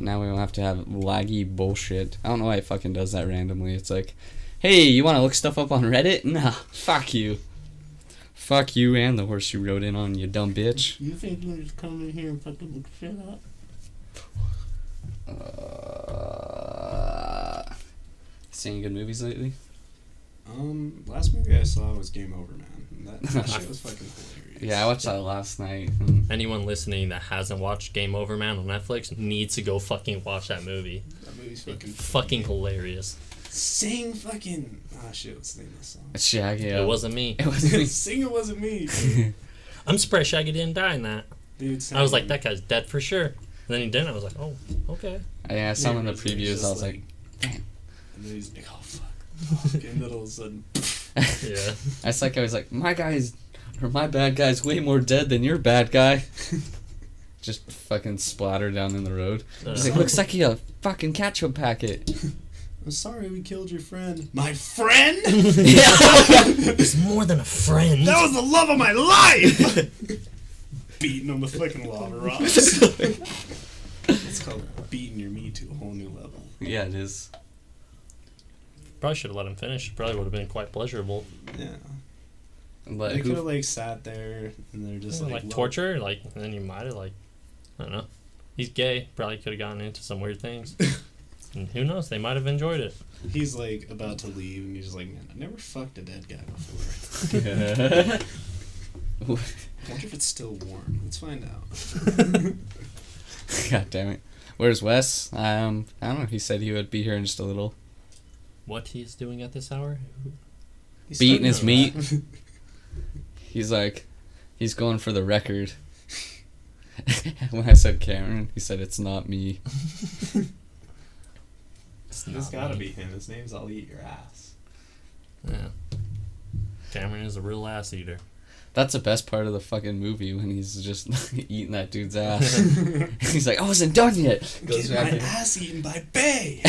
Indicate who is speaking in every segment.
Speaker 1: Now we don't have to have laggy bullshit. I don't know why it fucking does that randomly. It's like, hey, you want to look stuff up on Reddit? Nah, fuck you. Fuck you and the horse you rode in on, you dumb bitch.
Speaker 2: You think you can just come in here and fucking look shit up?
Speaker 1: Seeing good movies lately?
Speaker 2: Last movie I saw was Game Over, man. That shit was fucking hilarious.
Speaker 1: Yeah, I watched that last night.
Speaker 3: Anyone listening that hasn't watched Game Over, man, on Netflix needs to go fucking watch that movie.
Speaker 2: That movie's
Speaker 3: fucking hilarious.
Speaker 2: Sing fucking... Ah, shit, what's the name of the song?
Speaker 1: It's Shaggy.
Speaker 3: It wasn't me.
Speaker 1: It wasn't me.
Speaker 2: Sing It Wasn't Me.
Speaker 3: I'm surprised Shaggy didn't die in that.
Speaker 2: Dude,
Speaker 3: I was like, that guy's dead for sure. And then he didn't. I was like, oh, okay.
Speaker 1: Yeah, I saw him in the previews. I was like, damn.
Speaker 2: And then he's like, oh, fuck. And then all of a sudden...
Speaker 3: Yeah.
Speaker 1: That's like I was like, my bad guy's way more dead than your bad guy. Just fucking splatter down in the road. He's like, looks like a fucking ketchup packet.
Speaker 2: I'm sorry we killed your friend. My friend?
Speaker 3: He's more than a friend.
Speaker 2: That was the love of my life! Beating on the fucking lava rocks. It's called beating your meat to a whole new level.
Speaker 1: Yeah, it is.
Speaker 3: Probably should have let him finish. Probably would have been quite pleasurable.
Speaker 2: Yeah.
Speaker 1: But
Speaker 2: They could have, like, sat there and they're just
Speaker 3: like torture, like, and then you might have, like, I don't know. He's gay. Probably could have gotten into some weird things. And who knows? They might have enjoyed it.
Speaker 2: He's, like, about to leave and he's just like, man, I never fucked a dead guy before. I wonder if it's still warm. Let's find out.
Speaker 1: God damn it. Where's Wes? I don't know. He said he would be here in just a little.
Speaker 3: What he's doing at this hour?
Speaker 2: He's
Speaker 1: Beating his
Speaker 2: starting
Speaker 1: meat. He's like, he's going for the record. When I said Cameron, he said, it's not me.
Speaker 2: It's gotta be him. His name's I'll Eat Your Ass.
Speaker 3: Yeah. Cameron is a real ass eater.
Speaker 1: That's the best part of the fucking movie, when he's just eating that dude's ass. He's like, I wasn't done yet.
Speaker 2: Get my ass eaten by Bay.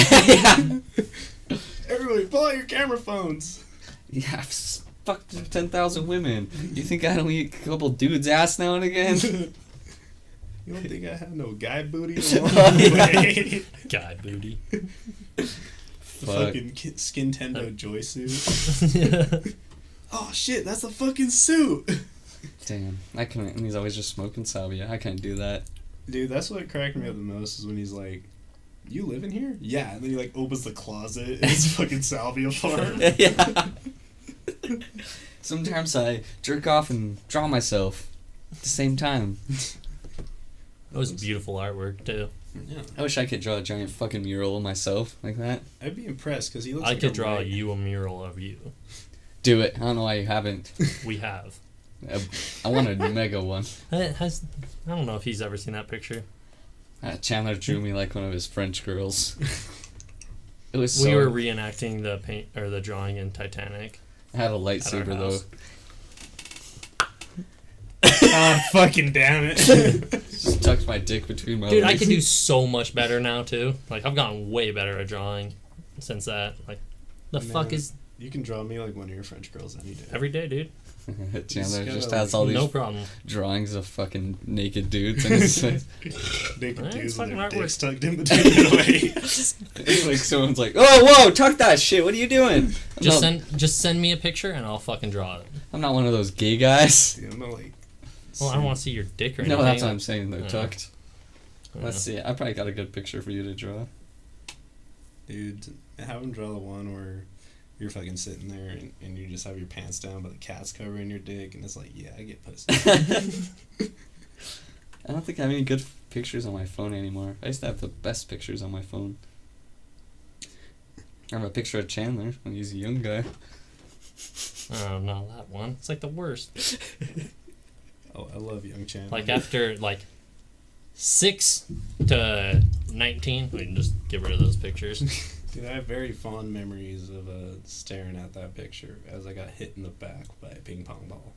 Speaker 2: Everybody, pull out your camera phones.
Speaker 1: Yeah, I've fucked 10,000 women. You think I don't eat a couple dudes' ass now and again?
Speaker 2: You don't think I have no guy booty along the way?
Speaker 3: Guy booty.
Speaker 2: Fucking Skintendo Joy suit.
Speaker 3: Yeah.
Speaker 2: Oh shit, that's a fucking suit.
Speaker 1: Damn, I couldn't. And he's always just smoking salvia. I couldn't do that.
Speaker 2: Dude, that's what cracked me up the most is when he's like, you live in here? Yeah. And then he like opens the closet and it's fucking salvia farm.
Speaker 1: Yeah. Sometimes I jerk off and draw myself at the same time.
Speaker 3: That was beautiful artwork, too.
Speaker 2: Yeah.
Speaker 1: I wish I could draw a giant fucking mural of myself like that.
Speaker 2: I'd be impressed because he looks
Speaker 3: I
Speaker 2: like
Speaker 3: could
Speaker 2: a
Speaker 3: draw
Speaker 2: right-
Speaker 3: you a mural of you.
Speaker 1: Do it. I don't know why you haven't.
Speaker 3: We have.
Speaker 1: I want a mega one.
Speaker 3: I don't know if he's ever seen that picture.
Speaker 1: Chandler drew me like one of his French girls. It was
Speaker 3: We were reenacting the paint or the drawing in Titanic.
Speaker 1: I had a lightsaber though.
Speaker 2: Ah, fucking damn it.
Speaker 1: Just tucked my dick between my
Speaker 3: Dude,
Speaker 1: legs.
Speaker 3: I can do so much better now, too. Like, I've gotten way better at drawing since that. Like, the fuck is...
Speaker 2: You can draw me like one of your French girls any day.
Speaker 3: Every day, dude.
Speaker 1: Chandler
Speaker 2: Just
Speaker 1: just
Speaker 2: gotta,
Speaker 1: has all these
Speaker 3: No problem.
Speaker 1: drawings of fucking naked dudes and it's like,
Speaker 2: Naked
Speaker 3: Right,
Speaker 2: dudes
Speaker 3: it's
Speaker 2: with
Speaker 3: fucking
Speaker 2: their
Speaker 3: artwork.
Speaker 2: dicks tucked in between their legs.
Speaker 1: it's like someone's like, oh whoa, tuck that shit, what are you doing?
Speaker 3: Just send me a picture and I'll fucking draw it.
Speaker 1: I'm not one of those gay guys.
Speaker 2: Dude, I'm not like...
Speaker 3: Well, I don't want to see your dick or anything.
Speaker 1: No, that's what I'm saying, they're
Speaker 3: Yeah.
Speaker 1: tucked. Let's see, I probably got a good picture for you to draw.
Speaker 2: Dude, have him draw the one where you're fucking sitting there and you just have your pants down but the cat's covering your dick and it's like, yeah, I get pussy.
Speaker 1: I don't think I have any good pictures on my phone anymore. I used to have the best pictures on my phone. I have a picture of Chandler when he's a young guy.
Speaker 3: Oh, no, that one. It's like the worst.
Speaker 2: Oh, I love young Chandler.
Speaker 3: Like, after, like, 6 to 19, we can just get rid of those pictures.
Speaker 2: Dude, I have very fond memories of staring at that picture as I got hit in the back by a ping pong ball.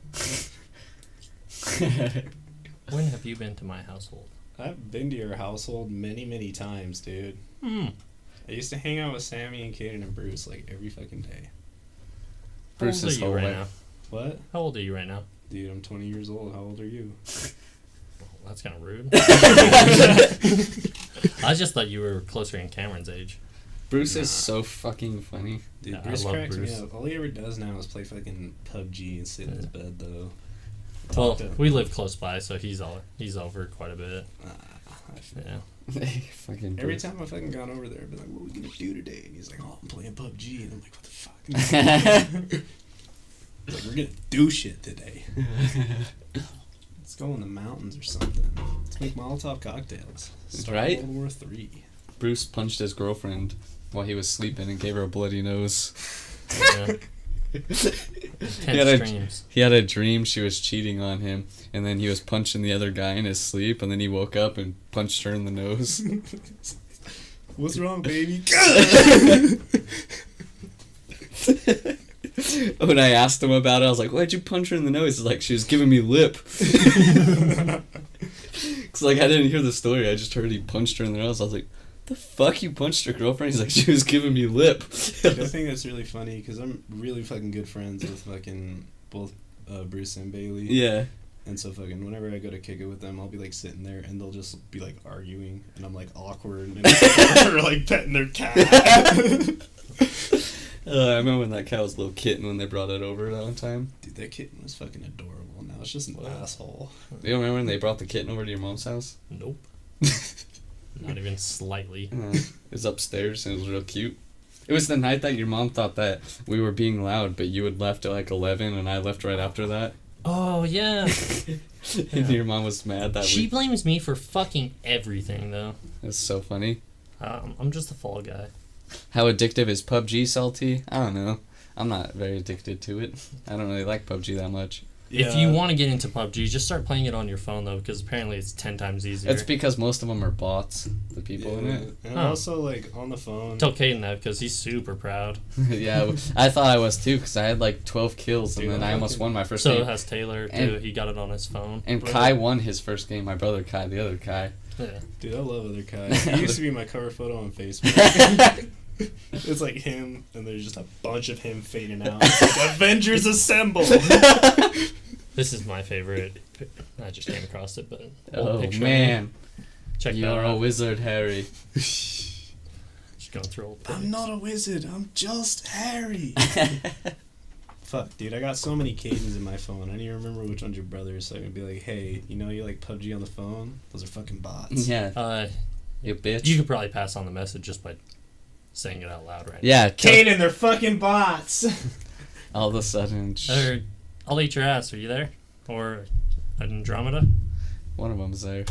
Speaker 3: When have you been to my household?
Speaker 2: I've been to your household many, many times, dude.
Speaker 3: Hmm.
Speaker 2: I used to hang out with Sammy and Kaden and Bruce like every fucking day.
Speaker 3: How old are
Speaker 1: Bruce's
Speaker 3: you
Speaker 1: whole
Speaker 3: right
Speaker 1: way.
Speaker 3: now?
Speaker 2: What?
Speaker 3: How old are you right now?
Speaker 2: Dude, I'm 20 years old. How old are you?
Speaker 3: Well, that's kind of rude. I just thought you were closer in Cameron's age.
Speaker 1: Bruce is so fucking funny.
Speaker 2: Dude,
Speaker 3: Yeah,
Speaker 2: Bruce
Speaker 3: I love
Speaker 2: cracks
Speaker 3: Bruce.
Speaker 2: me up. All he ever does now is play fucking PUBG and sit in his bed, though.
Speaker 3: Well,
Speaker 2: Talk to-
Speaker 3: we live close by, so he's over quite a bit.
Speaker 2: I feel-
Speaker 3: Yeah.
Speaker 1: Fucking
Speaker 2: Every
Speaker 1: Bruce.
Speaker 2: time I fucking gone over there, I'd be like, what are we gonna do today? And he's like, oh, I'm playing PUBG. And I'm like, what the fuck? Like, we're gonna do shit today. Let's go in the mountains or something. Let's make Molotov cocktails. Start
Speaker 1: Right?
Speaker 2: World War III.
Speaker 1: Bruce punched his girlfriend while he was sleeping and gave her a bloody nose.
Speaker 3: Yeah.
Speaker 1: He had, a,
Speaker 3: Dreams.
Speaker 1: he had a dream she was cheating on him, and then he was punching the other guy in his sleep, and then he woke up and punched her in the nose.
Speaker 2: What's wrong, baby?
Speaker 1: When I asked him about it, I was like, why'd you punch her in the nose? He's like, she was giving me lip. Cause like I didn't hear the story, I just heard he punched her in the nose. I was like, the fuck, you punched your girlfriend? He's like, she was giving me lip.
Speaker 2: Dude, I think that's really funny because I'm really fucking good friends with fucking both Bruce and Bailey.
Speaker 1: Yeah.
Speaker 2: And so fucking whenever I go to kick it with them, I'll be like sitting there and they'll just be like arguing and I'm like awkward and they're like petting their cat.
Speaker 1: I remember when that cat was a little kitten when they brought it over that one time.
Speaker 2: Dude, that kitten was fucking adorable. Now it's just an asshole.
Speaker 1: Do you remember when they brought the kitten over to your mom's house?
Speaker 3: Nope. Not even slightly.
Speaker 1: It was upstairs and it was real cute. It was the night that your mom thought that we were being loud, but you had left at like 11 and I left right after that.
Speaker 3: Oh, yeah.
Speaker 1: And your mom was mad that
Speaker 3: She blames me for fucking everything, though.
Speaker 1: It was so funny.
Speaker 3: I'm just a fall guy.
Speaker 1: How addictive is PUBG, Salty? I don't know. I'm not very addicted to it. I don't really like PUBG that much.
Speaker 3: If you want to get into PUBG, just start playing it on your phone, though, because apparently it's 10 times easier.
Speaker 1: It's because most of them are bots, the people in it.
Speaker 2: And
Speaker 3: Huh.
Speaker 2: also like on the phone.
Speaker 3: Tell Caden that, because he's super proud.
Speaker 1: Yeah, I thought I was too, because I had like 12 kills, and
Speaker 2: Dude,
Speaker 1: then I almost won my first
Speaker 3: So
Speaker 1: game.
Speaker 3: has Taylor, too.
Speaker 1: And-
Speaker 3: He got it on his phone.
Speaker 1: And Kai won his first game, my brother Kai, the other Kai.
Speaker 3: Yeah.
Speaker 2: Dude, I love other Kai. He used to be my cover photo on Facebook. It's like him, and there's just a bunch of him fading out. It's like Avengers Assemble!
Speaker 3: This is my favorite. I just came across it, but
Speaker 1: Oh,
Speaker 3: picture.
Speaker 1: man.
Speaker 3: Check that
Speaker 1: You're a
Speaker 3: out.
Speaker 1: wizard, Harry.
Speaker 3: Just going through old
Speaker 2: I'm
Speaker 3: pics.
Speaker 2: not a wizard, I'm just Harry. Fuck, dude, I got so many Cadens in my phone. I don't even remember which one's your brother's, so I can be like, hey, you know you like PUBG on the phone? Those are fucking bots.
Speaker 1: Yeah, you bitch.
Speaker 3: You could probably pass on the message just by saying it out loud, right?
Speaker 1: Yeah,
Speaker 2: Caden, they're fucking bots!
Speaker 1: all of a sudden,
Speaker 3: Or, I'll eat your ass. Are you there? Or Andromeda?
Speaker 1: one of them's there.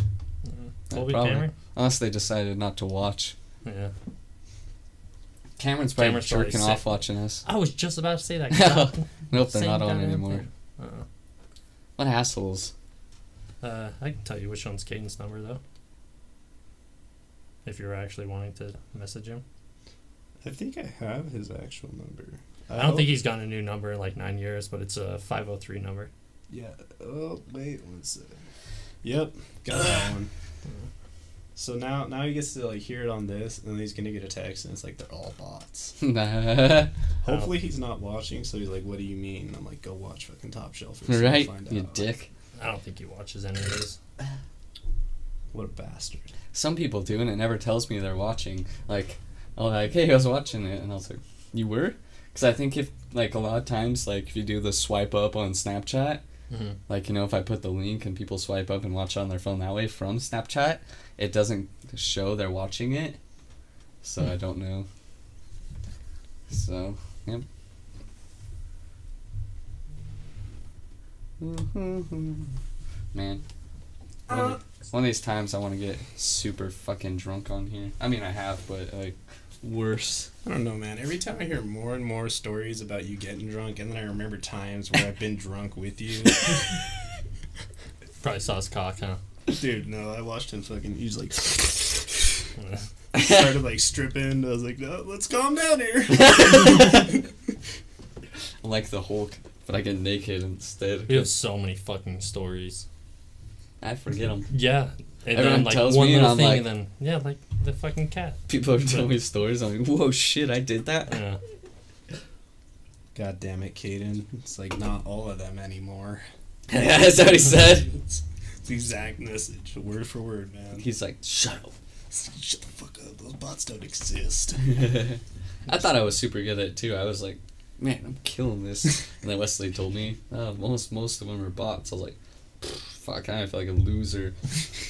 Speaker 3: Colby
Speaker 1: Probably.
Speaker 3: Cameron?
Speaker 1: Unless they decided not to watch.
Speaker 3: Yeah.
Speaker 1: Cameron's probably
Speaker 3: Cameron's probably
Speaker 1: jerking
Speaker 3: sick.
Speaker 1: off watching us.
Speaker 3: I was just about to say that.
Speaker 1: Nope, they're
Speaker 3: Same
Speaker 1: not on
Speaker 3: guy.
Speaker 1: anymore. What assholes.
Speaker 3: I can tell you which one's Caden's number, though. If you're actually wanting to message him.
Speaker 2: I think I have his actual number.
Speaker 3: I don't think he's gotten a new number in like 9 years, but it's a 503 number.
Speaker 2: Yeah. Oh, wait one second. Yep, got that one. So now he gets to like hear it on this, and then he's gonna get a text, and it's like they're all bots. Hopefully he's not watching, so he's like, "What do you mean?" And I'm like, "Go watch fucking Topshelfers." and
Speaker 1: Right?
Speaker 2: Find
Speaker 1: You
Speaker 2: out.
Speaker 1: dick.
Speaker 3: I don't think he watches any of those.
Speaker 2: What a bastard.
Speaker 1: Some people do, and it never tells me they're watching. Like, oh, like, hey, I was watching it, and I was like, you were? Because I think if, like, a lot of times, like, if you do the swipe up on Snapchat,
Speaker 3: Mm-hmm.
Speaker 1: like, you know, if I put the link and people swipe up and watch it on their phone that way from Snapchat, it doesn't show they're watching it. So I don't know. So, yep. Man. One of these times I want to get super fucking drunk on here. I mean, I have, but, like, worse.
Speaker 2: I don't know, man. Every time I hear more and more stories about you getting drunk, and then I remember times where I've been drunk with you.
Speaker 3: Probably saw his cock, huh?
Speaker 2: Dude, no, I watched him fucking. He's like. Started like stripping. I was like, no, let's calm down here.
Speaker 1: I'm like the Hulk, but I get naked instead.
Speaker 3: We have so many fucking stories.
Speaker 1: I forget them.
Speaker 3: Yeah. And
Speaker 1: Everyone
Speaker 3: then, like,
Speaker 1: tells
Speaker 3: one
Speaker 1: me, and
Speaker 3: little
Speaker 1: I'm
Speaker 3: thing,
Speaker 1: like-
Speaker 3: and then, yeah, like the fucking cat.
Speaker 1: People are telling me stories. I'm like, whoa, shit, I did that?
Speaker 3: Yeah.
Speaker 2: God damn it, Caden. It's like not all of them anymore.
Speaker 1: That's what he said.
Speaker 2: It's the exact message, word for word, man.
Speaker 1: He's like, shut up.
Speaker 2: Shut the bots don't exist.
Speaker 1: I thought I was super good at it too. I was like, man, I'm killing this. And then Wesley told me, most of them are bots. I was like, fuck, I feel like a loser.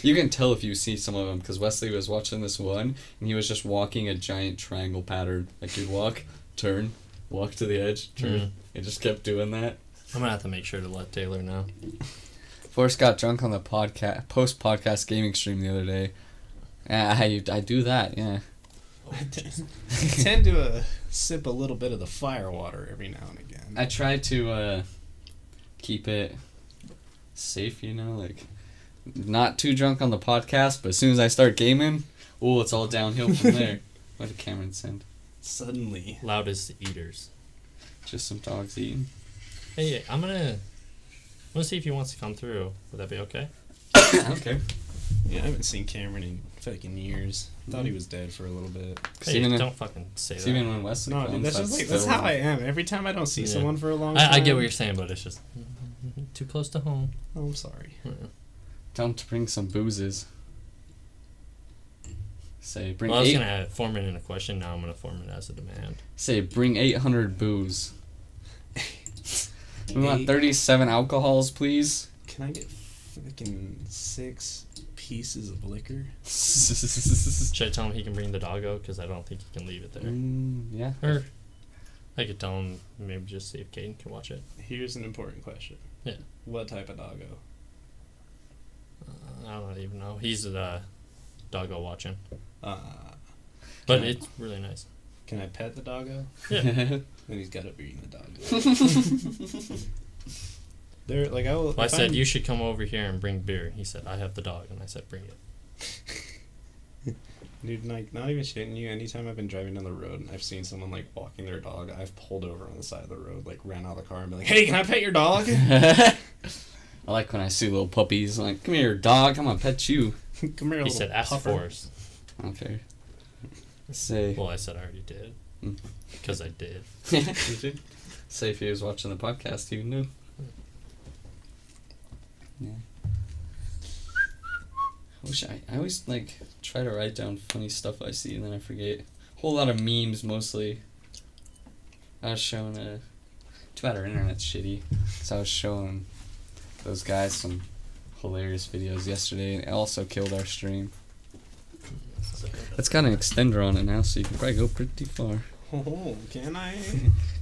Speaker 1: You can tell if you see some of them, because Wesley was watching this one, and he was just walking a giant triangle pattern. Like, he'd walk, turn, walk to the edge, turn. He just kept doing that.
Speaker 3: I'm gonna have to make sure to let Taylor know.
Speaker 1: Forrest got drunk on the post-podcast gaming stream the other day. Yeah, I do that, yeah.
Speaker 2: I tend to sip a little bit of the fire water every now and again.
Speaker 1: I try to keep it safe, you know, like not too drunk on the podcast, but as soon as I start gaming, it's all downhill from there. What did Cameron send?
Speaker 2: Suddenly.
Speaker 3: Loudest eaters.
Speaker 1: Just some dogs eating.
Speaker 3: Hey, I'm gonna see if he wants to come through. Would that be okay?
Speaker 1: Okay.
Speaker 2: Yeah, I haven't seen Cameron in fucking years. Thought he was dead for a little bit.
Speaker 3: Hey, don't fucking say that.
Speaker 1: Even when Wesley
Speaker 2: No, dude, that's how I am. Every time I don't see someone for a long time.
Speaker 3: I get what you're saying, but it's just too close to home.
Speaker 2: Oh, I'm sorry.
Speaker 1: Tell him to bring some boozes. Say, bring
Speaker 3: I was gonna form it in a question, now I'm gonna form it as a demand.
Speaker 1: Say, bring 800 booze. We want 37 alcohols, please.
Speaker 2: Can I get fucking 6 pieces of liquor?
Speaker 3: Should I tell him he can bring the doggo? Because I don't think he can leave it there.
Speaker 1: Yeah.
Speaker 3: Or I could tell him maybe just see if Caden can watch it.
Speaker 2: Here's an important question.
Speaker 3: Yeah.
Speaker 2: What type of doggo?
Speaker 3: I don't even know. He's doggo watching.
Speaker 2: But
Speaker 3: it's really nice.
Speaker 2: Can I pet the doggo?
Speaker 3: Yeah.
Speaker 2: Then he's got to be the doggo. They're like I
Speaker 3: said you should come over here and bring beer. He said I have the dog, and I said bring it.
Speaker 2: Dude, like not even shitting you. Anytime I've been driving down the road and I've seen someone like walking their dog, I've pulled over on the side of the road, like ran out of the car and been like, "Hey, can I pet your dog?"
Speaker 1: I like when I see little puppies. I'm like, come here, dog. I'm gonna pet you.
Speaker 2: Come here,
Speaker 3: he said, "Ask for us."
Speaker 1: Okay. Say.
Speaker 3: Well, I said I already did. Because I did.
Speaker 1: You did? Say if he was watching the podcast, he knew. Yeah. I always like try to write down funny stuff I see and then I forget. Whole lot of memes mostly. I was showing too bad our internet's shitty. So I was showing those guys some hilarious videos yesterday and it also killed our stream. It's got an extender on it now, so you can probably go pretty far.
Speaker 2: Oh, can I?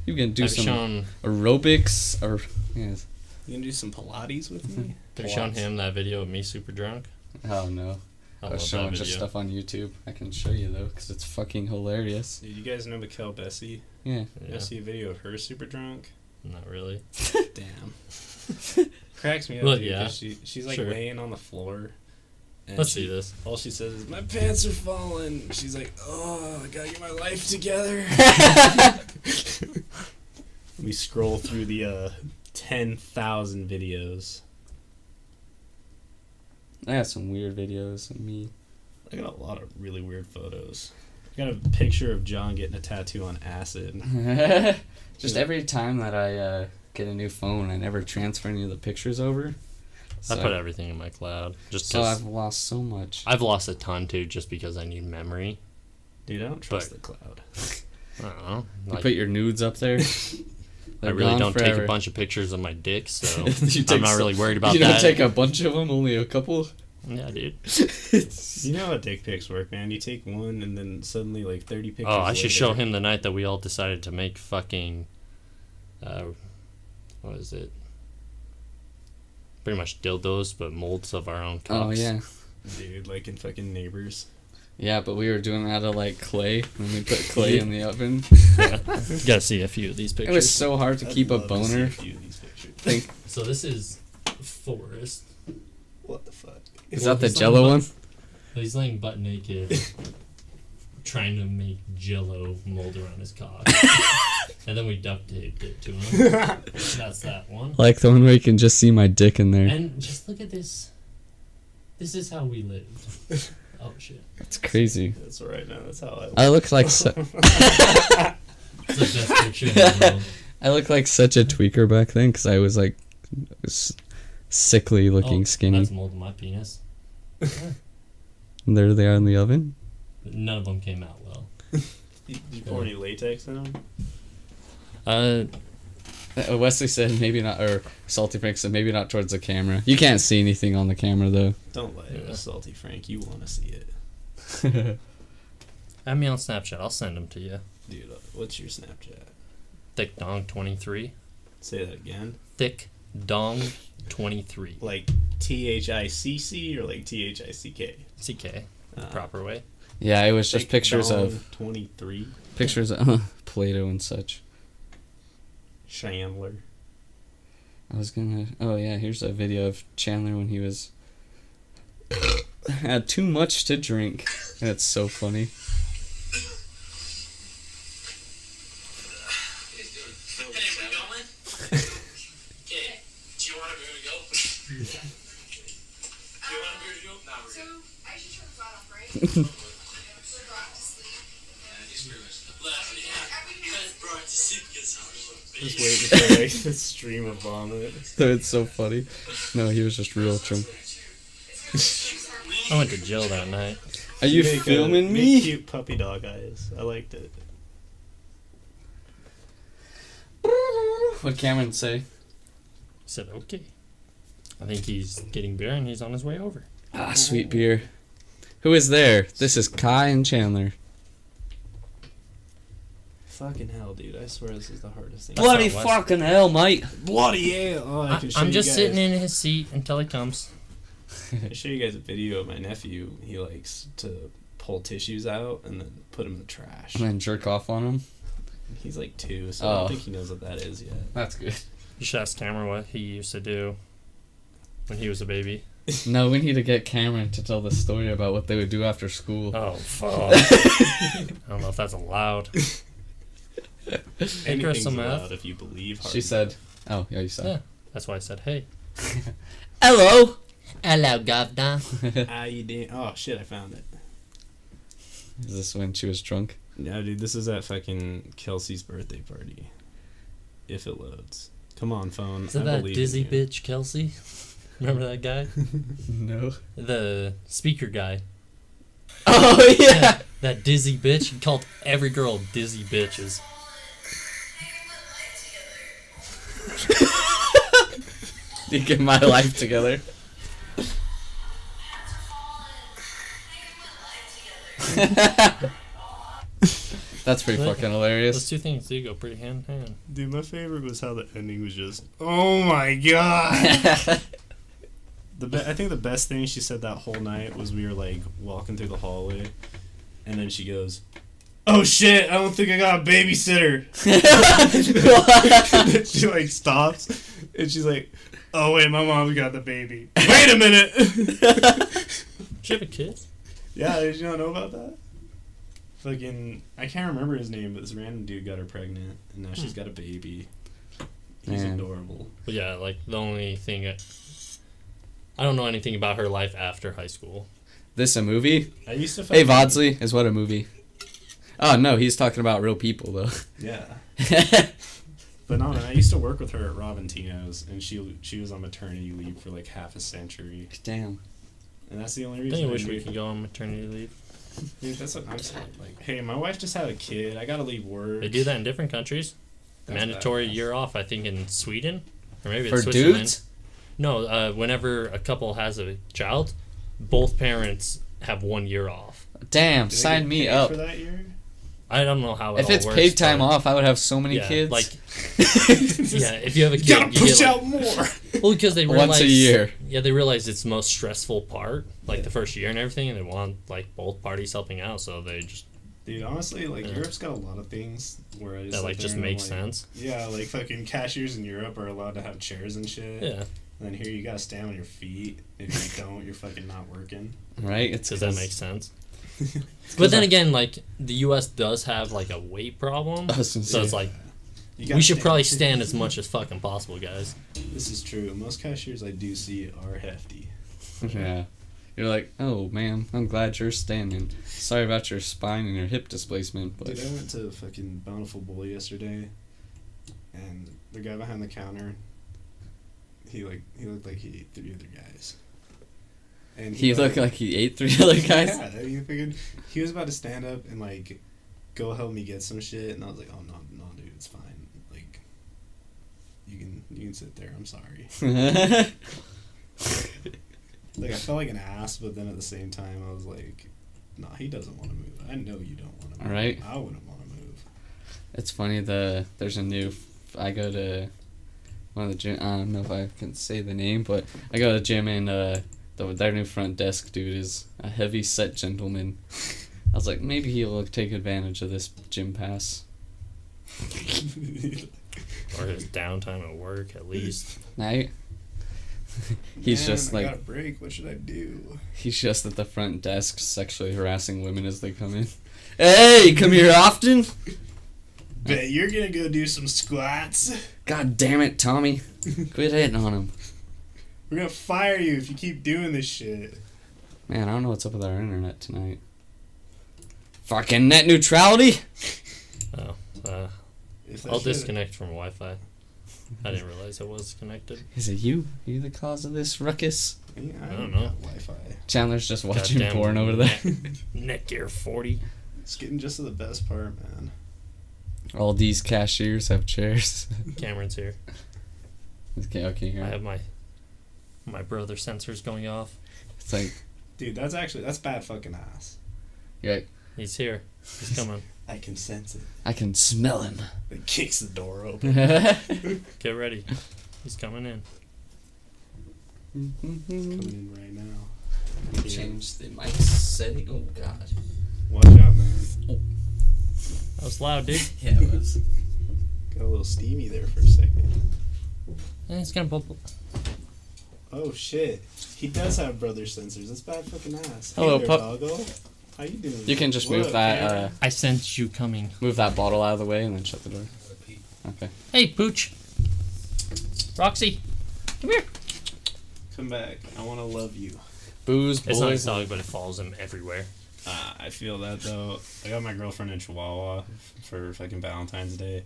Speaker 1: You can do some aerobics or yes.
Speaker 2: You can do some Pilates with me?
Speaker 3: Have you shown him that video of me super drunk?
Speaker 1: Oh no. I was showing just stuff on YouTube. I can show you though, because it's fucking hilarious.
Speaker 2: Dude, you guys know Mikkel Bessie?
Speaker 1: Yeah.
Speaker 2: I see a video of her super drunk.
Speaker 3: Not really.
Speaker 2: Damn. Cracks me up,
Speaker 3: well,
Speaker 2: dude,
Speaker 3: yeah.
Speaker 2: she's like laying on the floor. And
Speaker 3: Let's see this.
Speaker 2: All she says is, "My pants are falling." She's like, "Oh, I gotta get my life together." We scroll through the 10,000 videos.
Speaker 1: I got some weird videos of me.
Speaker 2: I got a lot of really weird photos. I got a picture of John getting a tattoo on acid.
Speaker 1: Just every time that I get a new phone, I never transfer any of the pictures over.
Speaker 3: I put everything in my cloud.
Speaker 1: So I've lost so much.
Speaker 3: I've lost a ton too, just because I need memory.
Speaker 2: Dude, I don't trust the cloud.
Speaker 3: I don't know.
Speaker 1: You put your nudes up there.
Speaker 3: I really don't take a bunch of pictures of my dick, so I'm not really worried about that.
Speaker 1: You don't take a bunch of them, only a couple?
Speaker 3: Yeah, dude.
Speaker 2: You know how dick pics work, man. You take one and then suddenly like 30 pictures
Speaker 3: I should
Speaker 2: later.
Speaker 3: show him the night that we all decided to make fucking, what is it? Pretty much dildos, but molds of our own cocks.
Speaker 1: Oh, yeah.
Speaker 2: Dude, like in fucking Neighbors.
Speaker 1: Yeah, but we were doing that out of like clay, and we put clay in the oven.
Speaker 3: Yeah. You gotta see a few of these pictures.
Speaker 1: It was so hard to keep a boner.
Speaker 2: To see a few of these pictures.
Speaker 3: So this is Forrest.
Speaker 2: What the fuck?
Speaker 1: Is that the Jello one?
Speaker 3: He's laying butt naked, trying to make Jello mold around his cock. And then we duct taped it to him. That's that one.
Speaker 1: Like the one where you can just see my dick in there.
Speaker 3: And just look at this. This is how we lived. Oh shit.
Speaker 1: That's crazy.
Speaker 2: That's right now. That's how
Speaker 1: I look like
Speaker 3: It's the best picture in the world.
Speaker 1: I look like such a tweaker back then because I was like sickly looking skinny.
Speaker 3: That's mold of my penis.
Speaker 1: And there they are in the oven.
Speaker 3: None of them came out well.
Speaker 2: Did you pour any latex in them?
Speaker 1: Wesley said maybe not, or Salty Frank said maybe not towards the camera. You can't see anything on the camera though.
Speaker 2: Don't lie to us, Salty Frank. You want to see it.
Speaker 3: Add me on Snapchat. I'll send them to you.
Speaker 2: Dude, what's your Snapchat?
Speaker 3: ThickDong23.
Speaker 2: Say that again.
Speaker 3: ThickDong23.
Speaker 2: Like THICC or like THICK?
Speaker 3: CK. The proper way.
Speaker 1: Yeah, it was just pictures of
Speaker 2: 23.
Speaker 1: Pictures of Play-Doh and such.
Speaker 2: Chandler.
Speaker 1: I was gonna. Oh yeah, here's a video of Chandler when he was had too much to drink. That's so funny.
Speaker 2: Just waiting for like the stream of vomit.
Speaker 1: It's so funny. No, he was just real drunk.
Speaker 3: I went to jail that night.
Speaker 1: Are you filming me?
Speaker 2: Cute puppy dog eyes. I liked it.
Speaker 1: What'd Cameron say?
Speaker 3: I said, okay. I think he's getting beer and he's on his way over.
Speaker 1: Ah, sweet beer. Who is there? This is Kai and Chandler.
Speaker 2: Fucking hell, dude. I swear this is the hardest thing.
Speaker 1: Bloody fucking hell, mate.
Speaker 2: Bloody hell. Oh,
Speaker 3: I'm just sitting in his seat until he comes.
Speaker 2: I'll show you guys a video of my nephew. He likes to pull tissues out and then put them in the trash.
Speaker 1: And then jerk off on him?
Speaker 2: He's like 2, so I don't think he knows what that is yet.
Speaker 1: That's good.
Speaker 3: You should ask Cameron what he used to do when he was a baby.
Speaker 1: No, we need to get Cameron to tell the story about what they would do after school.
Speaker 3: Oh, fuck. I don't know if that's allowed. Hey, Crystal Meth.
Speaker 2: If you believe
Speaker 1: she said, oh, yeah, you said.
Speaker 3: Yeah, that's why I said, hey.
Speaker 1: Hello.
Speaker 3: Hello, governor.
Speaker 2: How you doing? Oh, shit, I found it.
Speaker 1: Is this when she was drunk?
Speaker 2: No, dude, this is at fucking Kelsey's birthday party. If it loads. Come on, phone.
Speaker 3: Is that dizzy bitch, Kelsey? Remember that guy?
Speaker 1: No.
Speaker 3: The speaker guy.
Speaker 1: Oh, yeah.
Speaker 3: That dizzy bitch. He called every girl dizzy bitches.
Speaker 1: You get my life together. That's pretty fucking hilarious.
Speaker 3: Those two things do go pretty hand in hand.
Speaker 2: Dude, my favorite was how the ending was just, oh my god. I think the best thing she said that whole night was we were like walking through the hallway, and then she goes, "Oh shit! I don't think I got a babysitter." And then she like stops, and she's like, "Oh wait, my mom got the baby." Wait a minute.
Speaker 3: She have a kid?
Speaker 2: Yeah, did you not know about that? Fucking, I can't remember his name, but this random dude got her pregnant, and now she's got a baby. He's adorable.
Speaker 3: But yeah, like the only thing I don't know anything about her life after high school.
Speaker 1: This a movie?
Speaker 2: I used to.
Speaker 1: Hey, Vodsley, is what a movie? Oh no, he's talking about real people though.
Speaker 2: Yeah. But no, man, I used to work with her at Robintino's, and she was on maternity leave for like half a century.
Speaker 1: Damn.
Speaker 2: And that's the only reason.
Speaker 3: I wish we could go on maternity leave.
Speaker 2: Dude, that's what I'm saying. Like, hey, my wife just had a kid. I gotta leave work.
Speaker 3: They do that in different countries.
Speaker 2: That's
Speaker 3: Mandatory
Speaker 2: badass.
Speaker 3: year off, I think, in Sweden. Or maybe it's
Speaker 1: For
Speaker 3: Switzerland.
Speaker 1: dudes?
Speaker 3: No, whenever a couple has a child, both parents have 1 year off.
Speaker 1: Damn,
Speaker 2: Do they
Speaker 1: sign
Speaker 2: get
Speaker 1: me
Speaker 2: paid
Speaker 1: up.
Speaker 2: for that year?
Speaker 3: I don't know how it
Speaker 1: If
Speaker 3: all
Speaker 1: it's
Speaker 3: works,
Speaker 1: paid time
Speaker 3: but
Speaker 1: off, I would have so many
Speaker 3: yeah,
Speaker 1: kids.
Speaker 3: Like, yeah, if you have a kid,
Speaker 2: You gotta push
Speaker 3: get,
Speaker 2: out more.
Speaker 3: well, because they realize
Speaker 1: Once a year.
Speaker 3: Yeah, they realize it's the most stressful part, like the first year and everything, and they want like both parties helping out, so they just.
Speaker 2: Dude, honestly, like Europe's got a lot of things where I just
Speaker 3: that like just makes sense.
Speaker 2: Yeah, like fucking cashiers in Europe are allowed to have chairs and shit.
Speaker 3: Yeah.
Speaker 2: And then here you gotta stand on your feet. If you don't, you're fucking not working.
Speaker 1: Right? It's
Speaker 3: Does that make sense? But then again, like the U.S. does have like a weight problem, so it's like we should probably stand as much as fucking possible, guys.
Speaker 2: This is true. Most cashiers I do see are hefty.
Speaker 1: Yeah. You're like, oh man, I'm glad you're standing. Sorry about your spine and your hip displacement, but
Speaker 2: Dude, I went to fucking Bountiful Bull yesterday, and the guy behind the counter, he looked like he ate 3 other guys. And
Speaker 1: He looked like he ate 3 other guys.
Speaker 2: Yeah, you figured he was about to stand up and like go help me get some shit, and I was like, oh no, dude, it's fine. Like, you can sit there. I'm sorry. Like I felt like an ass, but then at the same time I was like, nah, he doesn't want to move. I know you don't want to move.
Speaker 1: Right.
Speaker 2: I wouldn't want to move.
Speaker 1: It's funny, there's a new, I go to one of the gym, I don't know if I can say the name, but I go to the gym and their new front desk dude is a heavy set gentleman. I was like, maybe he'll take advantage of this gym pass.
Speaker 3: Or his downtime at work, at least.
Speaker 1: Right? He's just like,
Speaker 2: I got a break. What should I do?
Speaker 1: he's just at the front desk sexually harassing women as they come in. Hey, come here often?
Speaker 2: Bet you're gonna go do some squats.
Speaker 1: God damn it, Tommy. Quit hitting on him.
Speaker 2: We're gonna fire you if you keep doing this shit.
Speaker 1: Man, I don't know what's up with our internet tonight. Fucking net neutrality?
Speaker 3: Oh,
Speaker 2: If that
Speaker 3: I'll
Speaker 2: shit-
Speaker 3: disconnect from Wi-Fi. I didn't realize I was connected.
Speaker 1: Is it you? Are you the cause of this ruckus?
Speaker 2: Yeah,
Speaker 3: I don't know.
Speaker 2: got Wi-Fi.
Speaker 1: Chandler's just watching
Speaker 3: Goddamn
Speaker 1: porn over there.
Speaker 3: Netgear 40.
Speaker 2: It's getting just to the best part, man.
Speaker 1: All these cashiers have chairs.
Speaker 3: Cameron's here.
Speaker 1: Okay, here.
Speaker 3: I have my brother sensors going off.
Speaker 1: It's like,
Speaker 2: Dude, that's bad fucking ass.
Speaker 1: you're like,
Speaker 3: He's here. He's coming.
Speaker 2: I can sense it.
Speaker 1: I can smell him.
Speaker 2: It kicks the door open.
Speaker 3: Get ready. He's coming in.
Speaker 2: Coming in right now.
Speaker 1: Change the mic setting. Oh, God.
Speaker 2: Watch out, man.
Speaker 3: That was loud, dude.
Speaker 1: Yeah, it was.
Speaker 2: Got a little steamy there for a second.
Speaker 3: It's gonna bubble.
Speaker 2: Oh shit. He does have brother sensors. That's bad fucking ass.
Speaker 1: Hello,
Speaker 2: hey there,
Speaker 1: pup.
Speaker 2: doggo. How you doing?
Speaker 1: You can just
Speaker 2: What
Speaker 1: move
Speaker 2: up,
Speaker 1: that,
Speaker 2: Cameron?
Speaker 3: I sensed you coming.
Speaker 1: move that bottle out of the way and then shut the door. Okay.
Speaker 3: Hey, Pooch. Roxy, come here.
Speaker 2: Come back. I want to love you.
Speaker 1: Booze,
Speaker 3: It's not his
Speaker 1: boys.
Speaker 3: dog, but it follows him everywhere.
Speaker 2: I feel that though. I got my girlfriend in Chihuahua for fucking Valentine's Day,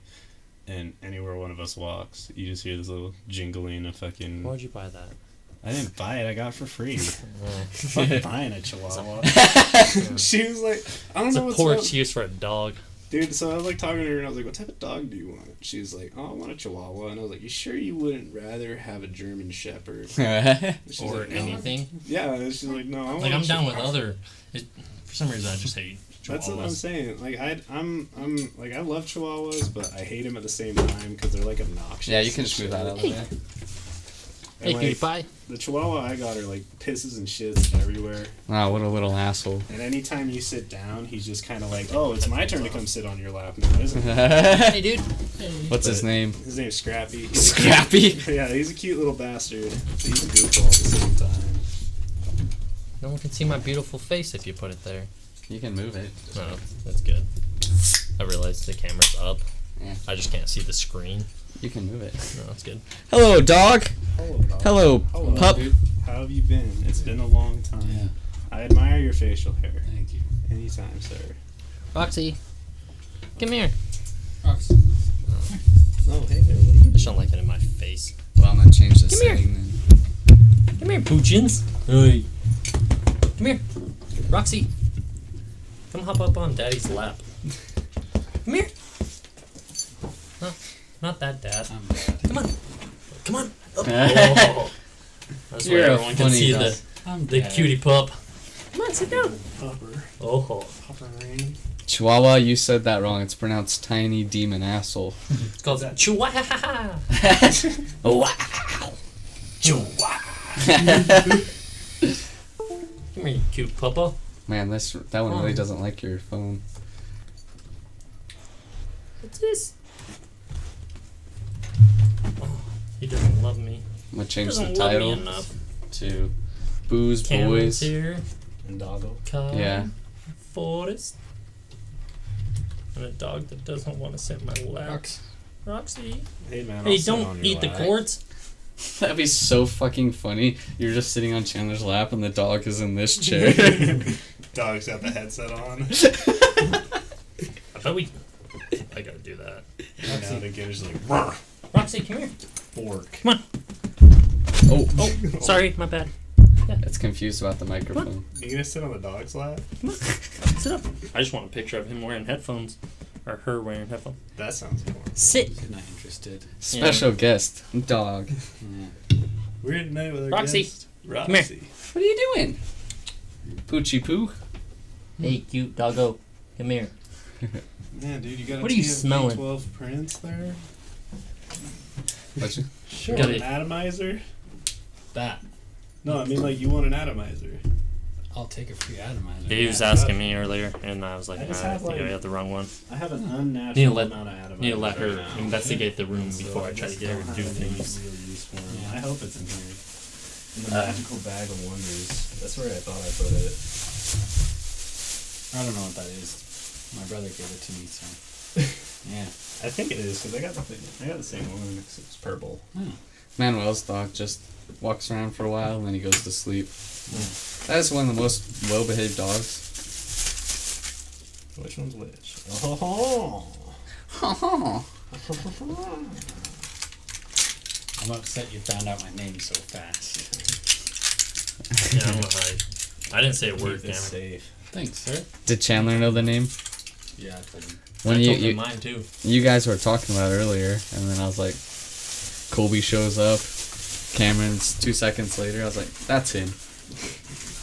Speaker 2: and anywhere one of us walks, you just hear this little jingling of fucking.
Speaker 3: Why'd you buy that?
Speaker 2: I didn't buy it. I got it for free.
Speaker 3: Oh.
Speaker 2: Fuck buying a Chihuahua. She was like, I don't
Speaker 3: It's
Speaker 2: know
Speaker 3: a
Speaker 2: what's
Speaker 3: poor
Speaker 2: up.
Speaker 3: excuse for a dog.
Speaker 2: Dude, so I was like talking to her and I was like, what type of dog do you want? She was like, oh, I want a Chihuahua. And I was like, you sure you wouldn't rather have a German Shepherd? She's
Speaker 3: Or
Speaker 2: like, "No."
Speaker 3: anything.
Speaker 2: Yeah, and she's like, no, I want
Speaker 3: Like,
Speaker 2: a
Speaker 3: I'm down with
Speaker 2: Chihuahua."
Speaker 3: other. For some reason, I just hate Chihuahuas.
Speaker 2: That's what I'm saying. Like I'm like I love Chihuahuas, but I hate them at the same time because they're like obnoxious.
Speaker 1: Yeah, you can
Speaker 2: and
Speaker 1: just move
Speaker 2: shit.
Speaker 1: that out of the way.
Speaker 3: Hey,
Speaker 2: And,
Speaker 3: cutie
Speaker 2: like,
Speaker 3: pie.
Speaker 2: the Chihuahua I got her like pisses and shits everywhere.
Speaker 1: Wow, what a little asshole.
Speaker 2: And anytime you sit down, he's just kind of like, oh, it's my turn to come sit on your lap now, isn't it?
Speaker 3: Hey, dude.
Speaker 1: What's his
Speaker 2: But
Speaker 1: name?
Speaker 2: His name's Scrappy. He's a
Speaker 1: Scrappy?
Speaker 2: cute- yeah, he's a cute little bastard. He's a goofball at the same time.
Speaker 3: No one can see my beautiful face if you put it there.
Speaker 1: You can move it.
Speaker 3: No, that's good. I realized the camera's up.
Speaker 1: Yeah.
Speaker 3: I just can't see the screen.
Speaker 1: You can move it.
Speaker 3: No, that's good.
Speaker 1: Hello, dog.
Speaker 2: Hello, dog.
Speaker 1: Hello,
Speaker 2: Hello,
Speaker 1: pup.
Speaker 2: dude. How have you been? It's been a long time.
Speaker 1: Yeah.
Speaker 2: I admire your facial hair.
Speaker 1: Thank you.
Speaker 2: Anytime, sir.
Speaker 3: Roxy, come here.
Speaker 2: Oh, hey there. What are you
Speaker 3: I
Speaker 2: doing?
Speaker 3: just don't like it in my face.
Speaker 1: Well, I'm gonna change the
Speaker 3: Come here.
Speaker 1: setting then.
Speaker 3: Come here, Poochins. Hey. Come here. Roxy. Come hop up on Daddy's lap. Come here. No, not that, Dad.
Speaker 1: I'm bad.
Speaker 3: Come on. Come on. Up. Oh. That's
Speaker 1: You're
Speaker 3: where
Speaker 1: a
Speaker 3: everyone can
Speaker 1: funny
Speaker 3: see
Speaker 1: dog.
Speaker 3: the cutie pup. Come on, sit down.
Speaker 2: Popper.
Speaker 3: Oh.
Speaker 2: Popper rain.
Speaker 1: Chihuahua, you said that wrong. It's pronounced tiny demon asshole.
Speaker 3: It's called Chihuahua.
Speaker 1: Wow.
Speaker 3: Come here, you cute puppa.
Speaker 1: Man, that one really doesn't like your phone.
Speaker 3: What's this? Oh, he doesn't love me.
Speaker 1: I'm gonna
Speaker 3: He
Speaker 1: change
Speaker 3: doesn't
Speaker 1: the
Speaker 3: love me
Speaker 1: title
Speaker 3: enough.
Speaker 1: to Booze
Speaker 3: Cameron's
Speaker 1: Boys.
Speaker 3: here.
Speaker 2: And doggo.
Speaker 3: Calm
Speaker 1: Yeah.
Speaker 3: Forest. And a dog that doesn't want to sit in my lap. Roxy.
Speaker 2: Hey, man.
Speaker 3: Hey,
Speaker 2: I'll sit on
Speaker 3: don't
Speaker 2: your
Speaker 3: eat the
Speaker 2: lap.
Speaker 3: cords.
Speaker 1: That'd be so fucking funny. You're just sitting on Chandler's lap and the dog is in this chair.
Speaker 2: Dog's got the headset on.
Speaker 3: I bet we. I gotta do that.
Speaker 2: Now the kid is like, "Rrr."
Speaker 3: Roxy, come here.
Speaker 2: Fork.
Speaker 3: Come on.
Speaker 1: Oh,
Speaker 3: Oh, sorry, my bad.
Speaker 1: It's confused about the microphone.
Speaker 2: You gonna sit on the dog's lap?
Speaker 3: Sit up. I just want a picture of him wearing headphones. Or her wearing headphones.
Speaker 2: That sounds boring.
Speaker 3: Sit.
Speaker 4: Not interested.
Speaker 1: Special guest, dog.
Speaker 4: Yeah.
Speaker 2: Weird night with our
Speaker 3: Roxy.
Speaker 2: guest.
Speaker 3: Come here.
Speaker 2: Roxy.
Speaker 1: What are you doing? Poochie poo?
Speaker 3: Hey, cute doggo. Come here.
Speaker 2: Man, dude, you got
Speaker 3: What are you smelling?
Speaker 2: 12 prints there?
Speaker 1: What's you?
Speaker 2: Sure.
Speaker 3: Got
Speaker 2: An
Speaker 3: it.
Speaker 2: atomizer?
Speaker 4: That.
Speaker 2: No, I mean, like, you want an atomizer.
Speaker 4: I'll take a free atomizer.
Speaker 3: Yeah, he was
Speaker 2: Yeah.
Speaker 3: asking me earlier, and I was like,
Speaker 2: I just
Speaker 3: I
Speaker 2: have,
Speaker 3: think
Speaker 2: like-
Speaker 3: I had the wrong one.
Speaker 2: I have an unnatural
Speaker 3: Need to let-
Speaker 2: amount of atomizers.
Speaker 3: Need to let her
Speaker 2: right now.
Speaker 3: investigate the room
Speaker 2: So
Speaker 3: before I try to
Speaker 2: just
Speaker 3: get her to
Speaker 2: don't
Speaker 3: do
Speaker 2: have any
Speaker 3: things.
Speaker 2: real use for 'em.
Speaker 4: Yeah.
Speaker 2: I hope it's in here. In the
Speaker 3: Uh,
Speaker 2: magical bag of wonders. That's where I thought I put it.
Speaker 4: I don't know what that is. My brother gave it to me, so. Yeah.
Speaker 2: I think it is, because I got the same one, except it's purple.
Speaker 4: Oh.
Speaker 1: Manuel's dog just walks around for a while and then he goes to sleep. That is one of the most well-behaved dogs.
Speaker 2: Which one's which? Oh!
Speaker 4: I'm upset you found out my name so fast.
Speaker 3: Yeah, I'm gonna hide. I didn't say a word,
Speaker 2: Keep this
Speaker 3: Cameron.
Speaker 2: safe.
Speaker 4: Thanks, sir.
Speaker 1: Did Chandler know the name?
Speaker 4: Yeah, I told him.
Speaker 1: When
Speaker 3: I
Speaker 1: you,
Speaker 3: told him
Speaker 1: you
Speaker 3: mine too.
Speaker 1: you guys were talking about it earlier, and then I was like, Colby shows up. Cameron's 2 seconds later. I was like, that's him.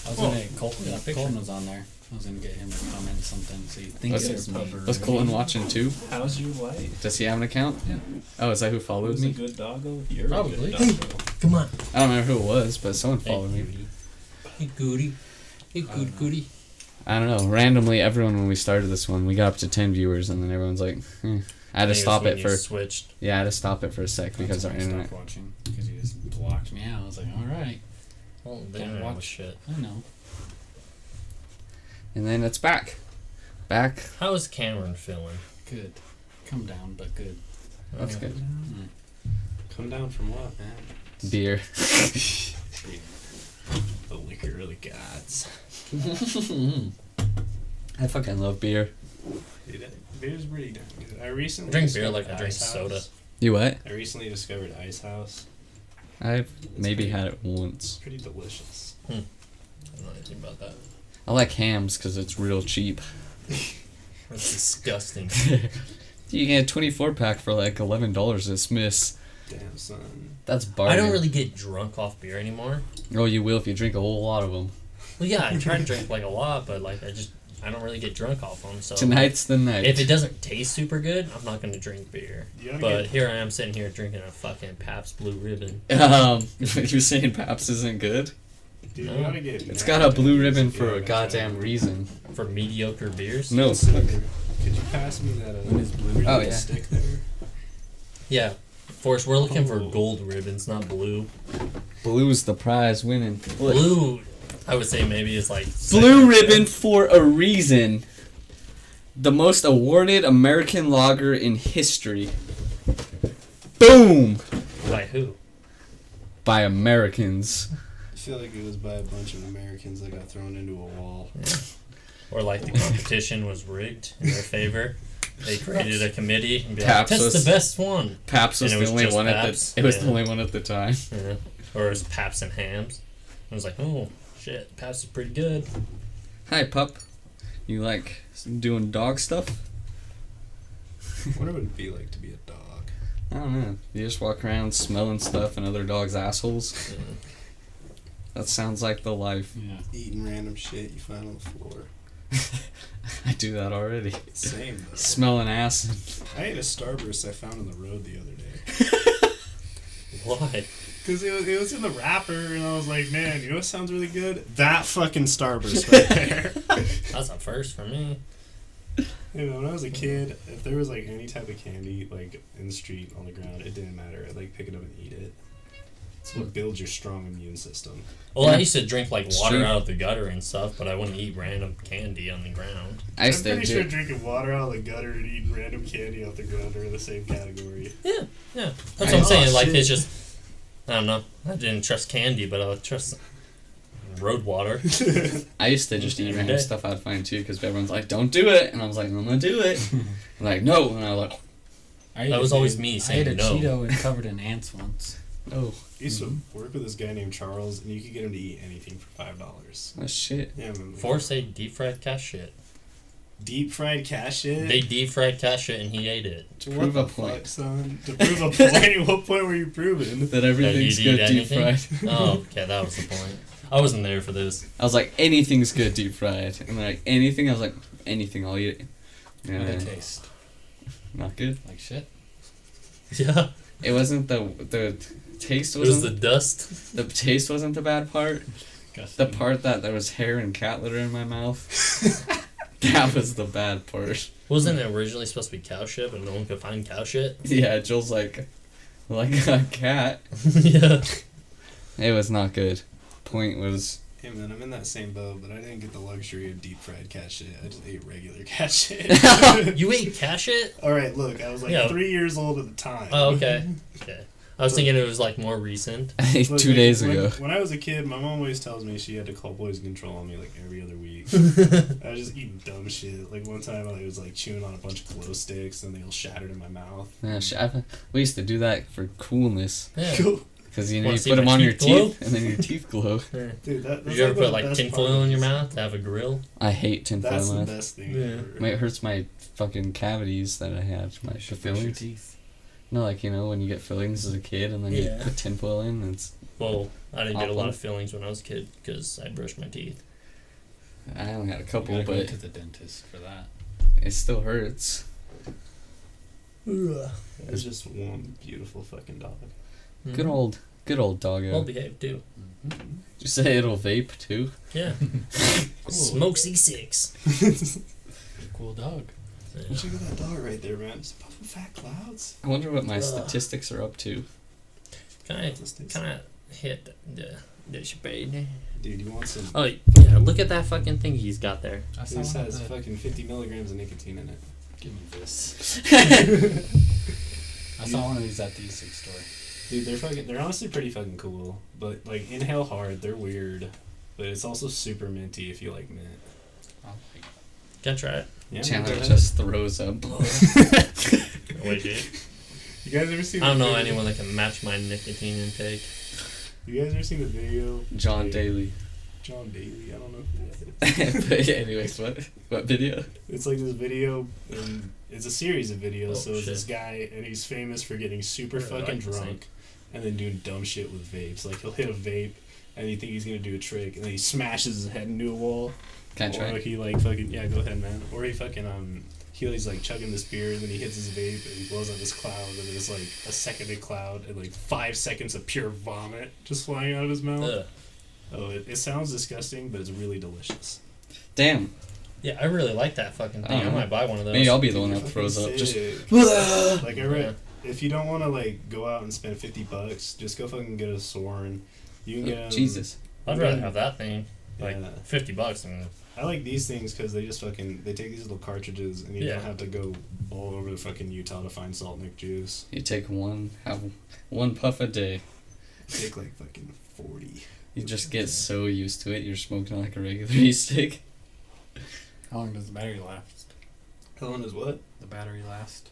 Speaker 4: I was gonna. Colton was on there. I was gonna get him to comment something so you think
Speaker 1: Was
Speaker 4: it was me.
Speaker 1: Was Colton watching too?
Speaker 2: How's your wife?
Speaker 1: Does he have an account?
Speaker 4: Yeah.
Speaker 1: Oh, is that who followed
Speaker 2: Who's a
Speaker 1: me?
Speaker 2: good doggo? You're
Speaker 4: Probably.
Speaker 2: a good doggo.
Speaker 3: Come on.
Speaker 1: I don't remember who it was, but someone followed me.
Speaker 3: Hey, Goody. Hey, good Goody.
Speaker 1: I don't know. Randomly, everyone when we started this one, we got up to 10 viewers, and then everyone's like, I had to stop it for.
Speaker 3: Switched.
Speaker 1: Yeah, I had to stop it for a sec because our
Speaker 4: That's when I
Speaker 1: internet.
Speaker 4: stopped watching because you just blocked me out. I was like, all right,
Speaker 3: Well, they
Speaker 4: Can't
Speaker 3: don't watch
Speaker 4: watch.
Speaker 3: shit.
Speaker 4: I know.
Speaker 1: And then it's back. Back.
Speaker 3: How is Cameron feeling?
Speaker 4: Good. Come down, but good.
Speaker 1: That's good.
Speaker 2: Come down from what, man?
Speaker 1: Beer.
Speaker 2: The liquor of the gods.
Speaker 1: I fucking love beer.
Speaker 2: Dude, beer's pretty damn good. I recently
Speaker 3: I drink beer
Speaker 2: discovered
Speaker 3: like I drink
Speaker 2: Ice
Speaker 3: soda.
Speaker 2: House.
Speaker 1: You what?
Speaker 2: I recently discovered Ice House.
Speaker 1: I've maybe had it once.
Speaker 2: Pretty delicious.
Speaker 3: I don't know anything about that.
Speaker 1: I like hams because it's real cheap.
Speaker 3: That's disgusting.
Speaker 1: You get a 24 pack for like $11 at Smith's.
Speaker 2: Damn, son.
Speaker 1: That's
Speaker 3: I
Speaker 1: bargain.
Speaker 3: don't really get drunk off beer anymore.
Speaker 1: Oh, you will if you drink a whole lot of them.
Speaker 3: Well, yeah, I try to drink like a lot, but like I don't really get drunk off them. So
Speaker 1: Tonight's the night.
Speaker 3: if it doesn't taste super good, I'm not gonna drink beer.
Speaker 2: You gotta
Speaker 3: But
Speaker 2: get-
Speaker 3: here I am sitting here drinking a fucking Pabst Blue Ribbon.
Speaker 1: You're saying Pabst isn't good?
Speaker 2: Dude,
Speaker 3: No.
Speaker 2: you gotta get
Speaker 1: It's got a blue ribbon
Speaker 2: if you
Speaker 1: for a
Speaker 2: haven't
Speaker 1: goddamn
Speaker 2: tried it.
Speaker 1: reason.
Speaker 3: For mediocre beers?
Speaker 1: No.
Speaker 2: Could you pass me that blue
Speaker 1: Oh, yeah.
Speaker 2: stick there?
Speaker 3: Yeah. Forrest, we're looking for
Speaker 2: Oh.
Speaker 3: gold ribbons, not blue.
Speaker 1: Blue's the prize winning. Look.
Speaker 3: Blue, I would say maybe is like...
Speaker 1: Blue
Speaker 3: second.
Speaker 1: ribbon for a reason. The most awarded American lager in history. Boom!
Speaker 3: By who?
Speaker 1: By Americans.
Speaker 2: I feel like it was by a bunch of Americans that got thrown into a wall.
Speaker 3: Or like the competition was rigged in their favor. They created a committee and be like,
Speaker 1: Pabst
Speaker 3: test
Speaker 1: was-
Speaker 3: the best one.
Speaker 1: Pabst was
Speaker 3: And it
Speaker 1: the
Speaker 3: was
Speaker 1: only
Speaker 3: just
Speaker 1: one
Speaker 3: Pabst?
Speaker 1: at the. It was
Speaker 3: Yeah.
Speaker 1: the only one at the time.
Speaker 3: Yeah. Or it was Paps and Hams. I was like, oh, shit, Paps is pretty good.
Speaker 1: Hi, pup. You like doing dog stuff?
Speaker 2: What would it be like to be a dog?
Speaker 1: I don't know. You just walk around smelling stuff and other dogs' assholes. That sounds like the life.
Speaker 4: Yeah.
Speaker 2: Eating random shit you find on the floor.
Speaker 1: I do that already.
Speaker 2: Same though.
Speaker 1: Smelling ass.
Speaker 2: I ate a Starburst I found on the road the other day.
Speaker 3: Why?
Speaker 2: Because it was in the wrapper, and I was like, man, you know what sounds really good? That fucking Starburst right there.
Speaker 3: That's a first for me.
Speaker 2: You know, when I was a kid, if there was like any type of candy like in the street on the ground, it didn't matter. I'd like pick it up and eat it. It's what builds your strong immune system.
Speaker 3: Well,
Speaker 1: Yeah.
Speaker 3: I used to drink like
Speaker 1: It's
Speaker 3: water
Speaker 1: true.
Speaker 3: out of the gutter and stuff, but I wouldn't eat random candy on the ground.
Speaker 1: I used
Speaker 2: I'm
Speaker 1: to
Speaker 2: pretty
Speaker 1: do.
Speaker 2: sure drinking water out of the gutter and eating random candy off the ground are in the same category.
Speaker 3: Yeah, that's
Speaker 1: I-
Speaker 3: what I'm saying.
Speaker 2: Oh,
Speaker 3: Like,
Speaker 2: shit.
Speaker 3: it's just, I don't know. I didn't trust candy, but I would trust road water.
Speaker 1: I used to just eat
Speaker 3: Every
Speaker 1: random
Speaker 3: day.
Speaker 1: stuff I'd find too, because everyone's like, "Don't do it," and I was like, "I'm gonna do it." I'm like, no, and I was like,
Speaker 4: I
Speaker 3: That
Speaker 4: ate
Speaker 3: was
Speaker 4: a-
Speaker 3: always me
Speaker 4: I
Speaker 3: saying
Speaker 4: ate a
Speaker 3: no.
Speaker 4: Cheeto and covered in ants once.
Speaker 1: Oh.
Speaker 2: I used to work with this guy named Charles, and you could get him to eat anything for $5.
Speaker 1: Oh shit.
Speaker 2: Yeah, man.
Speaker 3: Force ate deep fried cat shit.
Speaker 2: Deep fried cat shit?
Speaker 3: They deep fried cat shit and he ate it.
Speaker 2: To
Speaker 1: prove a
Speaker 2: fuck,
Speaker 1: point.
Speaker 2: son? To prove a point? What point were you proving?
Speaker 1: That everything's
Speaker 3: That you'd
Speaker 1: good
Speaker 3: eat
Speaker 1: deep fried.
Speaker 3: anything? Oh, okay, that was the point. I wasn't there for this.
Speaker 1: I was like, anything's good deep fried. And they're like, anything? I was like, anything, I'll eat it.
Speaker 4: How
Speaker 1: Yeah,
Speaker 4: did it taste?
Speaker 1: not good.
Speaker 4: Like shit?
Speaker 3: Yeah.
Speaker 1: It wasn't the taste
Speaker 3: It was
Speaker 1: wasn't
Speaker 3: the dust.
Speaker 1: the taste wasn't the bad part. The part that there was hair and cat litter in my mouth. That was the bad part.
Speaker 3: Wasn't it originally supposed to be cow shit, but no one could find cow shit?
Speaker 1: Yeah, Joel's like a cat.
Speaker 3: Yeah.
Speaker 1: It was not good. Point was
Speaker 2: Hey man, I'm in that same boat, but I didn't get the luxury of deep fried cat shit. I just ate regular cat shit.
Speaker 3: You ate cat shit?
Speaker 2: Alright, look, I was like
Speaker 3: Yeah.
Speaker 2: 3 years old at the time.
Speaker 3: Oh, okay. Okay. I was thinking it was like more recent.
Speaker 1: I ate
Speaker 2: Look,
Speaker 1: 2 days
Speaker 2: when,
Speaker 1: ago.
Speaker 2: When I was a kid, my mom always tells me she had to call poison control on me like every other week. I was just eating dumb shit. Like one time I was like chewing on a bunch of glow sticks and they all shattered in my mouth.
Speaker 1: Yeah, we used to do that for coolness.
Speaker 3: Yeah.
Speaker 2: Cool.
Speaker 1: Because you know,
Speaker 3: Wanna
Speaker 1: you
Speaker 3: see
Speaker 1: put them
Speaker 3: my
Speaker 1: on your
Speaker 3: teeth glow?
Speaker 1: teeth, and then your teeth glow.
Speaker 3: Yeah.
Speaker 2: Dude, that's
Speaker 3: Did you ever
Speaker 2: like
Speaker 3: put
Speaker 2: one of the
Speaker 3: like
Speaker 2: best
Speaker 3: tinfoil
Speaker 2: parts.
Speaker 3: in your mouth to have a grill?
Speaker 1: I hate tinfoil
Speaker 2: That's
Speaker 1: in my
Speaker 2: the
Speaker 1: mouth.
Speaker 2: best thing
Speaker 3: Yeah.
Speaker 2: ever.
Speaker 1: It hurts my fucking cavities that I had. My
Speaker 4: Brush your
Speaker 1: fillings.
Speaker 4: teeth.
Speaker 1: No, like, you know, when you get fillings as a kid and then
Speaker 3: Yeah.
Speaker 1: you put tinfoil in, it's...
Speaker 3: Well, I didn't get a lot
Speaker 1: Awful.
Speaker 3: of fillings when I was a kid because I brushed my teeth.
Speaker 1: I only had a
Speaker 4: You
Speaker 1: couple,
Speaker 4: gotta go
Speaker 1: but
Speaker 4: to the dentist for that.
Speaker 1: it still hurts.
Speaker 2: It's just one beautiful fucking dog.
Speaker 1: Good old doggo.
Speaker 3: Well behaved too.
Speaker 1: Did you say it'll vape too?
Speaker 3: Yeah.
Speaker 2: Cool.
Speaker 3: Smoke C6.
Speaker 4: Cool dog.
Speaker 3: Yeah.
Speaker 2: Look at that dog right there, man. It's puffing fat clouds.
Speaker 1: I wonder what my
Speaker 3: Ugh.
Speaker 1: statistics are up to.
Speaker 3: Can I hit the spade?
Speaker 2: Dude, you want some?
Speaker 3: Oh yeah, look at that fucking thing he's got there.
Speaker 4: I saw
Speaker 2: This
Speaker 4: one
Speaker 2: has
Speaker 4: of the-
Speaker 2: fucking 50 milligrams of nicotine in it.
Speaker 4: Give me this. I saw one of these at the e-cig store.
Speaker 2: Dude, they're honestly pretty fucking cool. But like, inhale hard, they're weird. But it's also super minty if you like mint.
Speaker 4: I'll like,
Speaker 3: Can I try it?
Speaker 2: Yeah,
Speaker 1: Chandler
Speaker 2: go ahead.
Speaker 1: just throws up.
Speaker 3: Wait, dude.
Speaker 2: You guys ever seen?
Speaker 3: I don't
Speaker 2: the
Speaker 3: know
Speaker 2: video?
Speaker 3: anyone that can match my nicotine intake.
Speaker 2: You guys ever seen the video?
Speaker 1: John
Speaker 2: Yeah.
Speaker 1: Daly.
Speaker 2: John Daly. I don't know who that is.
Speaker 1: But yeah, anyways, what video?
Speaker 2: It's like this video, and it's a series of videos.
Speaker 3: Oh,
Speaker 2: so it's
Speaker 3: shit.
Speaker 2: this guy, and he's famous for getting super
Speaker 3: I really
Speaker 2: fucking
Speaker 3: like this
Speaker 2: drunk, and then doing dumb shit with vapes. Like he'll hit a vape, and you think he's gonna do a trick, and then he smashes his head into a wall.
Speaker 1: Can I try
Speaker 2: Or
Speaker 1: it?
Speaker 2: he like fucking go ahead, man. Or he fucking he's like chugging this beer, and then he hits his vape, and he blows out this cloud, and there's like a seconded cloud, and like 5 seconds of pure vomit just flying out of his mouth.
Speaker 3: Ugh.
Speaker 2: Oh, it sounds disgusting, but it's really delicious.
Speaker 1: Damn.
Speaker 3: Yeah, I really like that fucking thing. I
Speaker 1: Uh-huh.
Speaker 3: might buy one of those.
Speaker 1: Maybe I'll be the
Speaker 2: Dude,
Speaker 1: one
Speaker 2: you're
Speaker 1: that throws up.
Speaker 2: fucking
Speaker 1: Just
Speaker 2: sick.
Speaker 1: like
Speaker 2: Like I read, if you don't want to like go out and spend $50, just go fucking get a Soren. You can get
Speaker 1: Jesus.
Speaker 3: I'd rather have that thing. Like
Speaker 2: Yeah.
Speaker 3: $50. I mean,
Speaker 2: I like these things because they just fucking they take these little cartridges and you
Speaker 3: Yeah.
Speaker 2: don't have to go all over the fucking Utah to find salt Nick juice.
Speaker 1: You take have one puff a day.
Speaker 2: Take like fucking 40.
Speaker 1: You just get so used to it. You're smoking like a regular e-stick.
Speaker 4: how long does the battery last?
Speaker 2: How long is what?
Speaker 4: The battery last?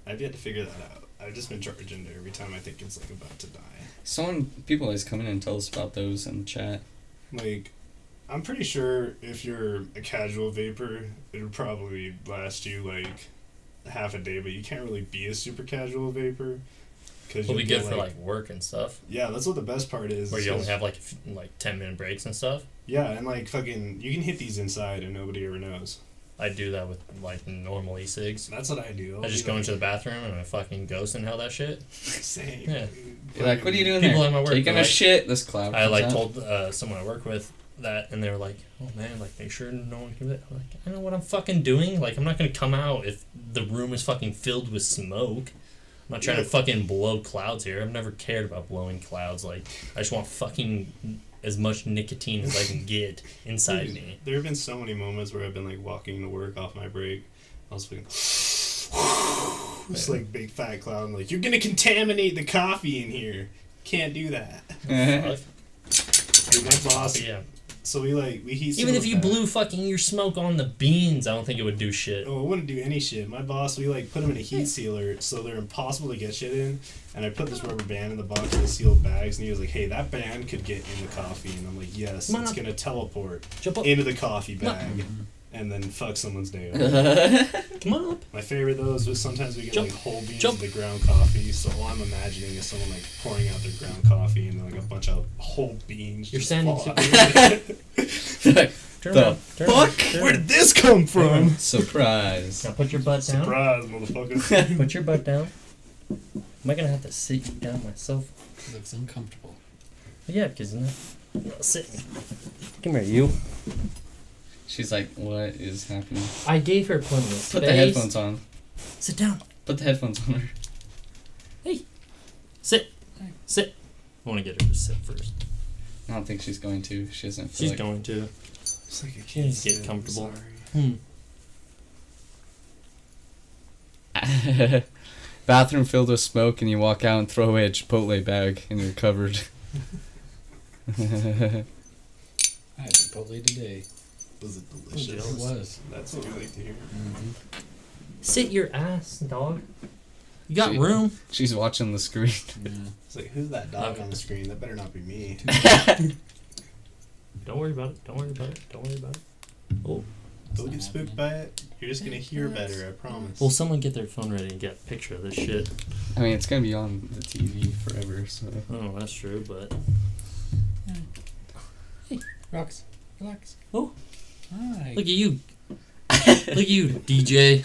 Speaker 2: I've yet to figure that out. I've just been charging it every time I think it's like about to die.
Speaker 1: People always come in and tell us about those in the chat.
Speaker 2: Like, I'm pretty sure if you're a casual vapor, it'll probably last you like half a day, but you can't really be a super casual vapor. Cause
Speaker 3: it'll be
Speaker 2: you'll
Speaker 3: good
Speaker 2: get,
Speaker 3: for like work and stuff.
Speaker 2: Yeah, that's what the best part is.
Speaker 3: Where
Speaker 2: is
Speaker 3: you only
Speaker 2: 'cause-
Speaker 3: have like 10-minute breaks and stuff.
Speaker 2: Yeah, and like fucking, you can hit these inside and nobody ever knows.
Speaker 3: I do that with like normal e-cigs.
Speaker 2: That's what I do.
Speaker 3: I just go into the bathroom and I fucking ghost inhale that shit.
Speaker 2: Same.
Speaker 3: Yeah.
Speaker 1: You're like, what are you doing
Speaker 3: People
Speaker 1: there?
Speaker 3: at my work,
Speaker 1: Taking
Speaker 3: they're
Speaker 1: a
Speaker 3: like-
Speaker 1: shit. This cloud.
Speaker 3: I
Speaker 1: comes
Speaker 3: like
Speaker 1: out.
Speaker 3: told someone I work with that, and they were like, "Oh man, like make sure no one can." I'm like, I know what I'm fucking doing. Like I'm not gonna come out if the room is fucking filled with smoke. I'm not trying to fucking blow clouds here. I've never cared about blowing clouds. Like I just want fucking as much nicotine as I can get inside
Speaker 2: Dude,
Speaker 3: me.
Speaker 2: there have been so many moments where I've been like walking to work off my break. I was fucking. It's like big fat cloud. I'm like, you're gonna contaminate the coffee in here. Can't do that.
Speaker 3: Fuck.
Speaker 2: Dude, my boss.
Speaker 3: Yeah.
Speaker 2: So we heat.
Speaker 3: Even if you
Speaker 2: back.
Speaker 3: blew fucking your smoke on the beans, I don't think it would do shit.
Speaker 2: Oh, it wouldn't do any shit. My boss, we put them in a heat sealer so they're impossible to get shit in. And I put this rubber band in the box of the sealed bags, and he was like, "Hey, that band could get in the coffee." And I'm like, "Yes,
Speaker 3: Come on
Speaker 2: it's
Speaker 3: up.
Speaker 2: gonna teleport
Speaker 3: Jump up.
Speaker 2: into the coffee bag, and then fuck someone's day over."
Speaker 3: Come on up.
Speaker 2: My favorite though is sometimes we get
Speaker 3: Jump.
Speaker 2: whole beans
Speaker 3: Jump.
Speaker 2: of the ground coffee. So all I'm imagining is someone pouring out their ground coffee, and then a bunch of whole beans.
Speaker 3: You're
Speaker 2: just
Speaker 3: standing
Speaker 2: fall out.
Speaker 3: Turn
Speaker 1: The
Speaker 3: around. Turn around. Turn
Speaker 2: Where
Speaker 3: around.
Speaker 2: did this come from?
Speaker 1: Surprise.
Speaker 3: Now put your butt down.
Speaker 2: Surprise, motherfucker!
Speaker 3: Put your butt down. Am I gonna have to sit you down myself?
Speaker 4: It looks uncomfortable.
Speaker 3: Yeah, because sit. Come here, you.
Speaker 1: She's like, what is happening?
Speaker 3: I gave her plenty of
Speaker 1: Put the
Speaker 3: space.
Speaker 1: headphones on.
Speaker 3: Sit down.
Speaker 1: Put the headphones on her.
Speaker 3: Sit. Sit. I want to get her to sit first.
Speaker 1: I don't think she's going to. She doesn't feel
Speaker 3: She's
Speaker 1: like...
Speaker 3: going to.
Speaker 2: It's like I
Speaker 3: Just
Speaker 2: can't
Speaker 3: get
Speaker 2: sit, I'm
Speaker 3: comfortable.
Speaker 2: sorry.
Speaker 1: Bathroom filled with smoke, and you walk out and throw away a Chipotle bag, and you're covered.
Speaker 4: I had Chipotle today.
Speaker 2: Was it
Speaker 3: It
Speaker 2: delicious?
Speaker 4: It was.
Speaker 2: That's what we like to hear.
Speaker 3: Sit your ass, dog. You got
Speaker 1: She-
Speaker 3: room.
Speaker 1: She's watching the screen.
Speaker 4: Yeah.
Speaker 2: It's like, who's that dog on the screen? That better not be me.
Speaker 3: Don't worry about it. Don't worry about it. Don't worry about it. Oh.
Speaker 2: Don't get spooked by it. You're just gonna hear better, I promise.
Speaker 3: Will someone get their phone ready and get a picture of this shit?
Speaker 1: I mean, it's gonna be on the TV forever, so...
Speaker 3: Oh, that's true, but...
Speaker 4: Relax. Relax.
Speaker 3: Oh.
Speaker 4: Hi.
Speaker 3: Look at you. Look at you, DJ.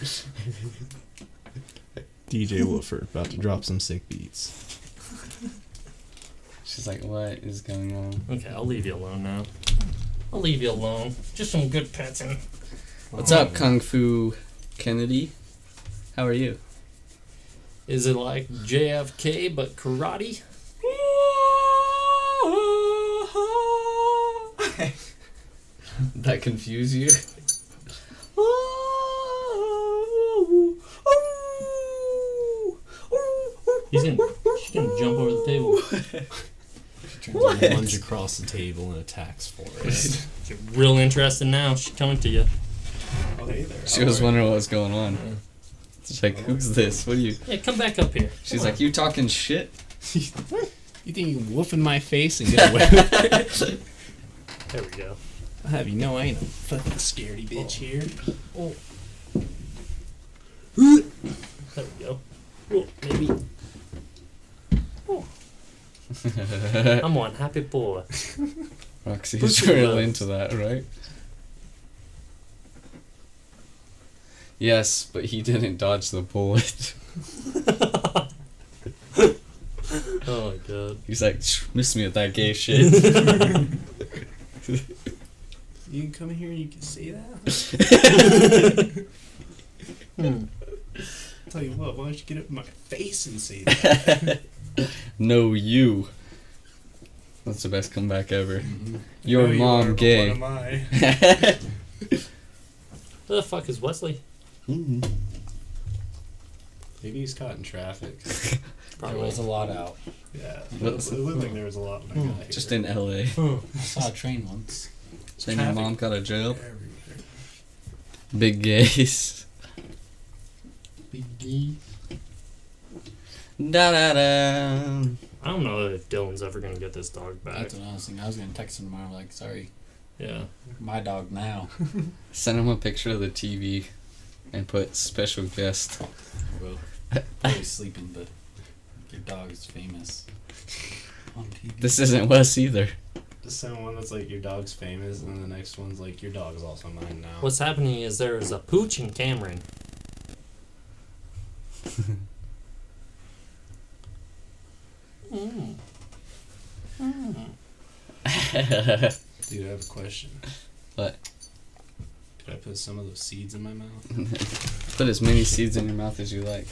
Speaker 2: DJ Woofer about to drop some sick beats.
Speaker 1: She's like, what is going on?
Speaker 3: Okay, I'll leave you alone now. I'll leave you alone. Just some good petting.
Speaker 1: What's up, Kung Fu Kennedy? How are you?
Speaker 3: Is it like JFK but karate?
Speaker 1: That confuse you?
Speaker 3: She's gonna jump over the table.
Speaker 2: She turns and lunge across the table and attacks for it.
Speaker 3: She's real interested now. She's coming to you.
Speaker 2: Oh, hey there.
Speaker 1: She was wondering what was going on. She's like, who's this? What are you...
Speaker 3: Yeah, come back up here.
Speaker 1: She's
Speaker 3: Come
Speaker 1: like, you talking shit?
Speaker 2: You think you can woof in my face and get away with it?
Speaker 3: There we go.
Speaker 2: I'll have you know I ain't a fucking scaredy bitch here.
Speaker 3: Oh. There we go. Oh, maybe. Oh. I'm one happy boy.
Speaker 1: Roxy's
Speaker 3: Pussy
Speaker 1: real
Speaker 3: loves.
Speaker 1: into that, right? Yes, but he didn't dodge the bullet.
Speaker 3: Oh my god.
Speaker 1: He's like, miss me with that gay shit.
Speaker 2: You can come in here and you can say that? Tell you what, why don't you get up in my face and say that?
Speaker 1: No, you. That's the best comeback ever.
Speaker 2: I
Speaker 1: Your
Speaker 2: know you
Speaker 1: mom
Speaker 2: are, but
Speaker 1: gay.
Speaker 2: What am I?
Speaker 3: Where the fuck is Wesley?
Speaker 2: Maybe he's caught in traffic.
Speaker 4: There was a lot out.
Speaker 2: Yeah, it looked like there was a lot when I got here.
Speaker 1: Just in LA.
Speaker 4: I saw a train once.
Speaker 1: Then your mom got a jail.
Speaker 2: Everywhere.
Speaker 1: Big gays.
Speaker 4: Big D.
Speaker 1: Da da da.
Speaker 3: I don't know if Dylan's ever gonna get this dog back.
Speaker 4: That's what I was thinking. I was going to text him tomorrow, like, sorry,
Speaker 3: Yeah.
Speaker 4: my dog now.
Speaker 1: Send him a picture of the TV and put special guest.
Speaker 4: Well, probably sleeping, but your dog is famous on TV.
Speaker 1: This isn't Wes either.
Speaker 2: Just send one that's like your dog's famous, and then the next one's like your dog is also mine now.
Speaker 3: What's happening is there is a pooch in Cameron.
Speaker 2: Dude, I have a question.
Speaker 1: What?
Speaker 2: Could I put some of those seeds in my mouth?
Speaker 1: Put as many seeds in your mouth as you like.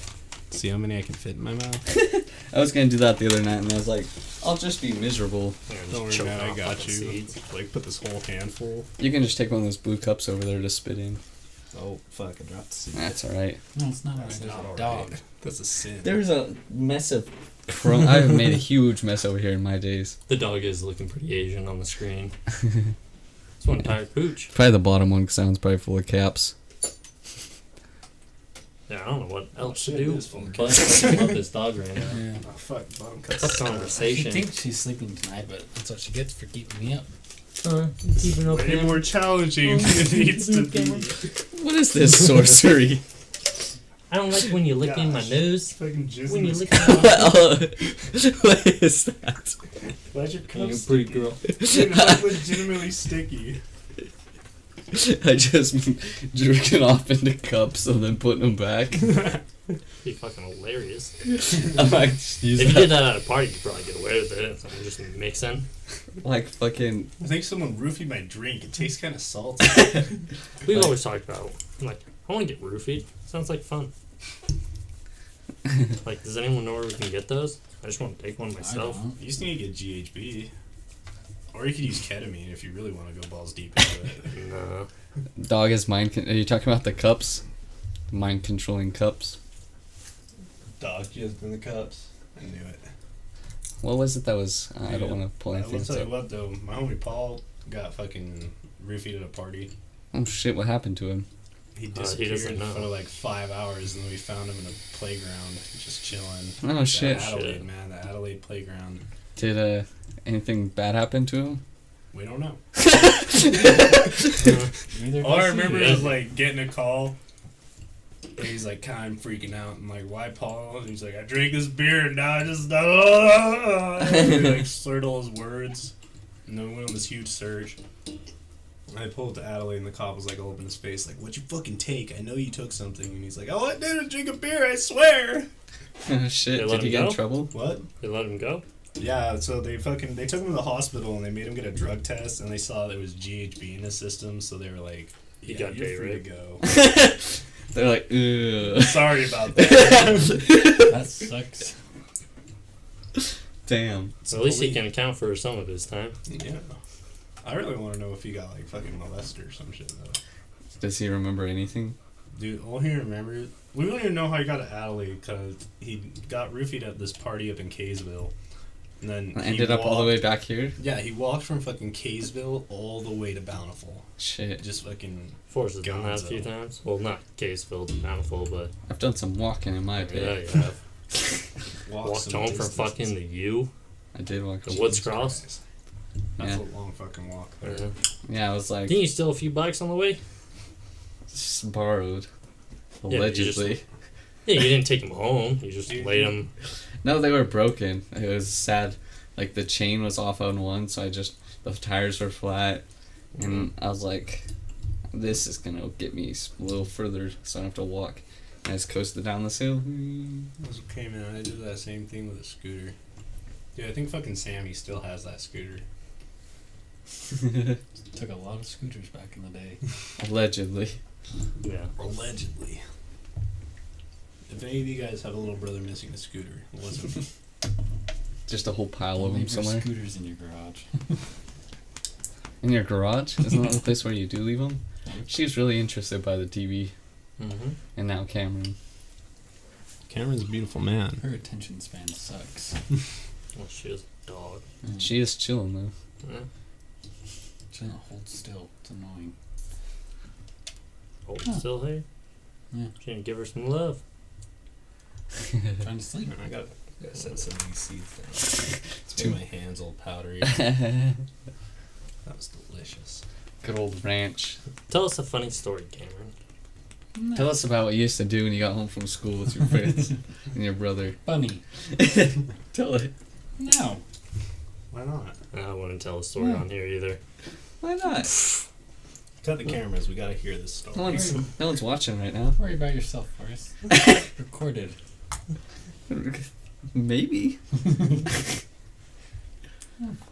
Speaker 2: See how many I can fit in my mouth?
Speaker 1: I was gonna do that the other night, and I was like, I'll just be miserable.
Speaker 2: Don't worry,
Speaker 3: Choke
Speaker 2: man, I
Speaker 3: off
Speaker 2: got
Speaker 3: fucking
Speaker 2: you.
Speaker 3: seeds.
Speaker 2: Like, put this whole handful.
Speaker 1: You can just take one of those blue cups over there to spit in.
Speaker 2: Oh, fuck, I dropped the seed.
Speaker 1: That's alright.
Speaker 4: No, it's not
Speaker 2: That's
Speaker 4: right. There's
Speaker 2: not
Speaker 4: a
Speaker 2: all
Speaker 4: dog.
Speaker 2: right. That's a sin.
Speaker 1: There's a mess of I've made a huge mess over here in my days.
Speaker 3: The dog is looking pretty Asian on the screen. It's one entire pooch.
Speaker 1: Probably the bottom one, because that one's probably full of caps.
Speaker 3: Yeah, I don't know what else
Speaker 2: shit,
Speaker 3: to do.
Speaker 2: it is full of
Speaker 3: But I love this dog right now.
Speaker 4: Yeah.
Speaker 2: Oh fuck, bottom
Speaker 3: Tough
Speaker 2: cuts.
Speaker 4: She
Speaker 3: conversation.
Speaker 4: thinks she's sleeping tonight, but that's what she gets for keeping me up.
Speaker 3: Keeping up
Speaker 2: Way more challenging than it needs to be.
Speaker 1: What is this sorcery?
Speaker 3: I don't like when you lick in my
Speaker 2: Gosh.
Speaker 3: nose.
Speaker 2: Fucking jizz
Speaker 3: When
Speaker 2: in
Speaker 3: you
Speaker 2: this
Speaker 3: lick
Speaker 2: cup.
Speaker 3: in my
Speaker 1: What is that?
Speaker 2: Why's your cup
Speaker 3: You
Speaker 2: sticky?
Speaker 3: pretty girl.
Speaker 2: Dude, it's like legitimately sticky.
Speaker 1: I just mean jerking off into cups and then putting them back.
Speaker 3: Be fucking hilarious.
Speaker 1: I might just use
Speaker 3: If you
Speaker 1: that.
Speaker 3: did that at a party, you'd probably get away with it. So I'm just mixing.
Speaker 1: Like fucking.
Speaker 2: I think someone roofied my drink. It tastes kind of salty.
Speaker 3: We've always talked about, like, I want to get roofied. Sounds like fun. Like, does anyone know where we can get those? I just want to take one myself.
Speaker 4: I don't.
Speaker 2: You just need to get GHB. Or you could use ketamine if you really want to go balls deep into it.
Speaker 3: No.
Speaker 1: Dog is mind. Are you talking about the cups? Mind controlling cups.
Speaker 2: Dog jizzed in the cups. I knew it.
Speaker 1: What was it that was? I don't want to pull
Speaker 2: I
Speaker 1: anything.
Speaker 2: will tell you
Speaker 1: up.
Speaker 2: what though, my homie Paul got fucking roofied at a party.
Speaker 1: Oh shit! What happened to him?
Speaker 2: He
Speaker 3: He
Speaker 2: disappeared
Speaker 3: doesn't know.
Speaker 2: for like 5 hours, and then we found him in a playground, just chilling.
Speaker 1: Oh shit!
Speaker 2: The Adelaide,
Speaker 3: Shit.
Speaker 2: man, the Adelaide playground.
Speaker 1: Did anything bad happen to him?
Speaker 2: We don't know.
Speaker 4: Neither
Speaker 2: All I
Speaker 4: does he.
Speaker 2: remember
Speaker 3: Yeah.
Speaker 2: is like getting a call. And he's like kind of freaking out. I'm like, why, Paul? And he's like, I drank this beer and now I just and he like slurred all his words. And then we went on this huge surge. And I pulled to Adelaide and the cop was like all up in his face, like, what'd you fucking take? I know you took something. And he's like, all I did was drink a beer, I swear.
Speaker 1: Oh shit!
Speaker 3: They let
Speaker 1: Did he
Speaker 3: him
Speaker 1: get in
Speaker 3: go?
Speaker 1: trouble?
Speaker 2: What?
Speaker 3: They let him go?
Speaker 2: Yeah, so they took him to the hospital and they made him get a drug test and they saw there was GHB in his system, so they were like,
Speaker 3: He
Speaker 2: yeah,
Speaker 3: got
Speaker 2: you're
Speaker 3: gay
Speaker 2: free to
Speaker 3: raped.
Speaker 2: go.
Speaker 1: They're like, ugh.
Speaker 2: Sorry about that.
Speaker 4: That sucks.
Speaker 1: Damn.
Speaker 3: So at least he can account for some of his time.
Speaker 2: Yeah. I really want to know if he got like fucking molested or some shit though.
Speaker 1: Does he remember anything?
Speaker 2: Dude, all he remembers, we don't even know how he got to Adelaide because he got roofied at this party up in Kaysville. And then he
Speaker 1: Ended up all the way
Speaker 2: walked-
Speaker 1: back here.
Speaker 2: Yeah, he walked from fucking Kaysville all the way to Bountiful.
Speaker 1: Shit.
Speaker 2: Just fucking,
Speaker 3: Forrest has done that a
Speaker 2: Gonzo.
Speaker 3: few times. Well, not Caseville, Bountiful, but
Speaker 1: I've done some walking in my
Speaker 3: yeah,
Speaker 1: day.
Speaker 3: you have.
Speaker 2: walked
Speaker 3: Walked
Speaker 2: some
Speaker 3: home from
Speaker 2: distances.
Speaker 3: fucking the U.
Speaker 1: I did walk.
Speaker 3: The Woods Cross.
Speaker 2: Christ. That's
Speaker 1: Yeah.
Speaker 2: a long fucking walk there.
Speaker 3: Yeah.
Speaker 1: Yeah, I was like,
Speaker 3: Didn't you steal a few bikes on the way?
Speaker 1: just borrowed.
Speaker 3: Yeah, you
Speaker 1: Allegedly.
Speaker 3: Yeah, you didn't take them home. You just
Speaker 2: Dude.
Speaker 3: laid them.
Speaker 1: No, they were broken. It was sad. Like the chain was off on one, so the tires were flat, and I was like, "This is gonna get me a little further, so I don't have to walk." And I just coasted down this hill.
Speaker 2: That's okay, man. I did that same thing with a scooter. Dude, I think fucking Sammy still has that scooter.
Speaker 4: Took a lot of scooters back in the day.
Speaker 1: Allegedly.
Speaker 3: Yeah.
Speaker 2: Allegedly. If any of you guys have a little brother missing a scooter, it wasn't me.
Speaker 1: Just a whole pile of them
Speaker 4: Leave your
Speaker 1: somewhere.
Speaker 4: scooters in your garage.
Speaker 1: In your garage? Isn't that the place where you do leave them? She's really interested by the TV,
Speaker 3: Mm-hmm.
Speaker 1: and now Cameron.
Speaker 2: Cameron's a beautiful man.
Speaker 4: Her attention span sucks.
Speaker 3: Well, she is a dog.
Speaker 1: She is chilling though.
Speaker 3: Yeah.
Speaker 4: She doesn't hold still. It's annoying.
Speaker 3: Hold
Speaker 4: Huh.
Speaker 3: still here.
Speaker 4: Yeah.
Speaker 3: She didn't give her some love.
Speaker 4: Trying to sleep.
Speaker 2: I gotta set some of these seeds down. It's
Speaker 1: Too-
Speaker 2: made my hands all powdery.
Speaker 1: Good
Speaker 2: That was delicious.
Speaker 1: old ranch.
Speaker 3: Tell us a funny story, Cameron.
Speaker 1: Tell us about what you used to do when you got home from school with your friends and your brother.
Speaker 4: Bunny.
Speaker 1: Tell it.
Speaker 4: No.
Speaker 2: Why not?
Speaker 3: I don't want to tell a story
Speaker 1: Yeah.
Speaker 3: on here either.
Speaker 1: Why not?
Speaker 2: Cut the cameras. We gotta hear this story.
Speaker 1: No one's watching right now.
Speaker 4: Worry about yourself, Forrest. Recorded.
Speaker 1: Maybe.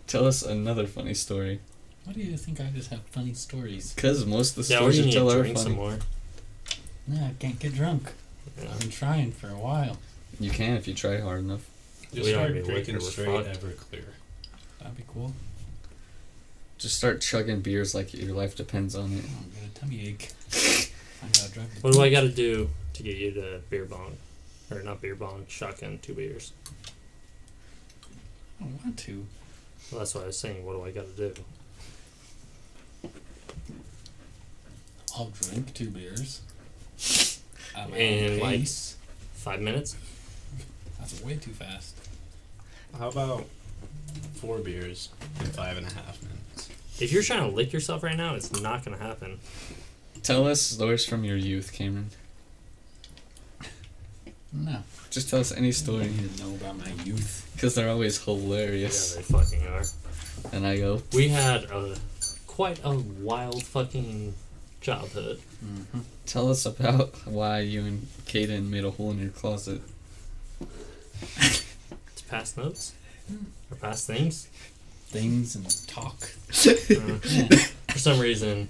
Speaker 1: Tell us another funny story.
Speaker 4: Why do you think I just have funny stories?
Speaker 1: Because most of the
Speaker 3: Yeah, we
Speaker 1: stories
Speaker 3: need
Speaker 1: you
Speaker 3: to
Speaker 1: tell are
Speaker 3: drink some
Speaker 1: funny.
Speaker 3: more.
Speaker 4: Yeah, I can't get drunk.
Speaker 3: Yeah.
Speaker 4: I've been trying for a while.
Speaker 1: You can if you try hard enough.
Speaker 2: Just
Speaker 3: We don't
Speaker 2: start
Speaker 3: be
Speaker 2: drinking
Speaker 3: liquor, we're
Speaker 2: straight
Speaker 3: fucked.
Speaker 2: Everclear.
Speaker 4: That'd be cool.
Speaker 1: Just start chugging beers like your life depends on it.
Speaker 4: Oh, I'm got a tummy ache. I got drunk.
Speaker 3: What do I got to do to get you to beer bong? Or not beer bong, shotgun 2 beers.
Speaker 4: I don't want to.
Speaker 3: Well, that's what I was saying. What do I got to do?
Speaker 4: I'll drink 2 beers.
Speaker 3: In like 5 minutes.
Speaker 4: That's way too fast.
Speaker 2: How about 4 beers in 5.5 minutes?
Speaker 3: If you're trying to lick yourself right now, it's not gonna happen.
Speaker 1: Tell us stories from your youth, Cameron.
Speaker 4: No.
Speaker 1: Just tell us any
Speaker 4: I
Speaker 1: story.
Speaker 4: need to know about my youth.
Speaker 1: Because they're always
Speaker 3: Yeah,
Speaker 1: hilarious.
Speaker 3: they fucking are.
Speaker 1: And I go,
Speaker 3: We had quite a wild fucking childhood.
Speaker 4: Mm-hmm.
Speaker 1: tell us about why you and Kaden made a hole in your closet.
Speaker 3: To pass notes? Or pass things?
Speaker 4: Things and talk.
Speaker 3: For some reason,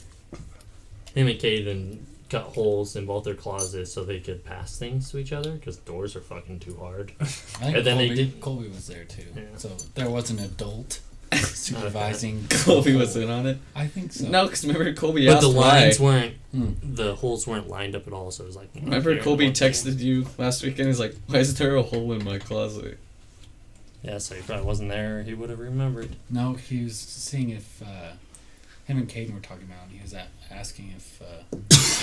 Speaker 3: him and Caden cut holes in both their closets so they could pass things to each other because doors are fucking too hard.
Speaker 4: I think
Speaker 3: And then they
Speaker 4: Colby,
Speaker 3: did-
Speaker 4: Colby was there too.
Speaker 3: Yeah.
Speaker 4: So there was an adult supervising.
Speaker 1: Colby was in on it.
Speaker 4: I think so.
Speaker 1: No, because remember Colby
Speaker 3: But
Speaker 1: asked
Speaker 3: the lines
Speaker 1: why.
Speaker 3: weren't,
Speaker 4: Hmm.
Speaker 3: the holes weren't lined up at all, so it was like...
Speaker 1: Remember
Speaker 3: here,
Speaker 1: Colby
Speaker 3: one
Speaker 1: texted
Speaker 3: thing.
Speaker 1: you last weekend? He's like, why is there a hole in my closet?
Speaker 3: Yeah, so he probably wasn't there. He would have remembered.
Speaker 4: No, he was seeing if him and Caden were talking about, and he was asking if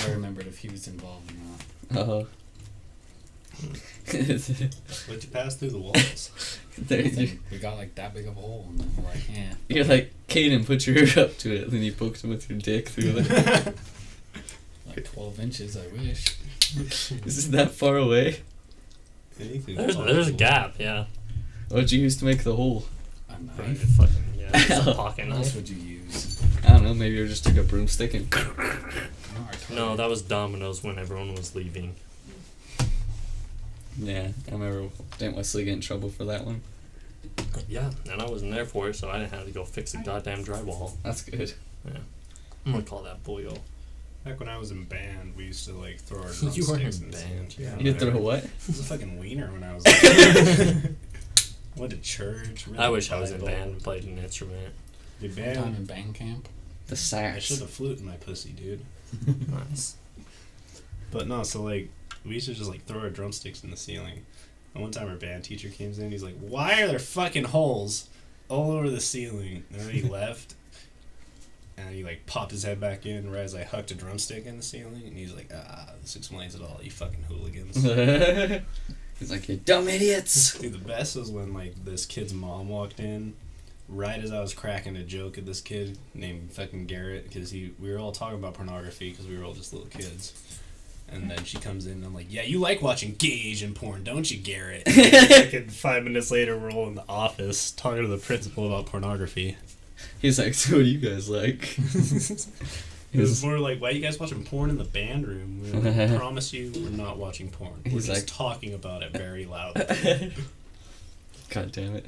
Speaker 4: I remembered if he was involved or not.
Speaker 1: Uh-huh.
Speaker 2: What'd you pass through the walls?
Speaker 1: There you-
Speaker 4: Like, we got like that big of a hole, and then we're like, yeah.
Speaker 1: You're like, Kaden, put your ear up to it. Then you poked him with your dick through there.
Speaker 4: Like 12 inches, I wish.
Speaker 1: Is it that far away?
Speaker 2: Anything
Speaker 3: There's a gap, yeah.
Speaker 1: What'd you use to make the hole?
Speaker 4: A
Speaker 3: Probably
Speaker 4: knife?
Speaker 3: fucking, yeah, it's a pocket
Speaker 4: What else
Speaker 3: knife.
Speaker 4: would you use?
Speaker 1: I don't know, maybe you just took a broomstick and...
Speaker 3: No, that was Domino's when everyone was leaving.
Speaker 1: Yeah, I remember didn't Wesley get in trouble for that one?
Speaker 3: Yeah, and I wasn't there for it, so I didn't have to go fix the goddamn drywall.
Speaker 1: That's good.
Speaker 3: I'm gonna call that boyo.
Speaker 2: Back when I was in band, we used to like throw our
Speaker 3: You were in
Speaker 2: drumsticks in the
Speaker 3: band.
Speaker 2: sand. Yeah,
Speaker 1: You throw
Speaker 2: whatever.
Speaker 1: what?
Speaker 2: I was a fucking wiener when I was like, went to church. read
Speaker 3: I
Speaker 2: the
Speaker 3: wish I was in
Speaker 2: Bible.
Speaker 3: band and played an instrument.
Speaker 2: Did
Speaker 4: One time
Speaker 2: band?
Speaker 4: in band camp.
Speaker 1: The
Speaker 2: I
Speaker 1: sax.
Speaker 2: should have flute in my pussy, dude.
Speaker 3: Nice.
Speaker 2: But no, so like we used to just like throw our drumsticks in the ceiling. And one time our band teacher came in, he's like, "Why are there fucking holes all over the ceiling?" And then he left, and he like popped his head back in right as I hucked a drumstick in the ceiling, and he's like, "Ah, this explains it all, you fucking hooligans."
Speaker 1: He's like, you dumb idiots!
Speaker 2: Dude, the best was when like this kid's mom walked in, right as I was cracking a joke at this kid named fucking Garrett, because we were all talking about pornography because we were all just little kids. And then she comes in and I'm like, "Yeah, you like watching gay Asian porn, don't you, Garrett?" Fucking 5 minutes later, we're all in the office talking to the principal about pornography.
Speaker 1: He's like, so what do you guys like?
Speaker 2: It was more like, "Why are you guys watching porn in the band room? We promise you we're not watching porn. We're
Speaker 1: He's
Speaker 2: just
Speaker 1: like-
Speaker 2: talking about it very loudly."
Speaker 1: God damn it.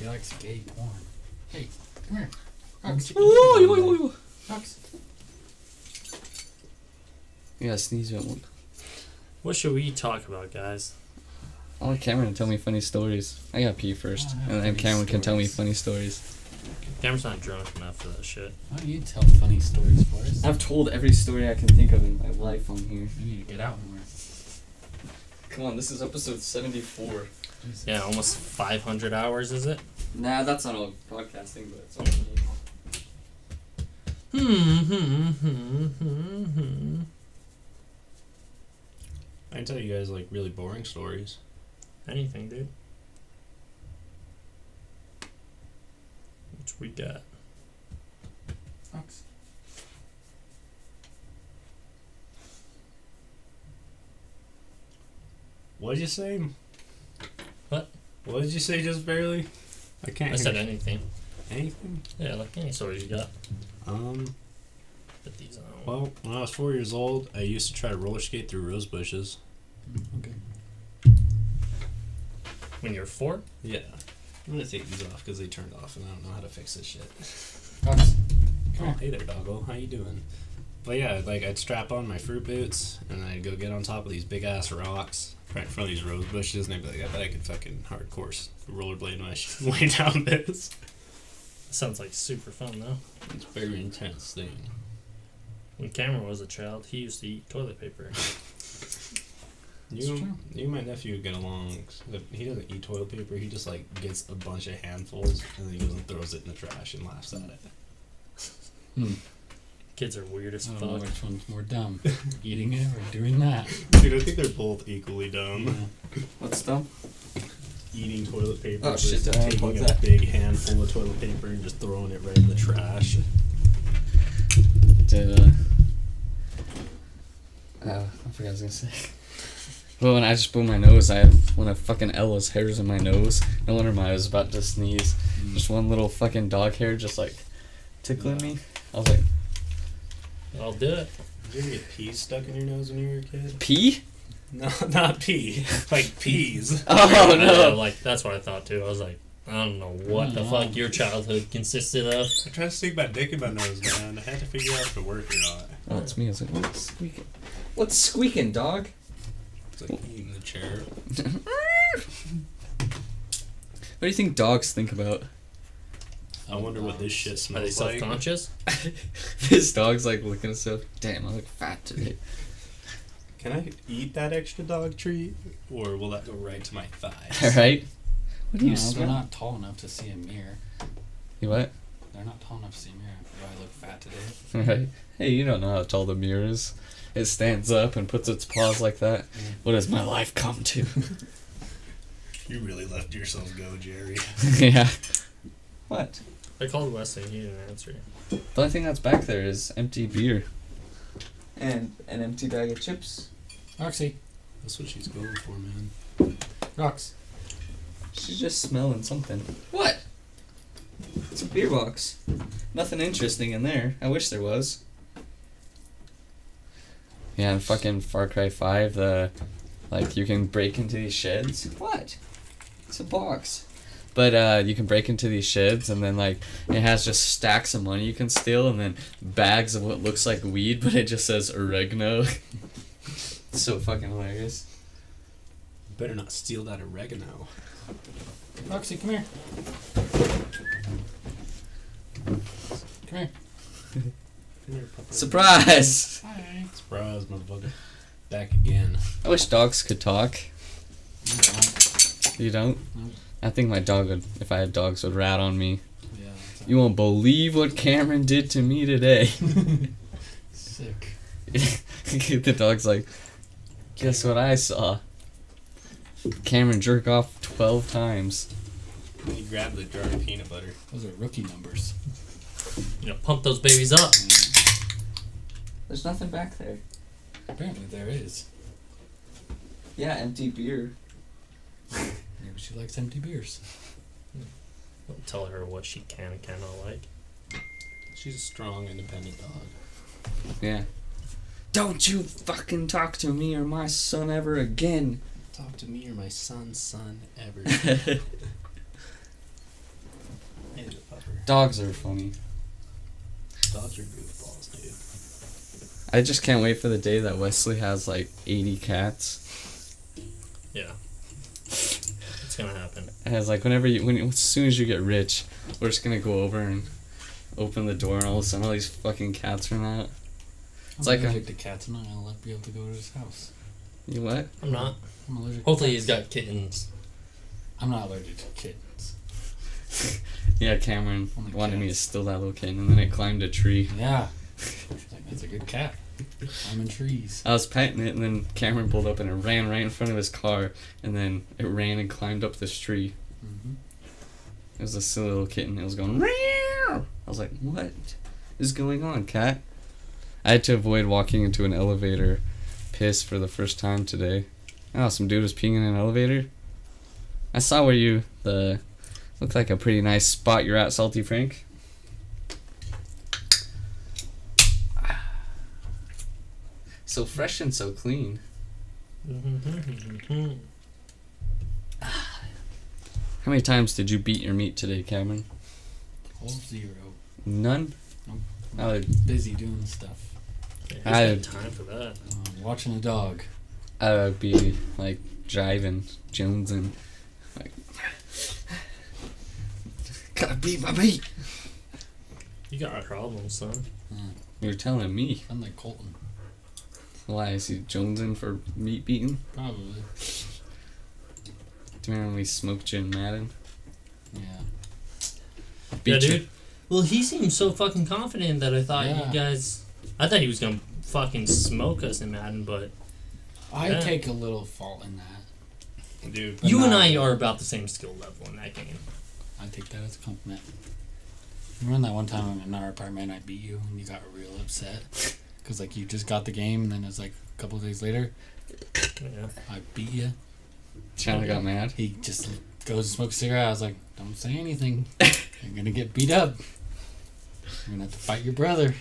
Speaker 4: He likes gay porn. Hey, come here. Hugs. Hugs.
Speaker 1: Yeah, sneeze at one.
Speaker 3: What should we talk about, guys?
Speaker 1: I want Cameron to tell me funny stories. I gotta pee first,
Speaker 4: I don't have
Speaker 1: and then
Speaker 4: funny
Speaker 1: Cameron can tell me
Speaker 4: stories.
Speaker 1: funny stories.
Speaker 3: Cameron's not drunk enough for that shit.
Speaker 4: Why don't you tell funny stories for us?
Speaker 1: I've told every story I can think of in my life on here.
Speaker 4: You need to get out more.
Speaker 1: Come on, this is episode 74.
Speaker 4: Jesus.
Speaker 3: Yeah, almost 500 hours, is it?
Speaker 1: Nah, that's not all podcasting, but it's all
Speaker 2: I can tell you guys like really boring stories.
Speaker 3: Anything, dude. What we got?
Speaker 4: Hugs.
Speaker 2: What did you say?
Speaker 3: What?
Speaker 2: What did you say just barely? I can't
Speaker 3: I said
Speaker 2: hear
Speaker 3: anything.
Speaker 2: anything.
Speaker 3: Yeah, like any stories you got. Put these on.
Speaker 2: Well, when I was 4 years old, I used to try to roller skate through rose bushes.
Speaker 4: Okay.
Speaker 3: When you're 4?
Speaker 2: Yeah. I'm gonna take these off because they turned off and I don't know how to fix this shit.
Speaker 4: Hugs.
Speaker 2: Oh, hey there, doggo. How you doing? But yeah, like I'd strap on my fruit boots and I'd go get on top of these big ass rocks right in front of these rose bushes, and I'd be like, "I bet I could fucking hardcore rollerblade my way down this."
Speaker 3: Sounds like super fun, though.
Speaker 2: It's a very intense thing.
Speaker 3: When Cameron was a child, he used to eat toilet paper.
Speaker 4: It's true.
Speaker 2: You and my nephew would get along. He doesn't eat toilet paper. He just like gets a bunch of handfuls and then he goes and throws it in the trash and laughs at it.
Speaker 3: Kids are weird as
Speaker 4: I don't know
Speaker 3: fuck.
Speaker 4: which one's more dumb, eating it or doing that.
Speaker 2: Dude, I think they're both equally dumb.
Speaker 4: Yeah.
Speaker 1: What's dumb?
Speaker 2: Eating toilet paper
Speaker 1: Oh, shit,
Speaker 2: versus
Speaker 1: did I
Speaker 2: taking
Speaker 1: unplug
Speaker 2: a
Speaker 1: that?
Speaker 2: big handful of toilet paper and just throwing it right in the trash.
Speaker 1: Did I forgot what I was gonna say. Well, when I just blew my nose, I had one of fucking Ella's hairs in my nose. No wonder I was about to sneeze. Just one little fucking dog hair just like tickling me. I was like,
Speaker 3: I'll do it.
Speaker 2: Did you ever get peas stuck in your nose when you were a kid?
Speaker 1: pee?
Speaker 2: No, not pee. Like peas.
Speaker 1: Oh
Speaker 3: Yeah,
Speaker 1: no!
Speaker 3: like, that's what I thought too. I was like, I don't know what the fuck your childhood consisted of.
Speaker 2: I tried to stick my dick in my nose, man. I had to figure out if it worked or not.
Speaker 1: Oh, it's me. I was like, what's squeaking? What's squeaking, dog?
Speaker 2: It's like eating the chair.
Speaker 1: What do you think dogs think about?
Speaker 2: I wonder what this shit
Speaker 3: Are they
Speaker 2: smells like.
Speaker 3: self-conscious?
Speaker 1: This dog's like looking at himself. Damn, I look fat today.
Speaker 2: Can I eat that extra dog treat? Or will that go right to my thighs?
Speaker 1: Alright? What do you
Speaker 4: No, they're
Speaker 1: smell?
Speaker 4: not tall enough to see a mirror.
Speaker 1: You what?
Speaker 4: They're not tall enough to see a mirror. Do I look fat today?
Speaker 1: Alright. Hey, you don't know how tall the mirror is. It stands up and puts its paws like that. What has my life come to?
Speaker 2: You really let yourself go, Jerry.
Speaker 1: Yeah. What?
Speaker 3: I called Wesley and he didn't answer.
Speaker 1: The only thing that's back there is empty beer. And an empty bag of chips.
Speaker 4: Roxy.
Speaker 2: That's what she's going for, man.
Speaker 4: Rox.
Speaker 1: She's just smelling something. What? It's a beer box. Nothing interesting in there. I wish there was. Yeah, and fucking Far Cry 5, you can break into these sheds. What? It's a box. But you can break into these sheds, and then it has just stacks of money you can steal, and then bags of what looks like weed, but it just says oregano. It's so fucking hilarious.
Speaker 2: You better not steal that oregano.
Speaker 4: Roxy, come here. Come here.
Speaker 2: Come here, Papa.
Speaker 1: Surprise!
Speaker 4: Hi.
Speaker 2: Surprise, motherfucker. Back again.
Speaker 1: I wish dogs could talk.
Speaker 4: You don't.
Speaker 1: You don't?
Speaker 4: No.
Speaker 1: I think my dog would, if I had dogs, would rat on me.
Speaker 4: Yeah. That's
Speaker 1: You won't believe what Cameron did to me today.
Speaker 4: sick.
Speaker 1: The dog's like, guess what I saw? Cameron jerk off 12 times.
Speaker 2: Then you grab the jar of peanut butter.
Speaker 4: Those are rookie numbers.
Speaker 3: You know, pump those babies up.
Speaker 1: There's nothing back there.
Speaker 4: Apparently there is.
Speaker 1: Yeah, empty beer.
Speaker 4: Maybe she likes empty beers.
Speaker 3: Don't tell her what she can and cannot like.
Speaker 2: She's a strong, independent dog.
Speaker 1: Yeah. Don't you fucking talk to me or my son ever again.
Speaker 2: Talk to me or my son's son ever. Hey, pupper.
Speaker 1: Dogs are funny.
Speaker 2: Dogs are goofballs, dude.
Speaker 1: I just can't wait for the day that Wesley has 80 cats.
Speaker 3: Yeah. It's gonna happen.
Speaker 1: And it's as soon as you get rich, we're just gonna go over and open the door and all of a sudden all these fucking cats run out. It's
Speaker 4: I'm
Speaker 1: like
Speaker 4: allergic to cats. I'm not gonna be able to go to his house.
Speaker 1: You what?
Speaker 3: I'm not.
Speaker 4: I'm allergic.
Speaker 3: Hopefully
Speaker 4: to
Speaker 3: he's
Speaker 4: cats.
Speaker 3: got kittens.
Speaker 4: I'm not allergic to kittens.
Speaker 1: Yeah, Cameron
Speaker 4: Only
Speaker 1: wanted me to
Speaker 4: cats.
Speaker 1: steal that little kitten and then it climbed a tree.
Speaker 4: Yeah. She's like, that's a good cat. Climbing trees.
Speaker 1: I was petting it and then Cameron pulled up and it ran right in front of his car and then it ran and climbed up this tree.
Speaker 4: Mm-hmm.
Speaker 1: It was a silly little kitten. It was going, meow. I was like, what is going on, cat? I had to avoid walking into an elevator piss for the first time today. Oh, some dude was peeing in an elevator. I saw where you, looked like a pretty nice spot you're at, Salty Frank. So fresh and so clean. How many times did you beat your meat today, Cameron?
Speaker 4: Whole 0.
Speaker 1: None?
Speaker 4: Nope.
Speaker 1: I would,
Speaker 4: Busy doing stuff.
Speaker 3: Yeah, who's got time for that?
Speaker 4: Watching a dog.
Speaker 1: I would be jiving, jonesing. Gotta beat my meat.
Speaker 3: You got problems, son.
Speaker 1: You're telling me.
Speaker 4: Unlike Colton.
Speaker 1: Why, is he jonesing for meat beating?
Speaker 4: Probably.
Speaker 1: Do you remember when we smoked you in Madden?
Speaker 4: Yeah.
Speaker 3: Yeah,
Speaker 1: Beat you.
Speaker 3: dude. Well, he seemed so fucking confident that I thought
Speaker 4: Yeah.
Speaker 3: you guys I thought he was gonna fucking smoke us in Madden, but
Speaker 4: I take a little fault in that.
Speaker 2: Dude.
Speaker 3: you and I are about the same skill level in that game.
Speaker 4: I take that as a compliment. Remember that one time in our apartment I beat you and you got real upset? Because, like, you just got the game and then it's like a couple of days later,
Speaker 3: Yeah.
Speaker 4: I beat you.
Speaker 1: Chandler got mad.
Speaker 4: He just goes to smoke a cigarette. I was like, don't say anything. You're going to get beat up. You're going to have to fight your brother.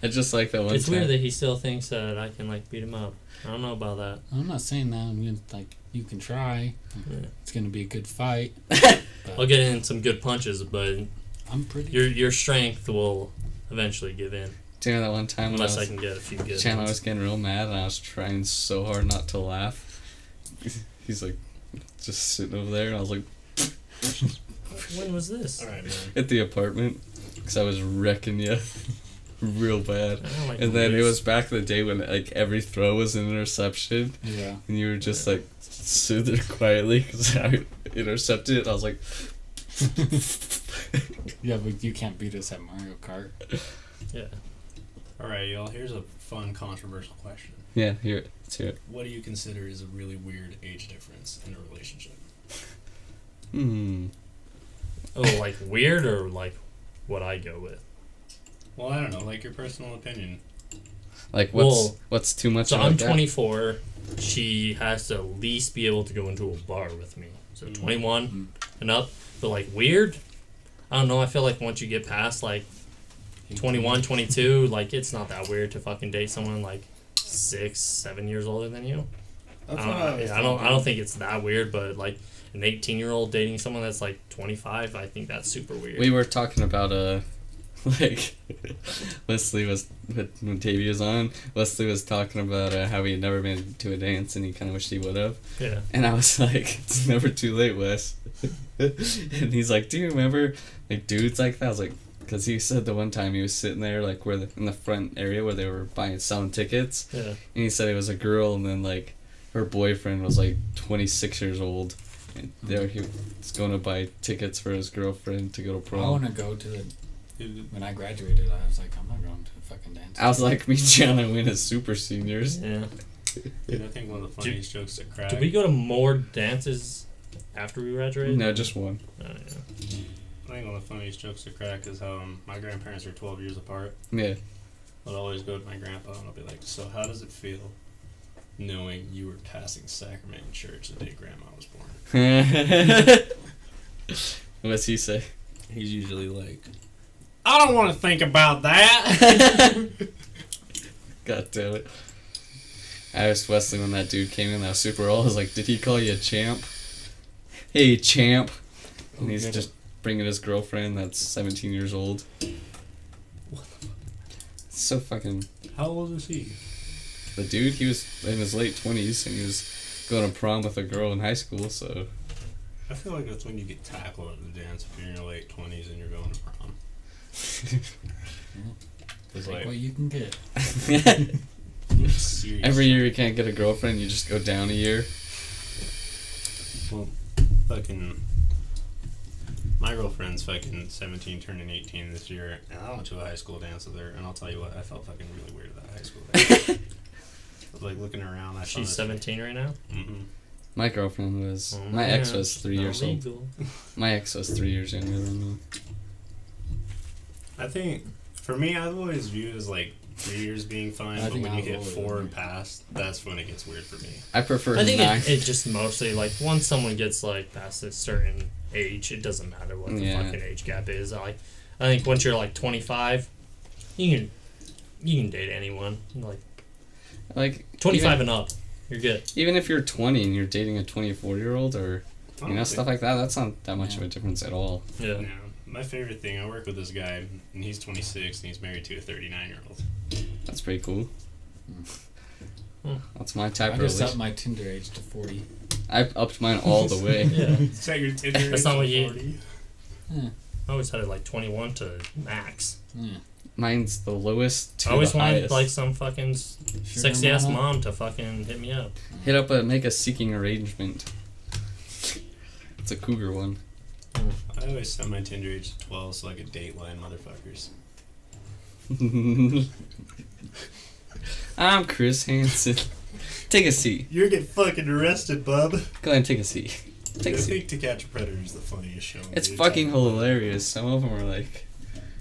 Speaker 1: I just like that one
Speaker 3: It's
Speaker 1: time.
Speaker 3: weird that he still thinks that I can like beat him up. I don't know about that.
Speaker 4: I'm not saying that. I'm gonna, like, you can try.
Speaker 3: Yeah.
Speaker 4: It's going to be a good fight.
Speaker 3: I'll get in some good punches, but
Speaker 4: I'm pretty...
Speaker 3: your strength will eventually give in.
Speaker 1: Do you know that one time when
Speaker 3: Unless I can get a few good
Speaker 1: Chandler
Speaker 3: ones.
Speaker 1: was getting real mad and I was trying so hard not to laugh. He's like just sitting over there and I was like
Speaker 3: When was this?
Speaker 2: Alright, man.
Speaker 1: at the apartment because I was wrecking you real bad.
Speaker 3: I don't like
Speaker 1: And then it
Speaker 3: movies.
Speaker 1: was back in the day when like every throw was an interception
Speaker 4: Yeah.
Speaker 1: and you were just like sit there quietly because I intercepted it. I was like
Speaker 4: Yeah, but you can't beat us at Mario Kart.
Speaker 3: Yeah.
Speaker 2: Alright, y'all, here's a fun, controversial question.
Speaker 1: yeah, here, let's hear it.
Speaker 2: What do you consider is a really weird age difference in a relationship?
Speaker 3: Oh, like weird or like what I go with?
Speaker 2: Well, I don't know, like your personal opinion.
Speaker 1: Like
Speaker 3: Well,
Speaker 1: what's too much
Speaker 3: So
Speaker 1: about
Speaker 3: I'm
Speaker 1: that?
Speaker 3: 24. She has to at least be able to go into a bar with me. So 21 and up. But like weird, I don't know. I feel like once you get past like 21, 22, like it's not that weird to fucking date someone like 6, 7 years older than you.
Speaker 2: That's
Speaker 3: I don't think it's that weird, but like an 18-year-old dating someone that's like 25, I think that's super weird.
Speaker 1: We were talking about like Wesley was when Tavy was on. Wesley was talking about how he had never been to a dance and he kind of wished he would have.
Speaker 3: Yeah.
Speaker 1: And I was like, it's never too late, Wes. And he's like, do you remember like dudes like that? I was like, because he said the one time he was sitting there like where in the front area where they were selling tickets.
Speaker 3: Yeah.
Speaker 1: And he said it was a girl and then like her boyfriend was like 26 years old. And there he was going to buy tickets for his girlfriend to go to
Speaker 4: I
Speaker 1: prom.
Speaker 4: want to go to the... When I graduated, I was like, I'm not going to the fucking dance.
Speaker 1: I was like, me and Chandler went as super seniors.
Speaker 3: Yeah.
Speaker 2: Dude, I think one of the funniest jokes to crack.
Speaker 3: Did we go to more dances after we graduated?
Speaker 1: No, just one.
Speaker 3: Oh, yeah.
Speaker 2: I think one of the funniest jokes to crack is how my grandparents are 12 years apart.
Speaker 1: Yeah.
Speaker 2: I'd always go to my grandpa and I'll be like, so how does it feel knowing you were passing sacrament in church the day grandma was born?
Speaker 1: What's he say?
Speaker 2: He's usually like, I don't want to think about that.
Speaker 1: God damn it. I asked Wesley when that dude came in that was super old. I was like, did he call you a champ? Hey, champ. And he's just bringing his girlfriend that's 17 years old. It's so fucking...
Speaker 2: How old is he?
Speaker 1: The dude, he was in his late 20s and he was going to prom with a girl in high school, so...
Speaker 2: I feel like that's when you get tackled at the dance if you're in your late 20s and you're going to prom. It's
Speaker 4: Take
Speaker 2: like,
Speaker 4: what you can get.
Speaker 2: serious.
Speaker 1: Every year you can't get a girlfriend, you just go down a year.
Speaker 2: Well, fucking... My girlfriend's fucking 17, turning 18 this year, and I went to a high school dance with her, and I'll tell you what, I felt fucking really weird at that high school dance. I was like looking around.
Speaker 3: She's 17 right now?
Speaker 2: Mm-hmm.
Speaker 1: My girlfriend was...
Speaker 3: Oh,
Speaker 1: my ex
Speaker 3: man.
Speaker 1: was 3
Speaker 3: Not
Speaker 1: years old.
Speaker 3: legal.
Speaker 1: My ex was 3 years younger than me.
Speaker 2: I think, for me, I've always viewed as like 3 years being fine,
Speaker 4: I
Speaker 2: but
Speaker 4: think
Speaker 2: when you
Speaker 4: I'm
Speaker 2: hit
Speaker 4: older
Speaker 2: 4
Speaker 4: than
Speaker 2: and
Speaker 4: you.
Speaker 2: past, that's when it gets weird for me.
Speaker 1: I prefer
Speaker 3: I think
Speaker 1: 9.
Speaker 3: it just mostly, like, once someone gets, like, past a certain age, it doesn't matter what the
Speaker 1: Yeah.
Speaker 3: fucking age gap is. Like, I think once you're, like, 25, you can date anyone. Like,
Speaker 1: Like
Speaker 3: 25 and up, you're good.
Speaker 1: even if you're 20 and you're dating a 24-year-old or
Speaker 2: I
Speaker 1: you know
Speaker 2: don't
Speaker 1: stuff like that, that's not that much of
Speaker 4: Yeah.
Speaker 1: a difference at all.
Speaker 3: Yeah.
Speaker 2: Yeah, my favorite thing, I work with this guy, and he's 26, and he's married to a 39-year-old.
Speaker 1: That's pretty cool.
Speaker 3: Hmm.
Speaker 1: That's my type
Speaker 4: I
Speaker 1: of
Speaker 4: just upped
Speaker 1: relation.
Speaker 4: my Tinder age to 40.
Speaker 1: I upped mine all the way.
Speaker 3: Yeah.
Speaker 2: Is that your Tinder?
Speaker 3: That's not what you-
Speaker 2: 40?
Speaker 4: Yeah.
Speaker 3: I always had it, like, 21 to max.
Speaker 4: Yeah.
Speaker 1: Mine's the lowest to
Speaker 3: I always
Speaker 1: the
Speaker 3: wanted,
Speaker 1: highest.
Speaker 3: like, some fucking
Speaker 4: Sugar
Speaker 3: sexy-ass
Speaker 4: mama.
Speaker 3: mom to fucking hit me up.
Speaker 1: Hit up make a seeking arrangement. It's a cougar one.
Speaker 2: I always set my Tinder age to 12 so I could date line motherfuckers.
Speaker 1: I'm Chris Hansen. Take a seat.
Speaker 2: You're getting fucking arrested, bub.
Speaker 1: Go ahead and take a seat. Take a
Speaker 2: I
Speaker 1: seat.
Speaker 2: think To Catch a Predator is the funniest show.
Speaker 1: It's
Speaker 2: dude.
Speaker 1: fucking hilarious. Some of them are like...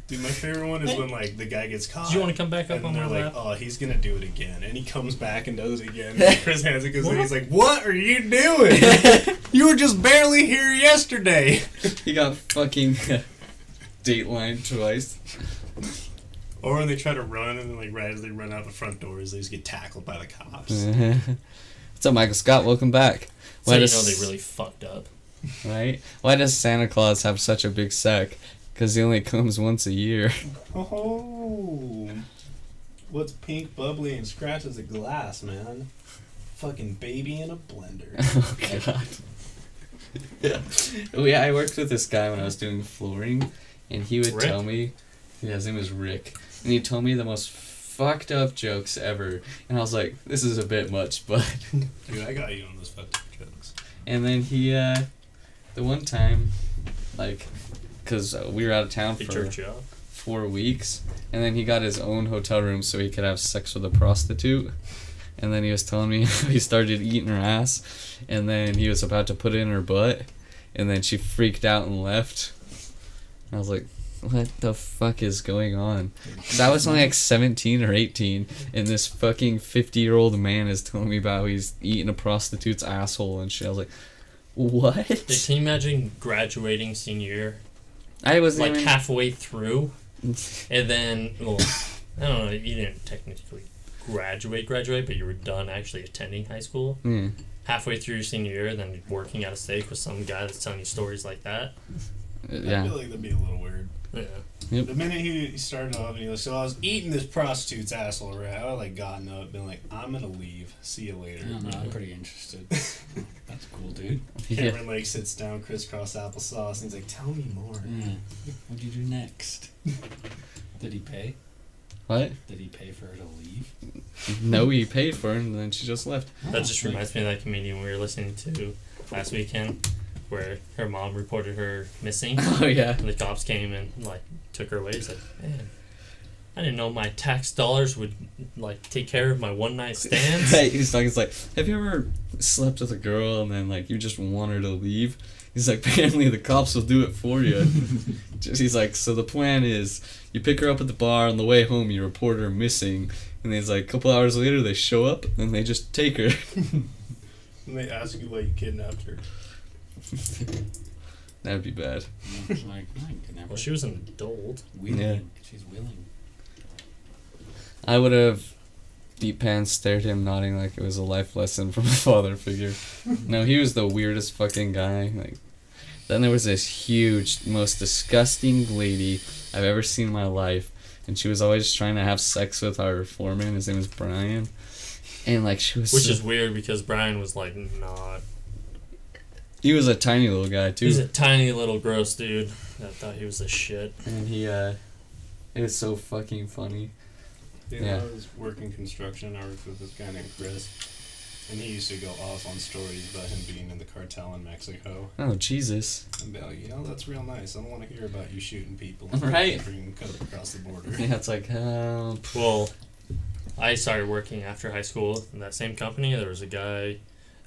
Speaker 2: Dude, my favorite one is when, like, the guy gets caught.
Speaker 3: Do you want to come back up
Speaker 2: And
Speaker 3: on
Speaker 2: they're
Speaker 3: my
Speaker 2: like,
Speaker 3: lap?
Speaker 2: oh, he's gonna do it again. And he comes back and does it again. And Chris Hansen goes in, he's like, what are you doing? You were just barely here yesterday.
Speaker 1: He got fucking Dateline twice.
Speaker 2: Or when they try to run, and then, like, right as they run out the front doors, they just get tackled by the cops.
Speaker 1: What's up, Michael Scott? Welcome back.
Speaker 3: So
Speaker 1: Why
Speaker 3: you
Speaker 1: does,
Speaker 3: know they really fucked up.
Speaker 1: right? Why does Santa Claus have such a big sack? Because he only comes once a year.
Speaker 2: Oh, what's pink, bubbly, and scratches a glass, man? Fucking baby in a blender.
Speaker 1: Oh, God. Yeah, I worked with this guy when I was doing flooring, and he would
Speaker 3: Rick?
Speaker 1: tell me... Yeah, his name was Rick. And he told me the most fucked up jokes ever. And I was like, this is a bit much, but...
Speaker 2: Dude, I got you on those fucked up jokes.
Speaker 1: And then he, the one time, like... Because we were out of town
Speaker 3: He
Speaker 1: for
Speaker 3: jerked you off.
Speaker 1: 4 weeks. And then he got his own hotel room so he could have sex with a prostitute. And then he was telling me he started eating her ass. And then he was about to put it in her butt. And then she freaked out and left. I was like, what the fuck is going on? Because I was only like 17 or 18. And this fucking 50-year-old man is telling me about how he's eating a prostitute's asshole and shit. I was like, what?
Speaker 3: Dude, can you imagine graduating senior year?
Speaker 1: I was
Speaker 3: Like halfway through, and then, well, I don't know, you didn't technically graduate, but you were done actually attending high school.
Speaker 1: Yeah.
Speaker 3: Halfway through your senior year, then working out of state with some guy that's telling you stories like that.
Speaker 2: I
Speaker 1: Yeah.
Speaker 2: feel like that'd be a little weird.
Speaker 3: Yeah.
Speaker 1: Yep.
Speaker 2: The minute he started off and he was so I was eating this prostitute's asshole, right? I would like gotten up, been like, I'm gonna leave. See you later.
Speaker 4: I don't know, I'm pretty interested. That's cool, dude.
Speaker 1: Yeah.
Speaker 2: Cameron like sits down, crisscross applesauce, and he's like, "Tell me more."
Speaker 4: Yeah. What'd you do next? Did he pay?
Speaker 1: What?
Speaker 4: Did he pay for her to leave?
Speaker 1: No, he paid for it and then she just left.
Speaker 3: That just reminds me of that comedian we were listening to last weekend, where her mom reported her missing.
Speaker 1: Oh, yeah.
Speaker 3: And the cops came and like took her away. He's like, man, I didn't know my tax dollars would like take care of my one night stands.
Speaker 1: Right, he's like, have you ever slept with a girl and then like you just want her to leave? He's like, apparently the cops will do it for you. He's like, so the plan is you pick her up at the bar, on the way home you report her missing, and then he's like, a couple hours later they show up and they just take her.
Speaker 2: And they ask you why you kidnapped her.
Speaker 1: That'd be bad.
Speaker 4: Like, I can never.
Speaker 3: Well, she was an adult.
Speaker 4: Willing.
Speaker 1: Yeah.
Speaker 4: She's willing.
Speaker 1: I would have deep pants stared him, nodding like it was a life lesson from a father figure. No, he was the weirdest fucking guy. Like, then there was this huge, most disgusting lady I've ever seen in my life, and she was always trying to have sex with our foreman. His name was Brian, and like she was.
Speaker 3: Which is weird because Brian was like not.
Speaker 1: He was a tiny little guy too.
Speaker 3: He's a tiny little gross dude. I thought he was a shit.
Speaker 1: And he, it was so fucking funny.
Speaker 2: You know, I was working construction. I worked with this guy named Chris, and he used to go off on stories about him being in the cartel in Mexico.
Speaker 1: Oh, Jesus.
Speaker 2: And be like, you know, that's real nice. I don't want to hear about you shooting people.
Speaker 1: Right.
Speaker 2: Being cut across the border.
Speaker 1: Yeah, it's like, help.
Speaker 3: Well, I started working after high school in that same company. There was a guy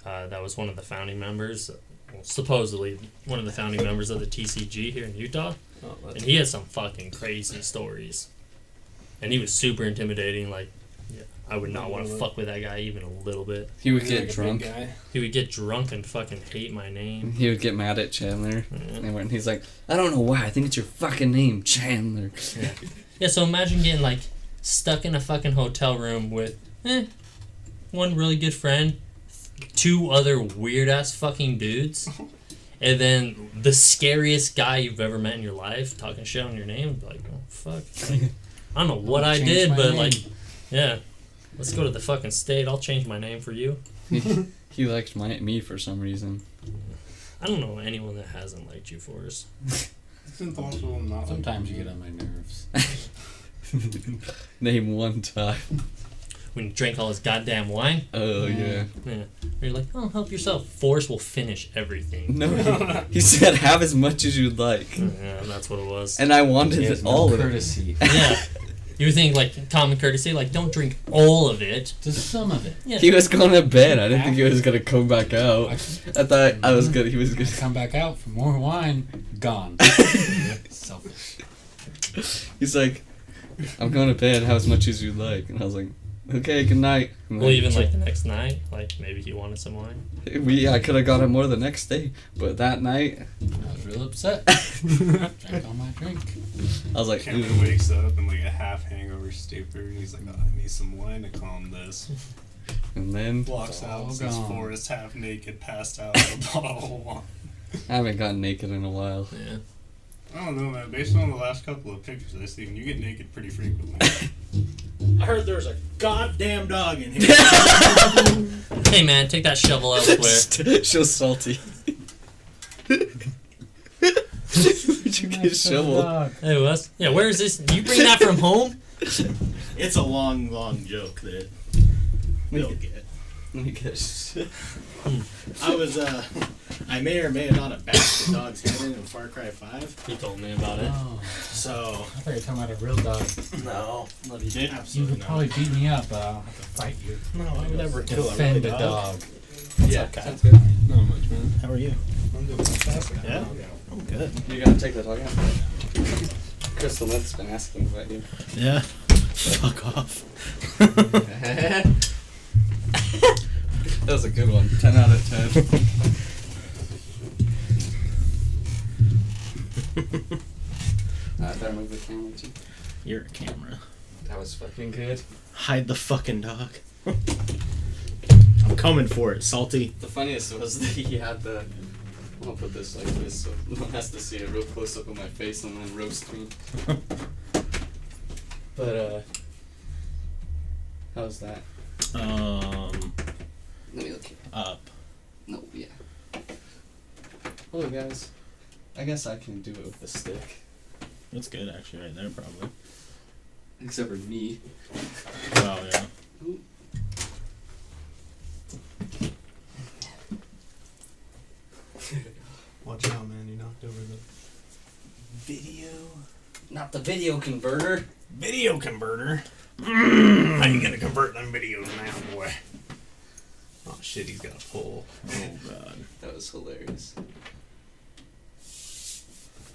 Speaker 3: that was one of the founding members, well, supposedly one of the founding members of the TCG here in Utah.
Speaker 2: Oh,
Speaker 3: And he had some fucking crazy stories. And he was super intimidating. Like, yeah, I would not want to fuck with that guy even a little bit.
Speaker 1: He would
Speaker 2: Like
Speaker 1: get
Speaker 2: a big
Speaker 1: drunk.
Speaker 2: guy.
Speaker 3: He would get drunk and fucking hate my name.
Speaker 1: He would get mad at Chandler.
Speaker 3: Yeah.
Speaker 1: And he's like, I don't know why. I think it's your fucking name, Chandler.
Speaker 3: Yeah. Yeah, so imagine getting, like, stuck in a fucking hotel room with, one really good friend, 2 other weird-ass fucking dudes, and then the scariest guy you've ever met in your life talking shit on your name. Like, oh, fuck. Like, I don't know what I
Speaker 4: Change
Speaker 3: did,
Speaker 4: my
Speaker 3: but,
Speaker 4: name.
Speaker 3: like, yeah. Let's go to the fucking state. I'll change my name for you.
Speaker 1: He liked me for some reason.
Speaker 3: I don't know anyone that hasn't liked you, Forrest.
Speaker 2: It's impossible not like
Speaker 4: Sometimes you get on my nerves.
Speaker 1: Name one time.
Speaker 3: When you drink all this goddamn wine,
Speaker 1: Oh, yeah.
Speaker 3: yeah. You're like, oh, help yourself. Forrest will finish everything.
Speaker 1: No, he said have as much as you'd like.
Speaker 3: Yeah, that's what it was.
Speaker 1: And I
Speaker 4: He
Speaker 1: wanted
Speaker 4: has no
Speaker 1: all of it.
Speaker 4: courtesy.
Speaker 3: Yeah. You would think, like, common courtesy, like, don't drink all of it.
Speaker 4: Just some of it.
Speaker 3: Yeah.
Speaker 1: He was going to bed. I didn't think he was gonna come back out. I thought I was good. He was good.
Speaker 4: Come back out for more wine. Gone. Selfish.
Speaker 1: He's like, I'm going to bed. Have as much as you'd like. And I was like, okay, good night. And
Speaker 3: Well,
Speaker 1: then
Speaker 3: even, like, the next night, like, maybe he wanted some wine.
Speaker 1: I could have got him more the next day, but that night
Speaker 4: I was real upset. Drank all my drink.
Speaker 1: I was like,
Speaker 2: Cameron wakes up in like a half hangover stupor, and he's like, "Oh, I need some wine to calm this."
Speaker 1: and then
Speaker 2: Walks out,
Speaker 4: all
Speaker 2: sees
Speaker 4: gone.
Speaker 2: Forrest half naked, passed out with a bottle of wine.
Speaker 1: I haven't gotten naked in a while.
Speaker 3: Yeah.
Speaker 2: I don't know, man. Based on the last couple of pictures I've seen, you get naked pretty frequently.
Speaker 5: I heard there's a goddamn dog in here.
Speaker 3: Hey, man, take that shovel elsewhere.
Speaker 1: She's salty. Would you get a shovel?
Speaker 3: Hey, Wes. Yeah, where is this? You bring that from home?
Speaker 5: It's a long, long joke that they'll get.
Speaker 1: Let me get a
Speaker 5: I may or may not have bashed the dog's head in Far Cry 5.
Speaker 3: He told me about it.
Speaker 4: Oh,
Speaker 5: So,
Speaker 4: I thought you were talking about a real dog.
Speaker 5: no. But he did
Speaker 4: You
Speaker 5: absolutely
Speaker 4: could
Speaker 5: not.
Speaker 4: probably beat me up, but I'll have to fight you.
Speaker 5: No, I would never kill a
Speaker 4: Defend
Speaker 5: real
Speaker 4: a
Speaker 5: dog.
Speaker 4: dog.
Speaker 1: Yeah,
Speaker 5: okay.
Speaker 1: sounds good.
Speaker 2: Not much, man.
Speaker 5: How are you?
Speaker 2: I'm doing fantastic.
Speaker 5: Yeah? I'm good.
Speaker 1: You gotta take the dog out. Crystal Meth's been asking about you.
Speaker 5: Yeah. Fuck off.
Speaker 1: That was a good one. 10 out of 10. Better move the camera too.
Speaker 5: You're a camera.
Speaker 1: That was fucking good.
Speaker 5: Hide the fucking dog. I'm coming for it, Salty.
Speaker 1: The funniest was that he had the. I'll put this like this so no one has to see a real close up of my face and then roast me. But how's that? Let me look here.
Speaker 5: Up.
Speaker 1: No, yeah. Hello guys. I guess I can do it with the stick.
Speaker 5: That's good, actually, right there, probably.
Speaker 1: Except for me.
Speaker 5: Oh, yeah.
Speaker 1: Ooh.
Speaker 2: Watch out, man. You knocked over the video.
Speaker 1: Not the video converter.
Speaker 2: Video converter. How you gonna convert them videos now, boy? Oh shit, he's got a pull.
Speaker 5: Oh, God.
Speaker 1: That was hilarious.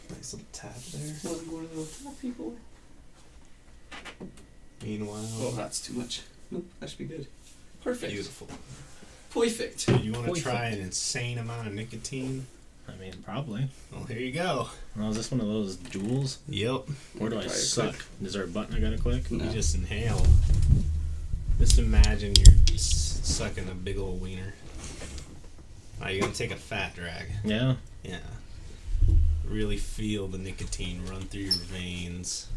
Speaker 2: Nice little tap there.
Speaker 1: Wasn't one of those top people.
Speaker 2: Meanwhile,
Speaker 1: Oh, that's too much. Nope, that should be good. Perfect.
Speaker 2: beautiful.
Speaker 1: Perfect.
Speaker 2: Dude, you want to try an insane amount of nicotine?
Speaker 5: I mean, probably.
Speaker 2: Well, here you go.
Speaker 5: Oh, is this one of those jewels?
Speaker 2: Yep.
Speaker 5: Where do I
Speaker 1: Try it
Speaker 5: suck?
Speaker 1: quick.
Speaker 5: Is there a button I gotta click?
Speaker 1: No.
Speaker 2: You just inhale. Just imagine you're sucking a big old wiener. Alright, you're gonna take a fat drag.
Speaker 5: Yeah.
Speaker 2: Yeah. Really feel the nicotine run through your veins.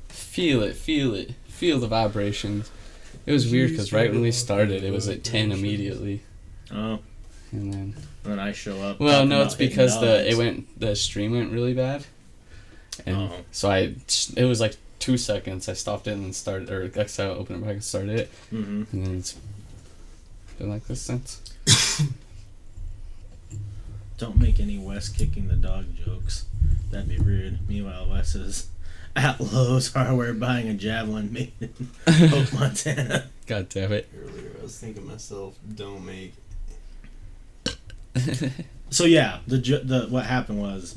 Speaker 1: Feel it, feel it. Feel the vibrations. It was weird because right when we started, it was at 10 immediately.
Speaker 5: Oh.
Speaker 1: And then.
Speaker 5: And then I show up.
Speaker 1: Well,
Speaker 5: talking
Speaker 1: no, it's
Speaker 5: about hitting
Speaker 1: because
Speaker 5: dogs.
Speaker 1: the stream went really bad. And
Speaker 5: Oh.
Speaker 1: so it was like 2 seconds. I stopped it and then started, or I opened it back and started it.
Speaker 5: Mm-hmm.
Speaker 1: And then it's been like this since.
Speaker 5: Don't make any Wes kicking the dog jokes. That'd be rude. Meanwhile, Wes is at Lowe's Hardware buying a javelin made in Hope, Montana.
Speaker 1: God damn it.
Speaker 2: Earlier, I was thinking to myself, don't make.
Speaker 5: So yeah, the what happened was,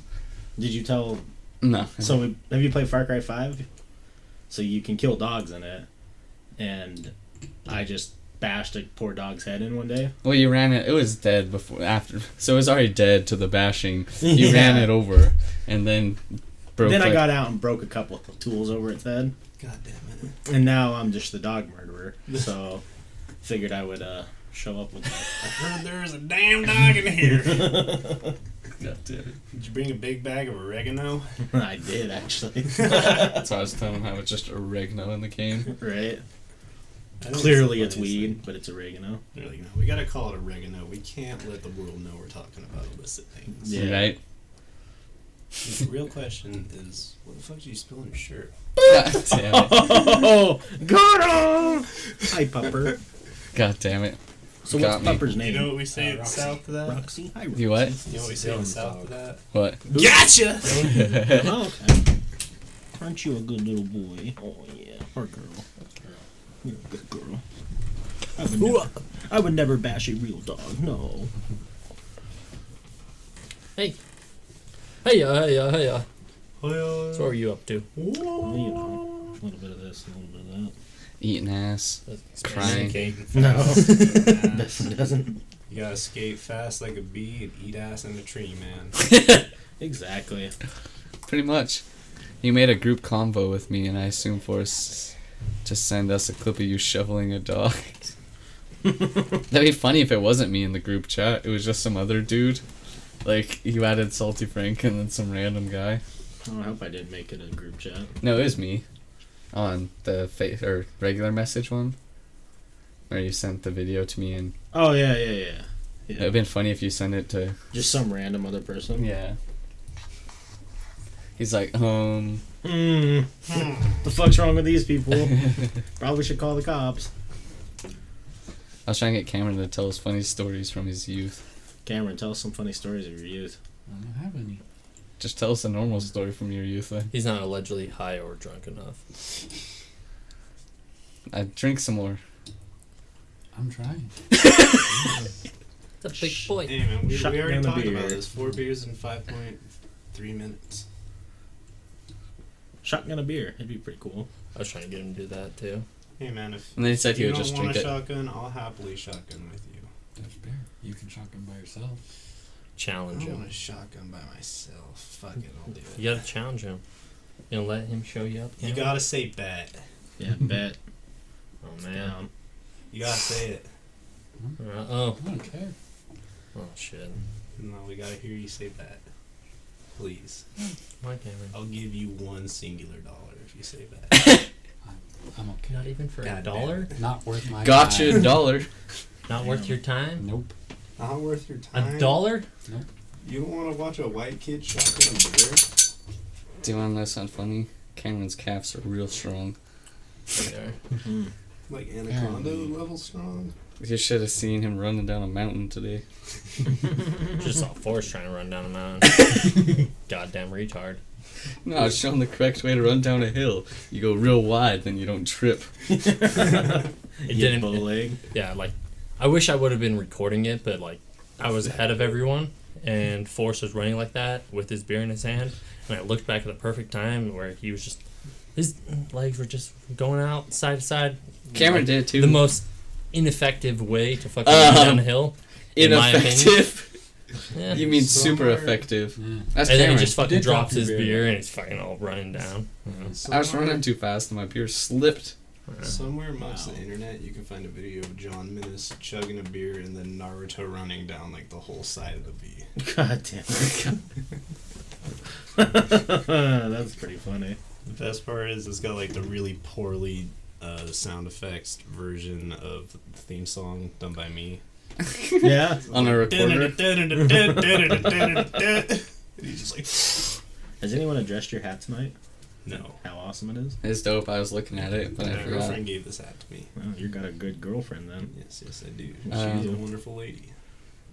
Speaker 5: did you tell?
Speaker 1: No.
Speaker 5: So have you played Far Cry 5? So you can kill dogs in it, and I just bashed a poor dog's head in one day.
Speaker 1: Well, you ran it. It was dead after. So it was already dead to the bashing. You
Speaker 5: Yeah.
Speaker 1: ran it over, and then broke.
Speaker 5: Then I
Speaker 1: like-
Speaker 5: got out and broke a couple of tools over its head,
Speaker 2: God damn it.
Speaker 5: and now I'm just the dog murderer. So figured I would show up with
Speaker 2: I heard there's a damn dog in here.
Speaker 1: God damn it.
Speaker 2: Did you bring a big bag of oregano?
Speaker 5: that. I did actually.
Speaker 1: That's why I was telling him how it's just oregano in the game.
Speaker 5: Right.
Speaker 2: I think
Speaker 5: Clearly
Speaker 2: the
Speaker 5: it's
Speaker 2: funniest
Speaker 5: weed, but it's oregano.
Speaker 2: thing. They're like, no, we gotta call it oregano. We can't let the world know we're talking about illicit things.
Speaker 5: Yeah.
Speaker 1: Right?
Speaker 2: The real question is, what the fuck did you spill on your shirt?
Speaker 1: God damn it.
Speaker 5: Oh, got him! Hi, Pupper.
Speaker 1: God damn it.
Speaker 5: So
Speaker 1: Got
Speaker 5: what's
Speaker 1: me.
Speaker 5: Pupper's name?
Speaker 2: You know what we say
Speaker 5: Roxy.
Speaker 2: south to that?
Speaker 5: Roxy. Hi,
Speaker 1: You what?
Speaker 2: You know what we say south to that?
Speaker 1: What?
Speaker 2: Gotcha!
Speaker 5: Oh, okay. Aren't you a good little boy? Oh yeah, or girl. You're a good girl. I would never bash a real dog. No.
Speaker 3: Hey. Hey. So what are you up to?
Speaker 5: Well, you know, a little bit of this, a little bit of that.
Speaker 1: Eating ass. Crying.
Speaker 2: Skating
Speaker 5: No.
Speaker 2: fast.
Speaker 5: Doesn't.
Speaker 2: You gotta skate fast like a bee and eat ass in a tree, man.
Speaker 5: Exactly.
Speaker 1: Pretty much. You made a group convo with me, and I assume Forrest just send us a clip of you shoveling a dog. That'd be funny if it wasn't me in the group chat. It was just some other dude. Like, you added Salty Frank and then some random guy.
Speaker 5: Oh, I hope I didn't make it a group chat.
Speaker 1: No, it was me. On the or regular message one. Where you sent the video to me, and
Speaker 5: Oh, yeah.
Speaker 1: it would have been funny if you sent it to...
Speaker 5: Just some random other person.
Speaker 1: Yeah. He's like,
Speaker 5: The fuck's wrong with these people? Probably should call the cops.
Speaker 1: I was trying to get Cameron to tell us funny stories from his youth.
Speaker 5: Cameron, tell us some funny stories of your youth.
Speaker 4: I don't have any.
Speaker 1: Just tell us a normal story from your youth, then.
Speaker 3: He's not allegedly high or drunk enough.
Speaker 1: I drink some more.
Speaker 4: I'm trying.
Speaker 3: It's a big boy.
Speaker 2: Hey, man, we
Speaker 5: Shotgun
Speaker 2: already
Speaker 5: the
Speaker 2: talked
Speaker 5: beer.
Speaker 2: about this. 4 beers in 5.3 minutes.
Speaker 5: Shotgun a beer. It'd be pretty cool.
Speaker 3: I was trying to get him to do that too.
Speaker 2: Hey, man, if
Speaker 1: And then he said he
Speaker 2: you
Speaker 1: would
Speaker 2: don't
Speaker 1: just
Speaker 2: want
Speaker 1: drink
Speaker 2: a
Speaker 1: it.
Speaker 2: shotgun, I'll happily shotgun with you.
Speaker 4: That's fair. You can shotgun by yourself.
Speaker 2: I
Speaker 3: Challenge
Speaker 2: don't want
Speaker 3: him.
Speaker 2: a shotgun by myself. Fuck it, I'll do it.
Speaker 3: You gotta challenge him. You gonna let him show you up?
Speaker 2: You
Speaker 3: Cameron?
Speaker 2: gotta say bet.
Speaker 5: Yeah, bet.
Speaker 3: Oh man.
Speaker 5: Down.
Speaker 2: You gotta say it.
Speaker 3: Oh.
Speaker 4: I don't care.
Speaker 3: Oh shit.
Speaker 2: No, we gotta hear you say bet. Please.
Speaker 3: My Cameron.
Speaker 2: I'll give you $1 singular if you say bet.
Speaker 4: I'm okay.
Speaker 3: Not even for
Speaker 2: God
Speaker 3: a dollar?
Speaker 4: Not worth my
Speaker 1: Gotcha,
Speaker 4: time.
Speaker 1: dollar.
Speaker 3: Not worth your time?
Speaker 4: Nope.
Speaker 2: Not worth your time.
Speaker 3: $1?
Speaker 2: You don't want to watch a white kid shotgun a beer?
Speaker 1: Do you want to know something funny? Cameron's calves are real strong.
Speaker 3: They are.
Speaker 2: Like Anaconda level strong?
Speaker 1: You should have seen him running down a mountain today.
Speaker 3: Just saw Forrest trying to run down a mountain. Goddamn retard.
Speaker 1: No, I was showing the correct way to run down a hill. You go real wide, then you don't trip.
Speaker 3: It
Speaker 5: You
Speaker 3: didn't.
Speaker 5: bow leg.
Speaker 3: Yeah, like, I wish I would have been recording it, but like, I was ahead of everyone, and Forrest was running like that with his beer in his hand, and I looked back at the perfect time where he was just, his legs were just going out side to side.
Speaker 1: Cameron
Speaker 3: Like,
Speaker 1: did too.
Speaker 3: The most ineffective way to fucking run down a hill. In my opinion.
Speaker 1: Ineffective.
Speaker 3: Yeah.
Speaker 1: You mean super
Speaker 2: Somewhere-
Speaker 1: effective.
Speaker 4: Yeah.
Speaker 1: That's
Speaker 3: And then
Speaker 1: Cameron.
Speaker 3: he just fucking
Speaker 4: Did drop
Speaker 3: drops
Speaker 4: your
Speaker 3: his
Speaker 4: beer.
Speaker 3: beer and he's fucking all running down.
Speaker 1: I was running too fast and my beer slipped.
Speaker 2: Somewhere amongst the internet, you can find a video of John Minnis chugging a beer and then Naruto running down like the whole side of the V.
Speaker 5: God damn it. That's pretty funny.
Speaker 2: The best part is it's got like the really poorly sound effects version of the theme song done by me.
Speaker 5: Yeah.
Speaker 1: On a recorder.
Speaker 2: And he's just like,
Speaker 5: Has anyone addressed your hat tonight?
Speaker 2: no.
Speaker 5: How awesome it is?
Speaker 1: It's dope. I was looking at it, but
Speaker 2: My
Speaker 1: I forgot.
Speaker 2: girlfriend gave this hat to me.
Speaker 5: Well, you got a good girlfriend then.
Speaker 2: Yes, I do.
Speaker 1: Um,
Speaker 2: She's a wonderful lady.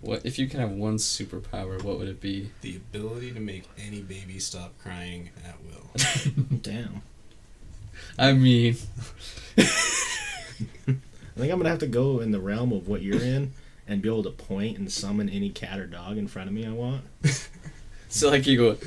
Speaker 1: What if you could have one superpower? What would it be?
Speaker 2: The ability to make any baby stop crying at will.
Speaker 5: Damn.
Speaker 1: I mean,
Speaker 5: I think I'm gonna have to go in the realm of what you're in and be able to point and summon any cat or dog in front of me I want.
Speaker 1: so like you go,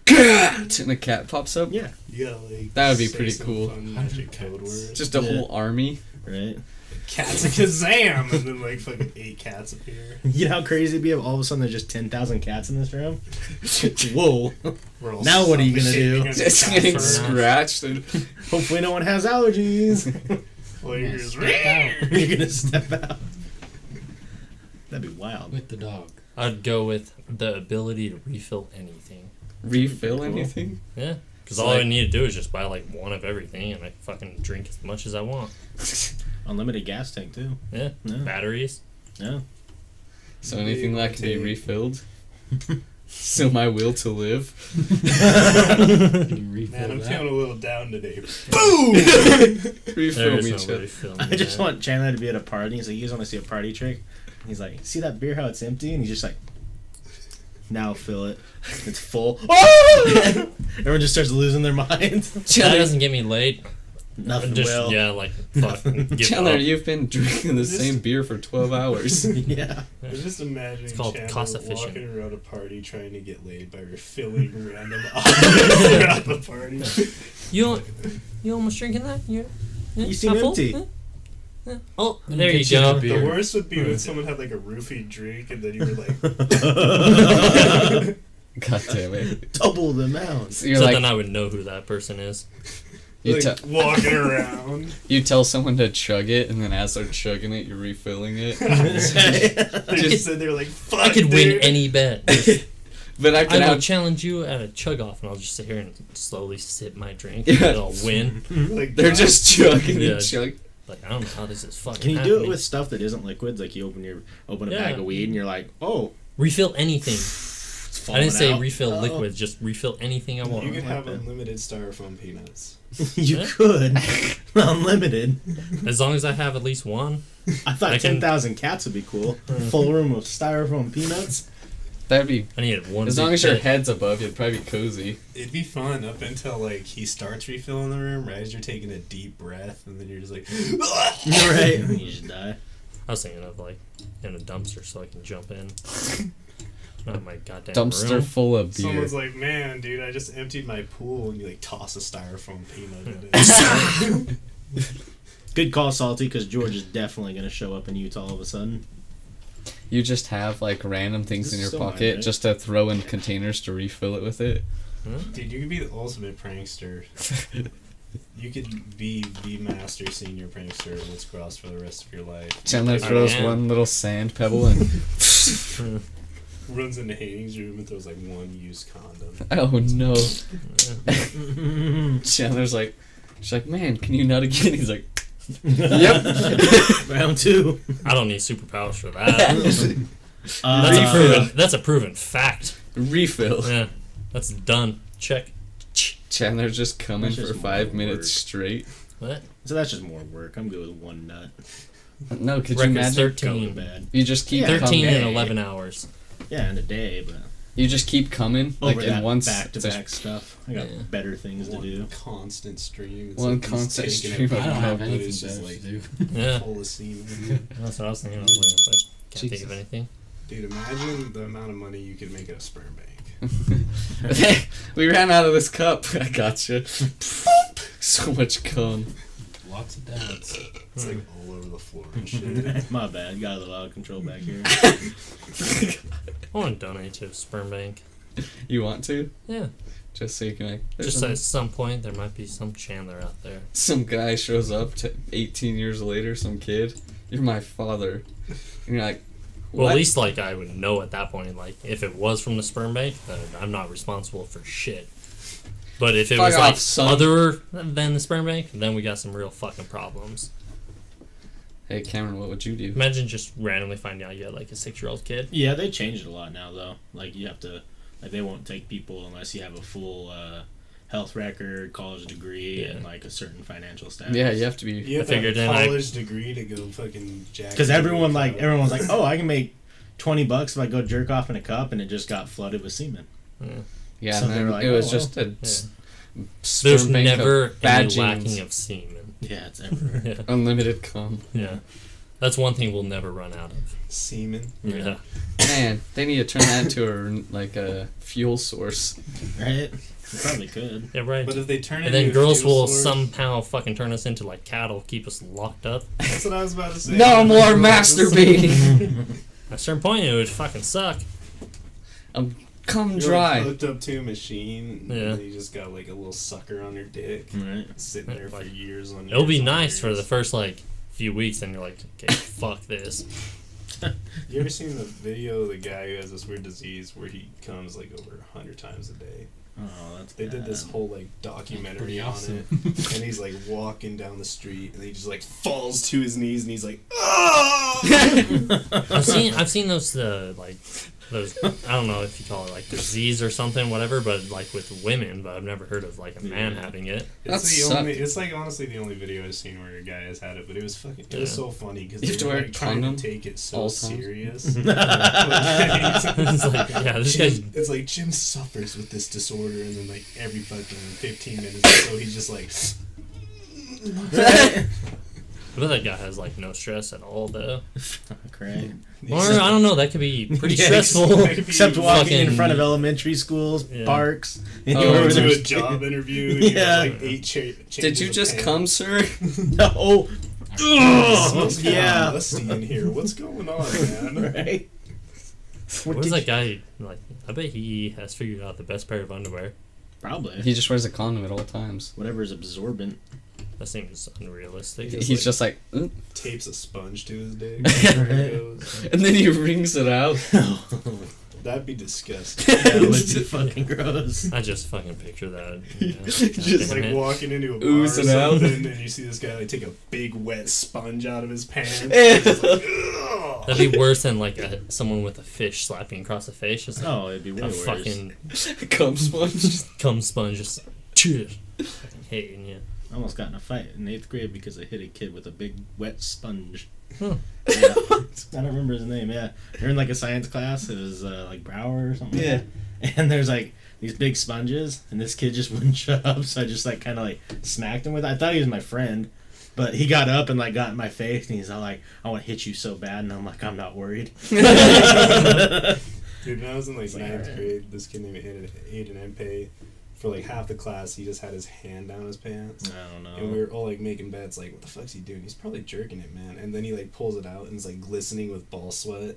Speaker 1: cat, and a cat pops up.
Speaker 5: Yeah.
Speaker 2: You gotta like.
Speaker 1: That would be
Speaker 2: say
Speaker 1: pretty
Speaker 2: some
Speaker 1: cool.
Speaker 2: Fun magic code words.
Speaker 1: Just a whole army.
Speaker 5: Right?
Speaker 2: Cats a kazam, and then like fucking 8 cats appear.
Speaker 5: You know how crazy it'd be if all of a sudden there's just 10,000 cats in this room? Whoa.
Speaker 2: We're all
Speaker 5: Now what are you gonna
Speaker 2: suffocating
Speaker 5: do?
Speaker 2: under
Speaker 1: Just
Speaker 2: cat
Speaker 1: getting
Speaker 2: fur.
Speaker 1: scratched. And
Speaker 5: Hopefully no one has allergies.
Speaker 2: Well, you're just
Speaker 5: You're gonna step out. That'd be wild.
Speaker 4: With the dog.
Speaker 3: I'd go with the ability to refill anything.
Speaker 1: refill
Speaker 5: Cool.
Speaker 1: anything.
Speaker 3: Yeah. Because
Speaker 1: So,
Speaker 3: all I
Speaker 1: like-
Speaker 3: need to do is just buy like one of everything and I fucking drink as much as I want.
Speaker 5: Unlimited gas tank too.
Speaker 3: Yeah.
Speaker 5: Yeah.
Speaker 3: Batteries.
Speaker 5: Yeah.
Speaker 1: So anything that can be refilled. So my will to live.
Speaker 4: Can you refill
Speaker 2: Man, I'm
Speaker 4: that?
Speaker 2: feeling a little down today.
Speaker 1: Refill
Speaker 3: There's
Speaker 1: me,
Speaker 3: no
Speaker 1: Chip.
Speaker 3: refilling
Speaker 5: I just
Speaker 3: that.
Speaker 5: want Chandler to be at a party. He's like, you guys want to see a party trick? He's like, see that beer how it's empty? And he's just like, Now fill it. It's full. Oh! Everyone just starts losing their minds.
Speaker 3: That doesn't get me late.
Speaker 5: Nothing
Speaker 3: Just,
Speaker 5: will.
Speaker 3: yeah, like, fuck. Give
Speaker 1: Chandler,
Speaker 3: up.
Speaker 1: you've been drinking the same beer for 12 hours.
Speaker 5: Yeah.
Speaker 2: I was just imagining
Speaker 3: It's called
Speaker 2: Chandler
Speaker 3: cost efficient.
Speaker 2: walking around a party trying to get laid by refilling random objects throughout the party.
Speaker 3: You almost drinking that?
Speaker 5: You seem
Speaker 3: not full?
Speaker 5: empty.
Speaker 3: Yeah. Oh, there you
Speaker 4: Get you
Speaker 3: go.
Speaker 4: a beer.
Speaker 2: The worst would be when someone had like a roofie drink and then you were like,
Speaker 1: God damn it.
Speaker 5: Double the amount.
Speaker 1: So you're
Speaker 3: So
Speaker 1: like,
Speaker 3: then I would know who that person is.
Speaker 1: you,
Speaker 2: like walking around.
Speaker 1: you tell someone to chug it, and then as they're chugging it, you're refilling it.
Speaker 2: They just sit there like, fuck,
Speaker 3: I could win
Speaker 2: dude.
Speaker 3: any bet.
Speaker 1: But I
Speaker 3: I
Speaker 1: can
Speaker 3: will challenge you at a chug off, and I'll just sit here and slowly sip my drink,
Speaker 1: Yeah.
Speaker 3: and I'll win.
Speaker 2: Like,
Speaker 1: They're
Speaker 2: God.
Speaker 1: just chugging
Speaker 3: Yeah.
Speaker 1: and chugging.
Speaker 3: Like, I don't know how this is fucking
Speaker 5: Can you
Speaker 3: happening.
Speaker 5: do it with stuff that isn't liquids? Like you open a
Speaker 3: Yeah.
Speaker 5: bag of weed and you're like, oh,
Speaker 3: Refill anything.
Speaker 5: it's
Speaker 3: I
Speaker 5: falling
Speaker 3: didn't say
Speaker 5: out.
Speaker 3: refill
Speaker 5: Oh.
Speaker 3: liquids, just refill anything I want.
Speaker 2: You could
Speaker 5: like
Speaker 2: have
Speaker 5: that.
Speaker 2: unlimited styrofoam peanuts.
Speaker 5: You
Speaker 3: Yeah.
Speaker 5: could. Unlimited.
Speaker 3: As long as I have at least one.
Speaker 5: I thought
Speaker 3: I can-
Speaker 5: 10,000 cats would be cool. Full room of styrofoam peanuts.
Speaker 1: That'd be,
Speaker 3: I need one.
Speaker 1: as
Speaker 3: big
Speaker 1: long as your
Speaker 3: pit.
Speaker 1: head's above you, it'd probably be cozy.
Speaker 2: It'd be fun up until like he starts refilling the room, right as you're taking a deep breath, and then you're just like,
Speaker 5: You're right. You just die.
Speaker 3: I was thinking of like in a dumpster so I can jump in. Not my goddamn
Speaker 1: Dumpster
Speaker 3: room.
Speaker 1: full of beer.
Speaker 2: Someone's like, man, dude, I just emptied my pool, and you like toss a styrofoam peanut in it.
Speaker 5: Good call, Salty, because George is definitely going to show up in Utah all of a sudden.
Speaker 1: You just have like random things
Speaker 5: This
Speaker 1: in
Speaker 5: is
Speaker 1: your
Speaker 5: still mine,
Speaker 1: pocket
Speaker 5: right?
Speaker 1: just to throw in containers to refill it with it.
Speaker 2: Dude, you could be the ultimate prankster. You could be the master senior prankster at Woods Cross for the rest of your life.
Speaker 1: Chandler
Speaker 3: I
Speaker 1: throws
Speaker 3: am.
Speaker 1: one little sand pebble and
Speaker 2: Runs into Hanning's room and throws like one used condom.
Speaker 1: oh no. Chandler's like, she's like, man, can you nut again? He's like, yep.
Speaker 5: Round two.
Speaker 3: I don't need superpowers for that. That's a proven fact.
Speaker 1: Refill.
Speaker 3: Yeah, that's done. Check.
Speaker 1: Chandler's just coming
Speaker 5: That's
Speaker 1: for
Speaker 5: just
Speaker 1: 5
Speaker 5: more
Speaker 1: minutes
Speaker 5: work.
Speaker 1: straight.
Speaker 3: What?
Speaker 5: So that's just more work. I'm good with one nut.
Speaker 1: No, could you
Speaker 3: Record's
Speaker 1: imagine?
Speaker 5: Going
Speaker 3: 13.
Speaker 5: bad.
Speaker 1: You just keep
Speaker 3: 13
Speaker 1: coming.
Speaker 3: and
Speaker 5: Hey.
Speaker 3: 11 hours.
Speaker 5: Yeah, in a day, but
Speaker 1: You just keep coming like
Speaker 5: over
Speaker 1: in
Speaker 5: that
Speaker 1: one
Speaker 5: back-to-back stuff, I got
Speaker 3: Yeah.
Speaker 5: better things to do.
Speaker 2: One constant stream. It's
Speaker 1: One
Speaker 2: like he's
Speaker 1: constant
Speaker 2: taking
Speaker 1: stream
Speaker 2: it
Speaker 1: of
Speaker 4: I don't
Speaker 2: out,
Speaker 4: have
Speaker 2: but
Speaker 4: anything
Speaker 2: it's just
Speaker 4: better
Speaker 2: like
Speaker 4: to do.
Speaker 3: Yeah.
Speaker 2: full of semen.
Speaker 3: That's what I was thinking. I was like, can't think of
Speaker 1: Jesus.
Speaker 3: anything.
Speaker 2: Dude, imagine the amount of money you could make at a sperm bank.
Speaker 1: We ran out of this cup. I gotcha. So much cum.
Speaker 4: Lots of dads.
Speaker 2: It's like all over the floor and shit.
Speaker 5: My bad. Got a little out of control back here.
Speaker 3: I want to donate to a sperm bank.
Speaker 1: You want to?
Speaker 3: Yeah.
Speaker 1: Just so you can like. there's
Speaker 3: Just
Speaker 1: some,
Speaker 3: at some point, there might be some Chandler out there.
Speaker 1: some guy shows up 18 years later. Some kid. You're my father. And you're like.
Speaker 3: Well,
Speaker 1: What?
Speaker 3: at least like I would know at that point. Like if it was from the sperm bank, then I'm not responsible for shit. But if it
Speaker 1: Fuck
Speaker 3: was
Speaker 1: off,
Speaker 3: like
Speaker 1: son.
Speaker 3: other than the sperm bank, then we got some real fucking problems.
Speaker 1: Hey Cameron, what would you do?
Speaker 3: Imagine just randomly finding out you had like a 6-year-old kid.
Speaker 5: Yeah, they changed it a lot now, though. Like, you have to... Like, they won't take people unless you have a full health record, college degree,
Speaker 3: Yeah.
Speaker 5: and, like, a certain financial status.
Speaker 1: Yeah, you have to be.
Speaker 2: You have
Speaker 3: I figured
Speaker 2: a
Speaker 3: then I-
Speaker 2: college degree to go fucking jack.
Speaker 5: Because everyone's like, oh, I can make $20 if I go jerk off in a cup, and it just got flooded with semen.
Speaker 1: Yeah,
Speaker 5: So
Speaker 1: and
Speaker 5: they
Speaker 1: then
Speaker 5: were like,
Speaker 1: it was
Speaker 5: oh,
Speaker 1: just a
Speaker 3: Yeah.
Speaker 1: sperm
Speaker 3: There's
Speaker 1: bank of
Speaker 3: never
Speaker 1: bad
Speaker 3: any
Speaker 1: genes.
Speaker 3: lacking of semen.
Speaker 5: Yeah, it's everywhere.
Speaker 3: Yeah.
Speaker 1: Unlimited cum.
Speaker 3: Yeah. That's one thing we'll never run out of.
Speaker 2: semen.
Speaker 3: Yeah.
Speaker 1: Man, they need to turn that into a fuel source.
Speaker 5: Right? You probably could.
Speaker 3: Yeah, right.
Speaker 2: But if they turn it
Speaker 3: And then
Speaker 2: into a
Speaker 3: girls
Speaker 2: fuel
Speaker 3: will
Speaker 2: source-
Speaker 3: somehow fucking turn us into like cattle, keep us locked up.
Speaker 2: That's what I was about to say.
Speaker 1: No more masturbating.
Speaker 3: At a certain point, it would fucking suck.
Speaker 1: Come
Speaker 2: You're
Speaker 1: dry.
Speaker 2: like hooked up to a machine,
Speaker 3: Yeah.
Speaker 2: and then you just got like a little sucker on your dick,
Speaker 5: Right.
Speaker 2: sitting there for
Speaker 3: Like,
Speaker 2: years on.
Speaker 3: It'll be
Speaker 2: years on
Speaker 3: nice for
Speaker 2: years.
Speaker 3: the first like few weeks, and you're like, okay, fuck this.
Speaker 2: You ever seen the video of the guy who has this weird disease where he comes like over 100 times a day?
Speaker 5: Oh, that's
Speaker 2: They did this
Speaker 5: bad.
Speaker 2: whole like documentary
Speaker 4: Pretty
Speaker 2: on
Speaker 4: awesome.
Speaker 2: it, and he's like walking down the street, and he just like falls to his knees, and he's like, "Oh!"
Speaker 3: I've seen those like There's, I don't know if you call it like disease or something, whatever, but like with women, but I've never heard of like a man having it.
Speaker 2: It's like honestly the only video I've seen where a guy has had it, but it was fucking. It was so funny because
Speaker 1: You have to wear a
Speaker 2: trying to
Speaker 1: condom
Speaker 2: take it so serious.
Speaker 3: It's like, yeah, this guy's.
Speaker 2: It's like Jim suffers with this disorder, and then like every fucking 15 minutes or so, he's just like.
Speaker 3: But that guy has like no stress at all, though.
Speaker 5: Right.
Speaker 3: Or I don't know, that could be pretty stressful.
Speaker 5: Except walking in
Speaker 3: Fucking-
Speaker 5: front of elementary schools, parks. And
Speaker 1: Oh,
Speaker 2: Or
Speaker 5: you
Speaker 2: to
Speaker 5: were
Speaker 2: a job interview. And
Speaker 5: Yeah.
Speaker 2: you have, like 8 changes
Speaker 1: Did you
Speaker 2: of
Speaker 1: just
Speaker 2: pants.
Speaker 1: come, sir?
Speaker 5: No.
Speaker 2: Smells kinda
Speaker 5: Yeah.
Speaker 2: musty in here. What's going on, man?
Speaker 5: Right.
Speaker 3: What is that guy like? I bet he has figured out the best pair of underwear.
Speaker 5: Probably.
Speaker 1: He just wears a condom at all times.
Speaker 5: Whatever's absorbent.
Speaker 3: That seems unrealistic.
Speaker 1: He's just like, "Oop."
Speaker 2: Tapes a sponge to his dick.
Speaker 5: Right.
Speaker 1: And then he wrings it out.
Speaker 2: That'd be disgusting.
Speaker 5: That would be fucking gross.
Speaker 3: I just fucking picture that. Yeah.
Speaker 2: Just like
Speaker 3: Damn it.
Speaker 2: walking into a bar or
Speaker 1: Oozing out.
Speaker 2: something, and you see this guy like take a big wet sponge out of his pants.
Speaker 1: Ew.
Speaker 2: Just like, ugh.
Speaker 3: That'd be worse than like someone with a fish slapping across the face. Just like
Speaker 5: Oh, it'd be way
Speaker 3: a
Speaker 5: worse.
Speaker 3: fucking
Speaker 1: Cum sponge.
Speaker 3: cum sponge. Just fucking hating you.
Speaker 5: I almost got in a fight in 8th grade because I hit a kid with a big wet sponge.
Speaker 3: Huh.
Speaker 5: Yeah. I don't remember his name, yeah. They're in like a science class. It was like Brower or something.
Speaker 1: Yeah.
Speaker 5: Like that. And there's like these big sponges, and this kid just wouldn't shut up, so I just like kind of like smacked him with it. I thought he was my friend, but he got up and like got in my face, and he's all like, I want to hit you so bad, and I'm like, I'm not worried.
Speaker 2: Dude, when I was in like
Speaker 5: It's like,
Speaker 2: 9th
Speaker 5: alright.
Speaker 2: grade, this kid named Aiden Mpe, for like half the class, he just had his hand down his pants.
Speaker 5: I don't know.
Speaker 2: And we were all like making bets, like, what the fuck's he doing? He's probably jerking it, man. And then he like pulls it out and it's like glistening with ball sweat.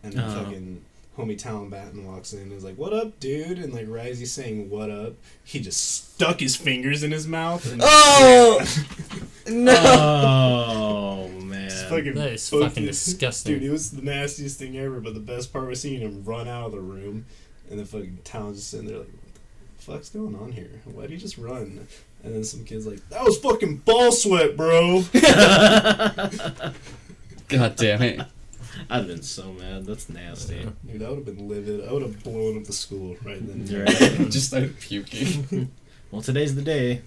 Speaker 2: And then
Speaker 5: Oh.
Speaker 2: fucking homie Talon Batten walks in and is like, what up, dude? And like, right as he's saying, what up, he just stuck his fingers in his mouth. And
Speaker 1: Oh! No.
Speaker 5: Oh man.
Speaker 2: Just fucking
Speaker 3: That is
Speaker 2: booked
Speaker 3: fucking
Speaker 2: it.
Speaker 3: disgusting.
Speaker 2: Dude, it was the nastiest thing ever, but the best part was seeing him run out of the room. And then fucking Talon's just sitting there like, what the fuck's going on here? Why'd he just run? And then some kid's like, that was fucking ball sweat, bro.
Speaker 1: God damn it.
Speaker 5: I'd have been so mad. That's nasty.
Speaker 2: Dude, I would have been livid. I would have blown up the school right then.
Speaker 5: You're right.
Speaker 1: Just started puking.
Speaker 5: Well, today's the day.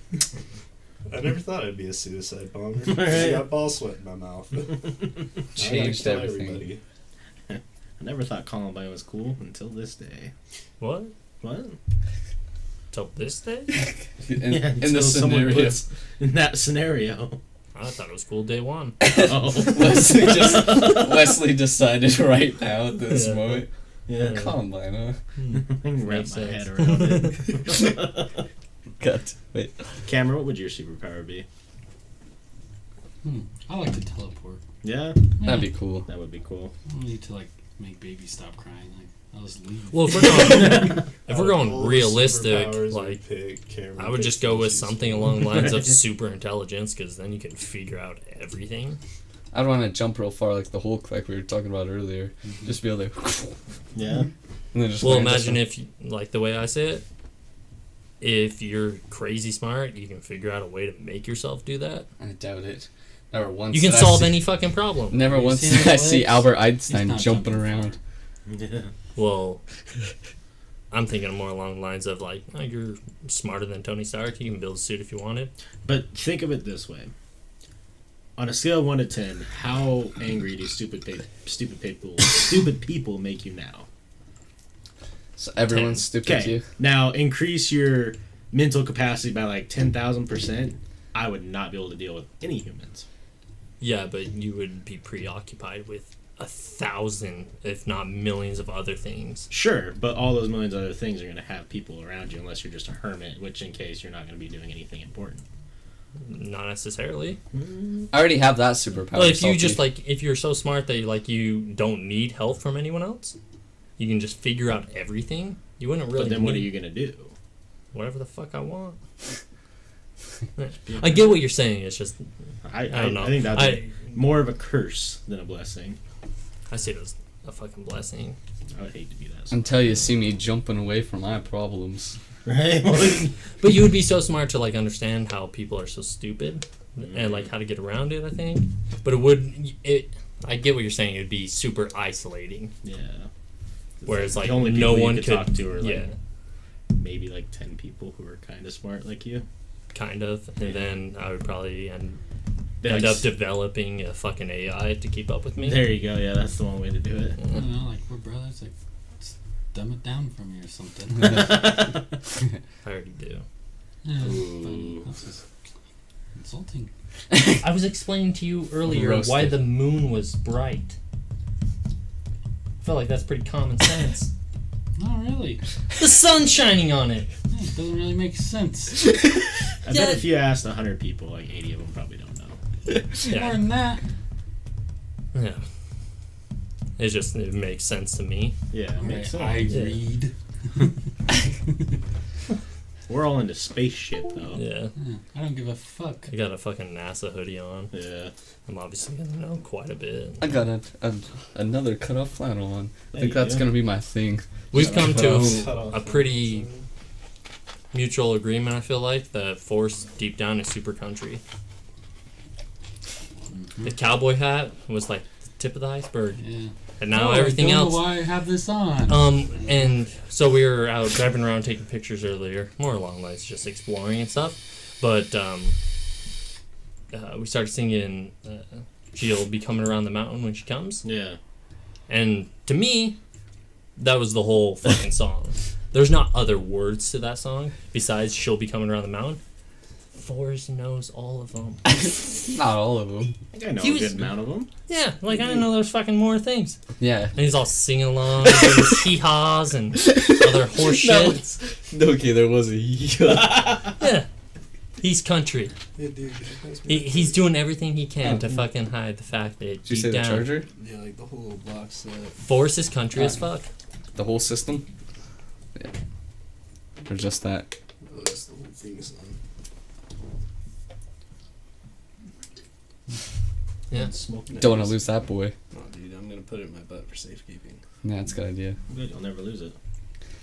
Speaker 2: I never thought I'd be a suicide bomber.
Speaker 5: Right.
Speaker 2: I got ball sweat in my mouth.
Speaker 1: Changed
Speaker 2: I gotta kill
Speaker 1: everything.
Speaker 2: everybody.
Speaker 5: I never thought Columbine was cool until this day.
Speaker 3: What?
Speaker 5: What?
Speaker 3: Till this day?
Speaker 1: In,
Speaker 5: Yeah,
Speaker 1: in the
Speaker 5: until someone
Speaker 1: scenario.
Speaker 5: puts in that scenario.
Speaker 3: I thought it was cool day one.
Speaker 5: Oh.
Speaker 1: Wesley decided right now at this
Speaker 3: Yeah.
Speaker 1: moment.
Speaker 5: Yeah.
Speaker 1: Columbine, huh?
Speaker 5: I can wrap
Speaker 3: Makes
Speaker 5: my
Speaker 3: sense.
Speaker 5: head around it.
Speaker 1: God, wait.
Speaker 5: Cameron, what would your superpower be?
Speaker 4: I like to teleport.
Speaker 5: Yeah,
Speaker 1: That'd be cool.
Speaker 5: that would be cool.
Speaker 4: I don't need to like make babies stop crying. Like I'll just leave.
Speaker 3: Well, if we're going, if we're
Speaker 2: Out of
Speaker 3: going
Speaker 2: all the
Speaker 3: realistic,
Speaker 2: superpowers we
Speaker 3: like
Speaker 2: pick, Cameron
Speaker 3: I would
Speaker 2: picks
Speaker 3: just go with
Speaker 2: she's-
Speaker 3: something along the lines of
Speaker 5: Right.
Speaker 3: super intelligence, because then you can figure out everything.
Speaker 1: I'd want to jump real far like the Hulk, like we were talking about earlier. Just be able to.
Speaker 5: Yeah.
Speaker 1: And then just
Speaker 3: Well,
Speaker 1: land
Speaker 3: imagine
Speaker 1: on-
Speaker 3: if, like the way I say it, if you're crazy smart, you can figure out a way to make yourself do that.
Speaker 1: I doubt it. Never once.
Speaker 3: You can
Speaker 1: did I
Speaker 3: solve
Speaker 1: see-
Speaker 3: any fucking problem.
Speaker 1: Never
Speaker 4: Have you
Speaker 1: once
Speaker 4: seen
Speaker 1: did
Speaker 4: his
Speaker 1: I see
Speaker 4: legs?
Speaker 1: Albert
Speaker 4: He's
Speaker 1: Einstein
Speaker 4: not
Speaker 1: jumping
Speaker 4: jumping
Speaker 1: around.
Speaker 5: Yeah.
Speaker 3: Well, I'm thinking more along the lines of like, oh, you're smarter than Tony Stark. You can build a suit if you wanted.
Speaker 5: But think of it this way. On a scale of 1 to 10, how angry do stupid people make you now?
Speaker 1: So everyone's stupid to you.
Speaker 5: Now increase your mental capacity by like 10,000%. I would not be able to deal with any humans.
Speaker 3: Yeah, but you would be preoccupied with 1,000, if not millions, of other things.
Speaker 5: Sure, but all those millions of other things are going to have people around you unless you're just a hermit, which in case you're not going to be doing anything important.
Speaker 3: Not necessarily.
Speaker 1: I already have that superpower.
Speaker 3: Well, if you
Speaker 1: salty.
Speaker 3: just like, if you're so smart that you don't need help from anyone else, you can just figure out everything. You wouldn't really.
Speaker 5: But then what are
Speaker 3: need
Speaker 5: you going to do?
Speaker 3: Whatever the fuck I want. I get what you're saying. It's just
Speaker 5: I
Speaker 3: don't know.
Speaker 5: I think that's more of a curse than a blessing.
Speaker 3: I see it as a fucking blessing.
Speaker 5: I would hate to be that.
Speaker 1: Until you see me jumping away from my problems.
Speaker 5: Right?
Speaker 3: But you would be so smart to like understand how people are so stupid and like how to get around it, I think. But I get what you're saying. It would be super isolating.
Speaker 5: Yeah.
Speaker 3: Whereas like
Speaker 5: The only
Speaker 3: no
Speaker 5: people you
Speaker 3: one
Speaker 5: could
Speaker 3: could
Speaker 5: talk to are, like,
Speaker 3: yeah,
Speaker 5: maybe like 10 people who are kind of smart like you.
Speaker 3: kind of, and then I would probably end
Speaker 5: Like,
Speaker 3: up developing a fucking AI to keep up with me.
Speaker 5: There you go. Yeah, that's the one way to do it.
Speaker 4: I don't know, like we're brothers. Like, just dumb it down for me or something.
Speaker 3: I already do.
Speaker 4: Yeah,
Speaker 5: Ooh.
Speaker 4: that's just insulting.
Speaker 3: I was explaining to you earlier
Speaker 1: Roasted.
Speaker 3: why the moon was bright. I feel like that's pretty common sense.
Speaker 4: Not really.
Speaker 3: The sun's shining on it.
Speaker 4: Yeah, it doesn't really make sense.
Speaker 5: I bet if you asked 100 people, like 80 of them probably don't know.
Speaker 4: More
Speaker 3: Yeah.
Speaker 4: than that.
Speaker 3: Yeah. It makes sense to me.
Speaker 5: Yeah, it makes sense.
Speaker 4: I
Speaker 3: Yeah.
Speaker 4: read.
Speaker 5: We're all into space shit, though.
Speaker 3: Yeah.
Speaker 4: Yeah, I don't give a fuck.
Speaker 3: I got a fucking NASA hoodie on.
Speaker 5: Yeah.
Speaker 3: I'm obviously gonna know quite a bit.
Speaker 1: I got another cut off flannel on. I
Speaker 5: There
Speaker 1: think
Speaker 5: you
Speaker 1: that's
Speaker 5: go.
Speaker 1: gonna be my thing.
Speaker 3: We've come to
Speaker 2: Cut off
Speaker 3: a pretty mutual agreement, I feel like, that Force deep down is super country. The cowboy hat was like the tip of the iceberg.
Speaker 4: Yeah.
Speaker 3: And now
Speaker 4: Oh,
Speaker 3: everything
Speaker 4: I don't
Speaker 3: else.
Speaker 4: know why I have this on.
Speaker 3: And so we were out driving around taking pictures earlier, more along the lines just exploring and stuff. But we started singing "She'll Be Coming Around the Mountain When She Comes,"
Speaker 5: Yeah.
Speaker 3: and to me, that was the whole fucking song. There's not other words to that song besides "She'll Be Coming Around the Mountain." Forrest knows all of them.
Speaker 1: Not all of them.
Speaker 5: I think I know
Speaker 3: He
Speaker 5: a
Speaker 3: was-
Speaker 5: good amount of them.
Speaker 3: Yeah, like I didn't know there was fucking more things.
Speaker 1: Yeah.
Speaker 3: And he's all singing along, doing his hee-haws and other horse shit.
Speaker 1: Okay, there was a.
Speaker 3: Yeah. He's country.
Speaker 2: Yeah, dude.
Speaker 3: He's doing everything he can to fucking hide the fact that
Speaker 1: Did you
Speaker 3: deep
Speaker 1: say the
Speaker 3: down,
Speaker 1: charger?
Speaker 2: Yeah, like the whole box set.
Speaker 3: Forrest is country as fuck.
Speaker 1: The whole system? Yeah. Or just that?
Speaker 2: Oh, that's the whole thing, son.
Speaker 3: Yeah.
Speaker 5: Smoking.
Speaker 1: Don't want to lose that boy.
Speaker 2: Oh, dude, I'm gonna put it in my butt for safekeeping.
Speaker 1: Yeah, that's a good idea.
Speaker 5: Good, you'll never lose it.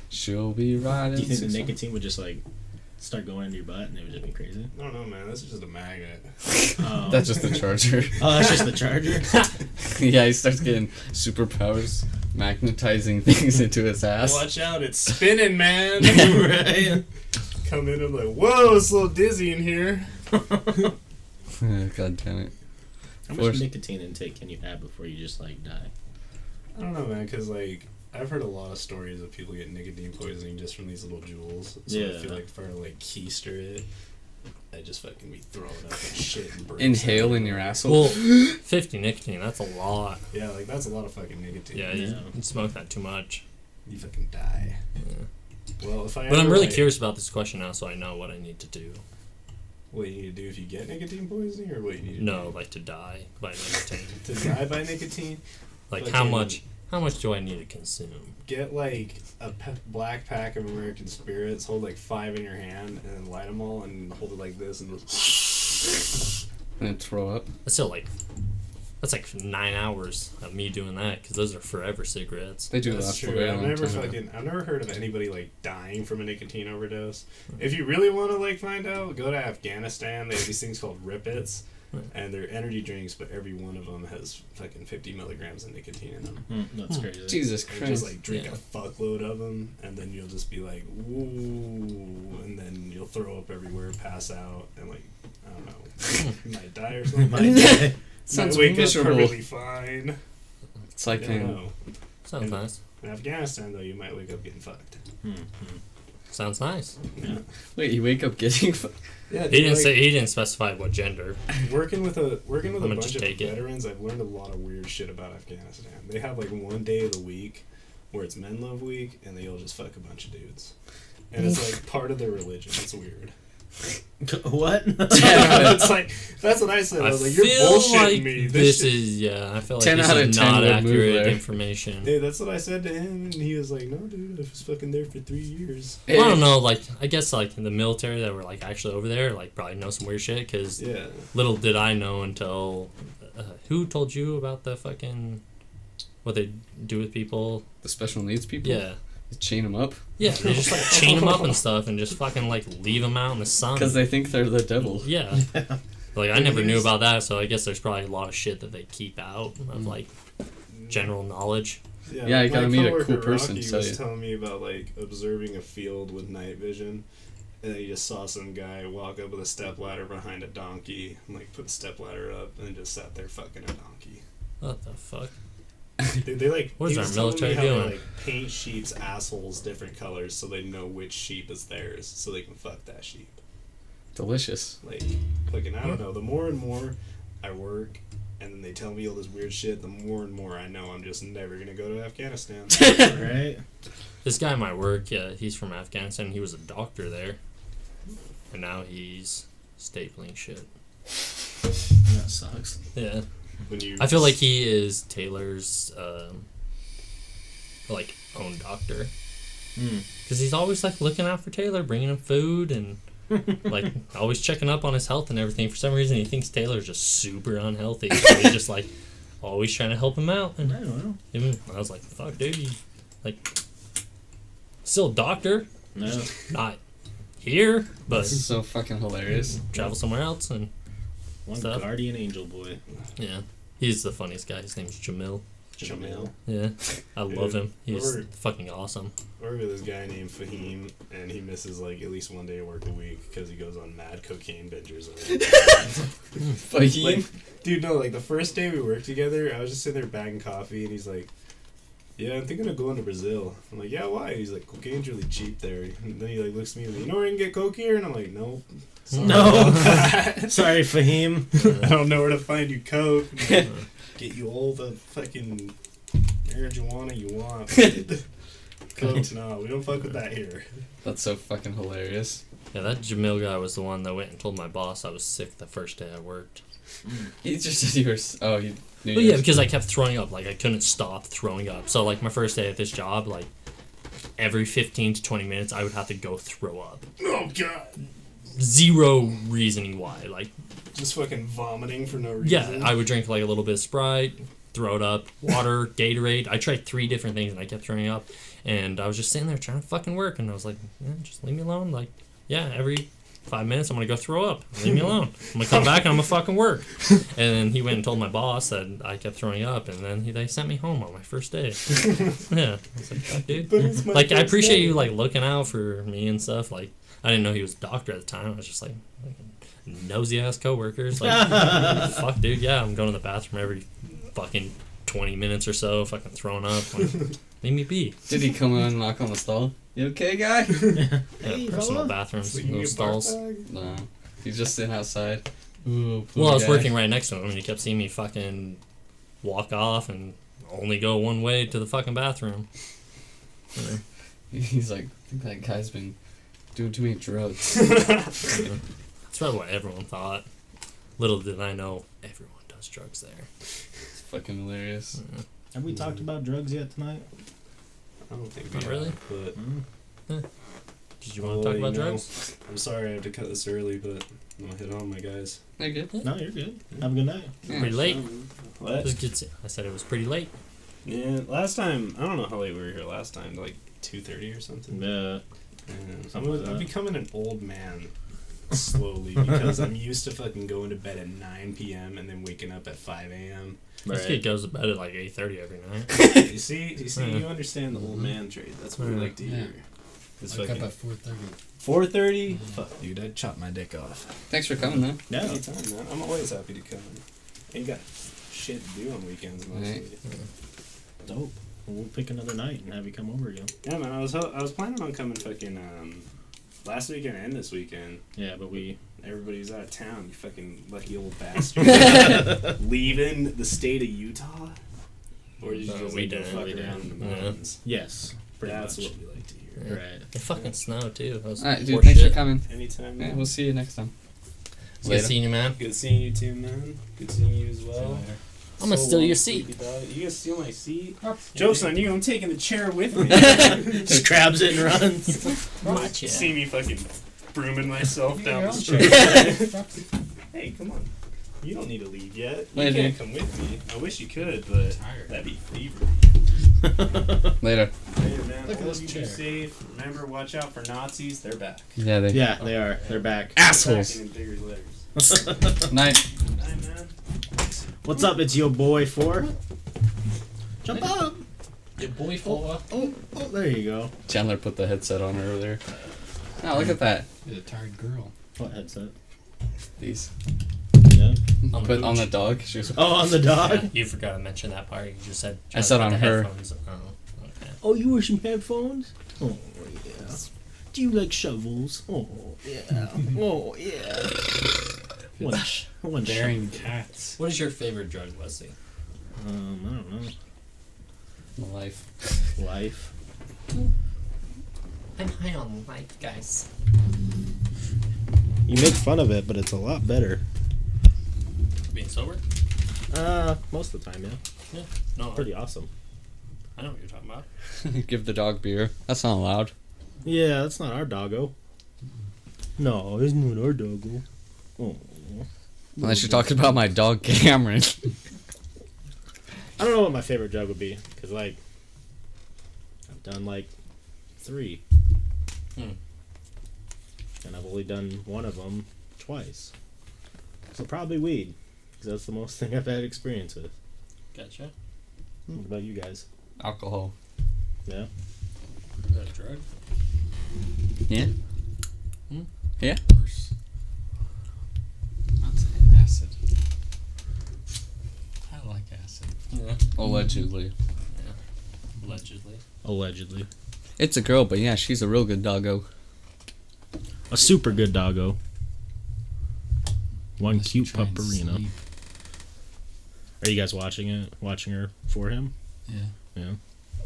Speaker 1: She'll be riding.
Speaker 5: Do you think the
Speaker 1: 6
Speaker 5: nicotine would just like start going into your butt and it would just be crazy?
Speaker 2: I don't know, man. This is just a magnet.
Speaker 5: Oh.
Speaker 1: That's just the charger.
Speaker 5: Oh, that's just the charger.
Speaker 1: Yeah, he starts getting superpowers, magnetizing things into his ass.
Speaker 2: Watch out, it's spinning, man.
Speaker 5: Right.
Speaker 2: Come in, I'm like, whoa, it's a little dizzy in here.
Speaker 1: God damn it.
Speaker 5: How
Speaker 1: Force-
Speaker 5: much nicotine intake can you have before you just like die?
Speaker 2: I don't know, man, because like I've heard a lot of stories of people get nicotine poisoning just from these little jewels. So I
Speaker 5: Yeah.
Speaker 2: feel like if I were to like keister it, I'd just fucking be throwing up and shit and breaks
Speaker 1: Inhale
Speaker 2: out.
Speaker 1: in your asshole.
Speaker 3: Well, 50 nicotine, that's a lot.
Speaker 2: Yeah, like that's a lot of fucking nicotine.
Speaker 3: Yeah,
Speaker 5: Yeah.
Speaker 3: you smoke that too much.
Speaker 2: You fucking die.
Speaker 3: Yeah.
Speaker 2: Well, if I
Speaker 3: But I'm
Speaker 2: ever,
Speaker 3: really
Speaker 2: like,
Speaker 3: curious about this question now, so I know what I need to do.
Speaker 2: What you need to do if you get nicotine poisoning, or what you need to
Speaker 3: No,
Speaker 2: do
Speaker 3: like to die by nicotine.
Speaker 2: to die by nicotine?
Speaker 3: Like
Speaker 2: Fucking-
Speaker 3: how much do I need to consume?
Speaker 2: Get like a black pack of American Spirits, hold like 5 in your hand, and then light them all, and hold it like this, and just
Speaker 1: And then throw up.
Speaker 3: That's still like, that's like 9 hours of me doing that, because those are forever cigarettes.
Speaker 1: They do
Speaker 2: That's
Speaker 1: last for a
Speaker 2: true.
Speaker 1: very
Speaker 2: I've
Speaker 1: long
Speaker 2: never
Speaker 1: time.
Speaker 2: I've never heard of anybody like dying from a nicotine overdose. If you really want to like find out, go to Afghanistan. They have these things called Rippets, and they're energy drinks, but every one of them has fucking 50 milligrams of nicotine in them.
Speaker 5: That's crazy.
Speaker 1: Jesus
Speaker 2: And just
Speaker 1: Christ.
Speaker 2: like drink
Speaker 3: Yeah.
Speaker 2: a fuckload of them, and then you'll just be like, ooh, and then you'll throw up everywhere, pass out, and like I don't know, you might die or something.
Speaker 5: Might die.
Speaker 1: Sounds
Speaker 2: might wake
Speaker 1: miserable.
Speaker 2: up perfectly fine.
Speaker 1: It's like,
Speaker 2: I don't know.
Speaker 3: Sounds nice.
Speaker 2: In Afghanistan, though, you might wake up getting fucked.
Speaker 3: Sounds nice.
Speaker 1: wait, you wake up getting.
Speaker 2: Yeah,
Speaker 3: He didn't say, he didn't specify what gender.
Speaker 2: Working with a
Speaker 3: I'm gonna
Speaker 2: bunch
Speaker 3: just
Speaker 2: of
Speaker 3: take it.
Speaker 2: veterans, I've learned a lot of weird shit about Afghanistan. They have like one day of the week where it's Men Love Week, and they all just fuck a bunch of dudes, and it's like part of their religion. It's weird.
Speaker 5: What?
Speaker 2: It's like that's what I said. I
Speaker 3: I
Speaker 2: was like, you're
Speaker 3: feel
Speaker 2: bullshitting
Speaker 3: like
Speaker 2: me.
Speaker 3: this
Speaker 2: shit-
Speaker 3: is, yeah, I feel like
Speaker 1: 10
Speaker 3: this
Speaker 1: out of
Speaker 3: is
Speaker 1: 10
Speaker 3: not
Speaker 1: would move
Speaker 3: accurate
Speaker 1: there.
Speaker 3: information.
Speaker 2: Hey, that's what I said to him, and he was like, "No, dude, I was fucking there for 3 years."
Speaker 3: I don't know, like, I guess, like, in the military that were, like, actually over there, like, probably know some weird shit, because
Speaker 2: Yeah,
Speaker 3: little did I know until, who told you about the fucking, what they do with people?
Speaker 1: The special needs people?
Speaker 3: Yeah.
Speaker 1: They chain them up?
Speaker 3: Yeah, they just, like, chain them up and stuff, and just fucking, like, leave them out in the sun.
Speaker 1: Because they think they're the devil.
Speaker 3: Yeah. Like, I never knew about that, so I guess there's probably a lot of shit that they keep out of, like, general knowledge.
Speaker 1: Yeah, you gotta
Speaker 2: my
Speaker 1: meet a
Speaker 2: coworker
Speaker 1: cool person,
Speaker 2: Rocky
Speaker 1: so
Speaker 2: was
Speaker 1: yeah.
Speaker 2: telling me about like observing a field with night vision, and then he just saw some guy walk up with a stepladder behind a donkey, and like put the stepladder up, and then just sat there fucking a donkey.
Speaker 3: What the fuck?
Speaker 2: They like.
Speaker 3: What is
Speaker 2: he
Speaker 3: our
Speaker 2: was telling me
Speaker 3: military
Speaker 2: how they,
Speaker 3: doing?
Speaker 2: like paint sheep's assholes different colors so they know which sheep is theirs, so they can fuck that sheep.
Speaker 1: Delicious.
Speaker 2: Like, fucking, I don't know. The more and more I work, and then they tell me all this weird shit, the more and more I know I'm just never gonna go to Afghanistan.
Speaker 5: Right?
Speaker 3: This guy at my work, yeah, he's from Afghanistan. He was a doctor there, and now he's stapling shit.
Speaker 5: That sucks.
Speaker 3: Yeah,
Speaker 2: When you,
Speaker 3: I feel like he is Taylor's like own doctor, because he's always like looking out for Taylor, bringing him food and like always checking up on his health and everything. For some reason, he thinks Taylor's just super unhealthy, so he's just like always trying to help him out. And
Speaker 5: I don't know.
Speaker 3: even I was like, "Fuck, dude, you like still a doctor,
Speaker 5: No.
Speaker 3: not here, but
Speaker 1: This is so fucking hilarious.
Speaker 3: travel somewhere else." And
Speaker 5: One
Speaker 3: Stuff.
Speaker 5: guardian angel boy.
Speaker 3: yeah, he's the funniest guy. His name's Jamil.
Speaker 2: Jamil.
Speaker 3: Yeah, I love him. He's
Speaker 2: Or-
Speaker 3: fucking awesome.
Speaker 2: I work with this guy named Fahim, and he misses like at least one day of work a week because he goes on mad cocaine bingers.
Speaker 1: Fahim?
Speaker 2: Like, dude, no, like the first day we worked together, I was just sitting there bagging coffee, and he's like, "Yeah, I'm thinking of going to Brazil." I'm like, "Yeah, why?" He's like, "Cocaine's really cheap there." And then he like looks at me and like, "You know where you can get coke here?" And I'm like, "Nope." Sorry
Speaker 5: No.
Speaker 2: about that.
Speaker 5: Sorry, Fahim.
Speaker 2: I don't know where to find you coke. Get you all the fucking marijuana you want. Coke, no, we don't fuck with that here.
Speaker 1: That's so fucking hilarious.
Speaker 3: Yeah, that Jamil guy was the one that went and told my boss I was sick the first day I worked.
Speaker 1: He just said you were. Oh, he knew
Speaker 3: Well,
Speaker 1: you
Speaker 3: yeah,
Speaker 1: were-
Speaker 3: because I kept throwing up. Like, I couldn't stop throwing up. So, like, my first day at this job, like, every 15 to 20 minutes, I would have to go throw up.
Speaker 2: Oh god.
Speaker 3: Zero reasoning why. Like,
Speaker 2: Just fucking vomiting for no reason.
Speaker 3: yeah, I would drink, like, a little bit of Sprite, throw it up, water, Gatorade. I tried 3 different things, and I kept throwing up. And I was just sitting there trying to fucking work, and I was like, yeah, just leave me alone. Like, yeah, every 5 minutes, I'm going to go throw up. Leave me alone. I'm going to come back, and I'm going to fucking work. And then he went and told my boss that I kept throwing up, and then they sent me home on my first day. Yeah. I was like, fuck, dude.
Speaker 2: But it's my
Speaker 3: Like, I
Speaker 2: first
Speaker 3: appreciate
Speaker 2: day.
Speaker 3: you, like, looking out for me and stuff. Like, I didn't know he was a doctor at the time. I was just like nosy-ass coworkers. Like, fuck, dude, yeah, I'm going to the bathroom every fucking 20 minutes or so, fucking throwing up. Like, leave me be.
Speaker 1: Did he come in and knock on the stall? You okay, guy?
Speaker 3: Yeah,
Speaker 5: Hey,
Speaker 3: personal
Speaker 5: fella.
Speaker 3: bathrooms,
Speaker 2: So you
Speaker 3: no
Speaker 2: get barf
Speaker 3: stalls.
Speaker 2: bag?
Speaker 1: No. He's just sitting outside. Ooh, poor
Speaker 3: Well, I was
Speaker 1: guy.
Speaker 3: working right next to him, and he kept seeing me fucking walk off and only go one way to the fucking bathroom. Yeah.
Speaker 1: He's like, I think that guy's been doing too many drugs.
Speaker 3: That's probably what everyone thought. Little did I know, everyone does drugs there.
Speaker 1: It's fucking hilarious.
Speaker 5: Have we talked about drugs yet tonight?
Speaker 2: I don't think
Speaker 3: Not
Speaker 2: we
Speaker 3: really?
Speaker 2: have, but
Speaker 3: Did you want to talk about
Speaker 2: you know,
Speaker 3: drugs?
Speaker 2: I'm sorry I have to cut this early, but I'm gonna hit on my guys.
Speaker 1: They're good.
Speaker 5: No, you're good. Have a good night.
Speaker 1: Yeah.
Speaker 3: Pretty late.
Speaker 2: What?
Speaker 3: Just gets. I said it was pretty late.
Speaker 2: Yeah, last time, I don't know how late we were here last time, like 2:30 or something.
Speaker 5: Yeah.
Speaker 2: I'm becoming an old man slowly because I'm used to fucking going to bed at 9 p.m. and then waking up at 5 a.m.
Speaker 3: This kid goes to bed at like 8:30 every night.
Speaker 2: You see,
Speaker 3: Yeah.
Speaker 2: you understand the old man trait. That's what we like to
Speaker 4: Yeah.
Speaker 2: hear. It's
Speaker 4: Wake up
Speaker 2: fucking
Speaker 4: at 4:30.
Speaker 2: 4:30. Fuck, dude, I'd chop my dick off.
Speaker 1: Thanks for coming, though.
Speaker 5: Yeah.
Speaker 2: Anytime, man. I'm always happy to come. Ain't got shit to do on weekends mostly.
Speaker 1: Right.
Speaker 5: Dope. We'll pick another night and have you come over again.
Speaker 2: Yeah, man. I was planning on coming fucking last weekend and this weekend.
Speaker 5: Yeah, but we.
Speaker 2: Everybody's out of town. You fucking lucky old bastard. Leaving the state of Utah, or did you just
Speaker 3: We
Speaker 2: like, go
Speaker 3: didn't,
Speaker 2: fuck
Speaker 3: we
Speaker 2: around
Speaker 3: didn't.
Speaker 2: in the
Speaker 3: Yeah.
Speaker 2: mountains?
Speaker 5: Yes. Pretty
Speaker 2: That's
Speaker 5: much.
Speaker 2: what we like to hear.
Speaker 3: Yeah.
Speaker 5: Right.
Speaker 3: It fucking snowed too. That was
Speaker 1: Alright, dude,
Speaker 3: horseshit.
Speaker 1: thanks for coming.
Speaker 2: Anytime.
Speaker 1: Yeah,
Speaker 2: Man.
Speaker 1: we'll see you next time.
Speaker 3: It's good seeing you, man.
Speaker 2: Good seeing you too, man. Good seeing you as well.
Speaker 3: I'm gonna steal
Speaker 2: long,
Speaker 3: your seat.
Speaker 2: sleepy dog. You gonna steal my seat? Joke's on you. I'm taking the chair with me.
Speaker 5: Just grabs it and runs.
Speaker 3: My chair.
Speaker 2: See me fucking brooming myself down the
Speaker 4: own
Speaker 2: street.
Speaker 4: chair.
Speaker 2: Hey, come on. You don't need to leave yet. You
Speaker 1: Later.
Speaker 2: can't come with me. I wish you could, but that'd be thievery.
Speaker 1: Later.
Speaker 2: Later, man.
Speaker 4: Look at
Speaker 2: All
Speaker 4: this
Speaker 2: of you be
Speaker 4: chair.
Speaker 2: safe. Remember, watch out for Nazis. They're back.
Speaker 1: Yeah, they.
Speaker 5: Yeah, they are. They're back.
Speaker 1: Assholes.
Speaker 2: Back in bigger letters.
Speaker 1: Night.
Speaker 2: Hi, man.
Speaker 5: What's up? It's your boy 4. Jump up.
Speaker 3: Did boy fall off?
Speaker 5: Oh, there you go.
Speaker 1: Chandler put the headset on earlier. Oh, look at that.
Speaker 4: You're a tired girl.
Speaker 5: What headset?
Speaker 1: These.
Speaker 5: Yeah.
Speaker 1: Put on the dog. She was,
Speaker 5: Oh, on the dog?
Speaker 3: Yeah, you forgot to mention that part. You just said.
Speaker 1: I said on
Speaker 3: the
Speaker 1: her.
Speaker 3: headphones. Oh, okay.
Speaker 5: Oh, you wear some headphones? Oh, yeah. Do you like shovels? Oh, yeah. Oh, yeah. One
Speaker 4: Daring cats.
Speaker 3: What is your favorite drug, Wesley?
Speaker 5: I don't know.
Speaker 1: life.
Speaker 5: Life.
Speaker 3: I'm high on life, guys.
Speaker 2: You make fun of it, but it's a lot better.
Speaker 3: Being sober?
Speaker 5: Most of the time, yeah.
Speaker 3: Yeah. No,
Speaker 5: Pretty awesome.
Speaker 3: I know what you're talking about.
Speaker 1: Give the dog beer. That's not allowed.
Speaker 5: Yeah, that's not our doggo. No, it's not our doggo. Oh.
Speaker 1: Unless you're talking about my dog Cameron.
Speaker 5: I don't know what my favorite drug would be, because, like, I've done, like, 3. And I've only done one of them twice. So probably weed, because that's the most thing I've had experience with.
Speaker 3: Gotcha.
Speaker 5: What about you guys?
Speaker 1: Alcohol.
Speaker 5: Yeah?
Speaker 3: Is that a drug?
Speaker 1: Yeah. Yeah.
Speaker 4: Worse. I'd say acid. I like acid.
Speaker 3: Yeah.
Speaker 1: Allegedly.
Speaker 3: Yeah. Allegedly.
Speaker 5: Allegedly.
Speaker 1: It's a girl, but yeah, she's a real good doggo.
Speaker 5: A super good doggo. One
Speaker 4: Unless you
Speaker 5: cute
Speaker 4: try and
Speaker 5: pupperino.
Speaker 4: sleep.
Speaker 5: Are you guys watching it? Watching her for him?
Speaker 4: Yeah.
Speaker 5: Yeah.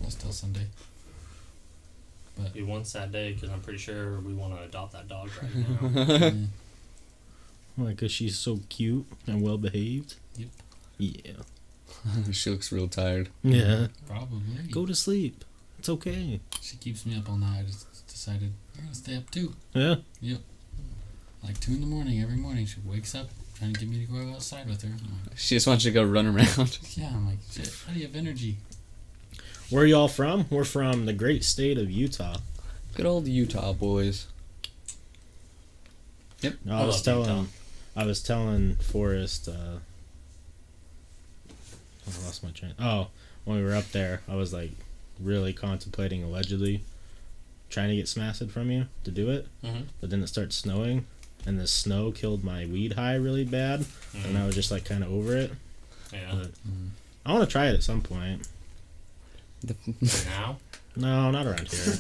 Speaker 4: That's till Sunday. But
Speaker 3: Be one sad day because I'm pretty sure we want to adopt that dog right now.
Speaker 4: yeah.
Speaker 5: Like, cause she's so cute and well behaved.
Speaker 4: Yep.
Speaker 5: Yeah.
Speaker 1: She looks real tired.
Speaker 5: Yeah.
Speaker 4: Probably.
Speaker 5: Go to sleep. It's okay.
Speaker 4: She keeps me up all night. I just decided I'm gonna stay up too.
Speaker 5: Yeah.
Speaker 4: Yep. Like 2 a.m. every morning. She wakes up trying to get me to go outside with her. I'm like,
Speaker 1: She just wants you to go run around.
Speaker 4: yeah, I'm like, shit, how do you have energy?
Speaker 5: Where are y'all from? We're from the great state of Utah.
Speaker 1: Good old Utah boys.
Speaker 5: No,
Speaker 3: I love
Speaker 5: I was telling Forrest, I lost my train. Oh, when we were up there, I was like really contemplating allegedly trying to get smashed from you to do it, but then it started snowing, and the snow killed my weed high really bad, and I was just like kind of over it.
Speaker 3: Yeah.
Speaker 5: But I want to try it at some point.
Speaker 3: Now?
Speaker 5: No, not around here.